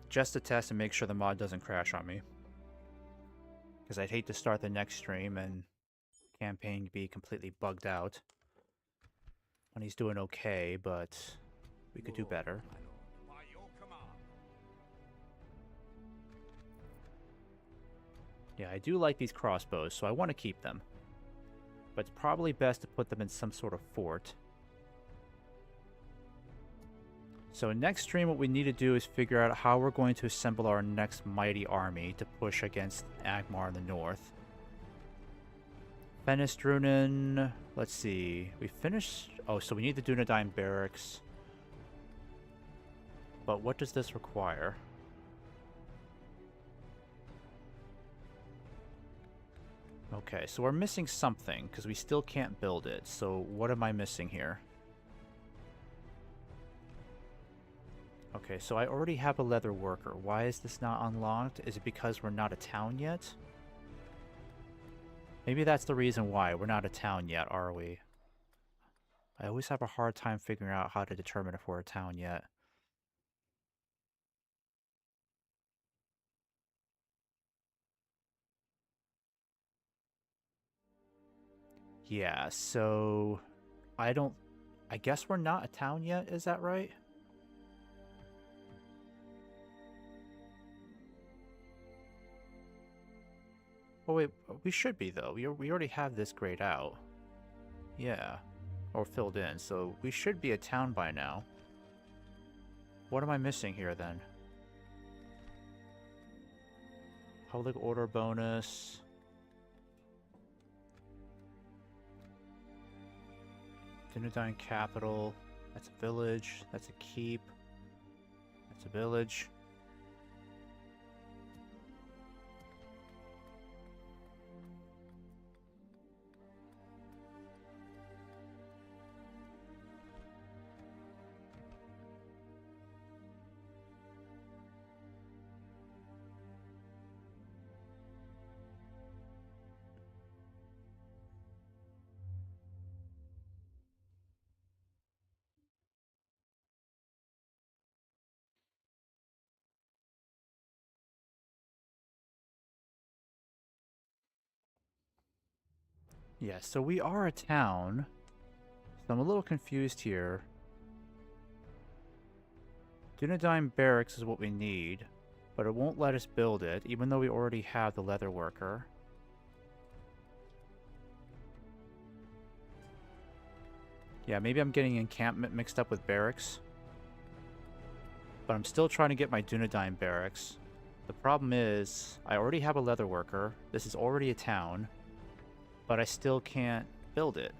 Just to test and make sure the mod doesn't crash on me. Because I'd hate to start the next stream and campaign be completely bugged out. When he's doing okay, but we could do better. Yeah, I do like these crossbows, so I want to keep them. But it's probably best to put them in some sort of fort. So next stream, what we need to do is figure out how we're going to assemble our next mighty army to push against Agmar in the north. Fenestrunen, let's see. We finished... Oh, so we need the Dunedain barracks. But what does this require? Okay, so we're missing something, because we still can't build it. So what am I missing here? Okay, so I already have a leather worker. Why is this not unlocked? Is it because we're not a town yet? Maybe that's the reason why. We're not a town yet, are we? I always have a hard time figuring out how to determine if we're a town yet. Yeah, so... I guess we're not a town yet, is that right? Oh wait, we should be though. We already have this grayed out. Yeah. Or filled in, so we should be a town by now. What am I missing here then? Public order bonus. Dunedain capital. That's a village. That's a keep. That's a village. Yeah, so we are a town. So I'm a little confused here. Dunedain barracks is what we need, but it won't let us build it, even though we already have the leather worker. Yeah, maybe I'm getting encampment mixed up with barracks. But I'm still trying to get my Dunedain barracks. The problem is, I already have a leather worker. This is already a town. But I still can't build it.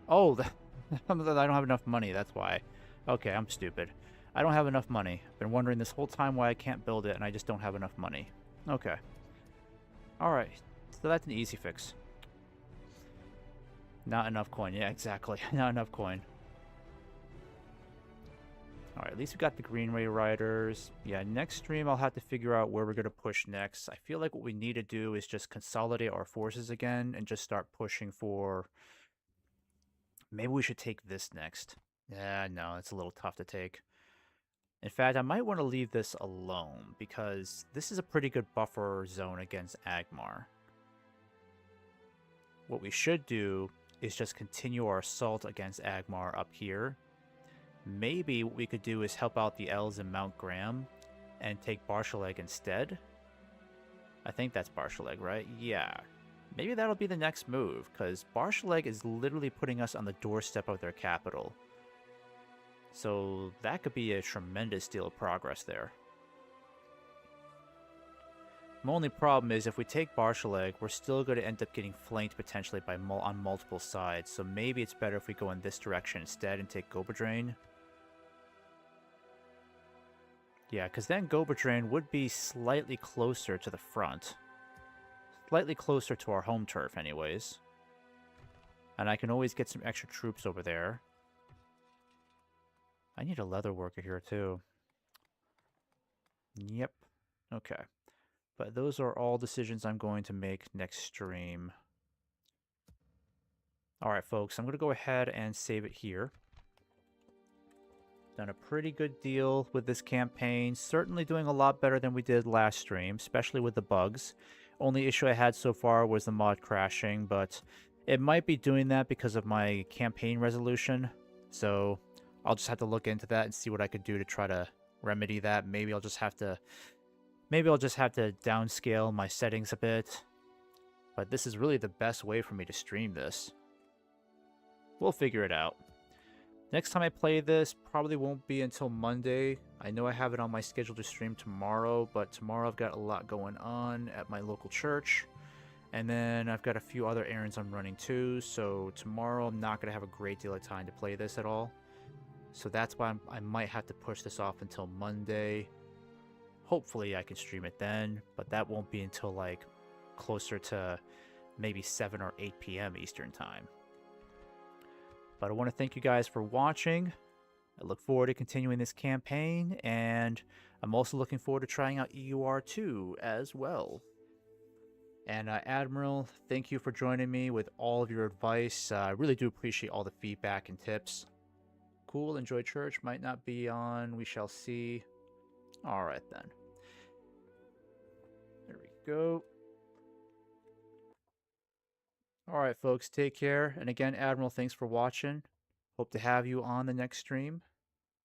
Oh, I don't have enough money, that's why. Okay, I'm stupid. I don't have enough money. Been wondering this whole time why I can't build it, and I just don't have enough money. Okay. Alright, so that's an easy fix. Not enough coin. Yeah, exactly. Not enough coin. Alright, at least we got the Greenway Riders. Yeah, next stream I'll have to figure out where we're going to push next. I feel like what we need to do is just consolidate our forces again and just start pushing for... Maybe we should take this next. Yeah, no, it's a little tough to take. In fact, I might want to leave this alone because this is a pretty good buffer zone against Agmar. What we should do is just continue our assault against Agmar up here. Maybe what we could do is help out the elves in Mount Graham and take Barshaleg instead. I think that's Barshaleg, right? Yeah. Maybe that'll be the next move, because Barshaleg is literally putting us on the doorstep of their capital. So that could be a tremendous deal of progress there. My only problem is if we take Barshaleg, we're still going to end up getting flanked potentially by on multiple sides. So maybe it's better if we go in this direction instead and take Goberdrain. Yeah, because then Goberdrain would be slightly closer to the front. Slightly closer to our home turf anyways. And I can always get some extra troops over there. I need a leather worker here too. Yep. Okay. But those are all decisions I'm going to make next stream. Alright folks, I'm going to go ahead and save it here. Done a pretty good deal with this campaign. Certainly doing a lot better than we did last stream, especially with the bugs. Only issue I had so far was the mod crashing, but it might be doing that because of my campaign resolution. So I'll just have to look into that and see what I could do to try to remedy that. Maybe I'll just have to Maybe I'll just have to downscale my settings a bit. But this is really the best way for me to stream this. We'll figure it out. Next time I play this probably won't be until Monday. I know I have it on my schedule to stream tomorrow, but tomorrow I've got a lot going on at my local church. And then I've got a few other errands I'm running too, so tomorrow I'm not going to have a great deal of time to play this at all. So that's why I might have to push this off until Monday. Hopefully I can stream it then, but that won't be until like closer to maybe 7 or 8 p.m. Eastern time. But I want to thank you guys for watching. I look forward to continuing this campaign, and I'm also looking forward to trying out EUR2 as well. And Admiral, thank you for joining me with all of your advice. I really do appreciate all the feedback and tips. Cool, enjoy church. Might not be on. We shall see. All right, then. There we go. All right, folks, take care. And again, Admiral, thanks for watching. Hope to have you on the next stream.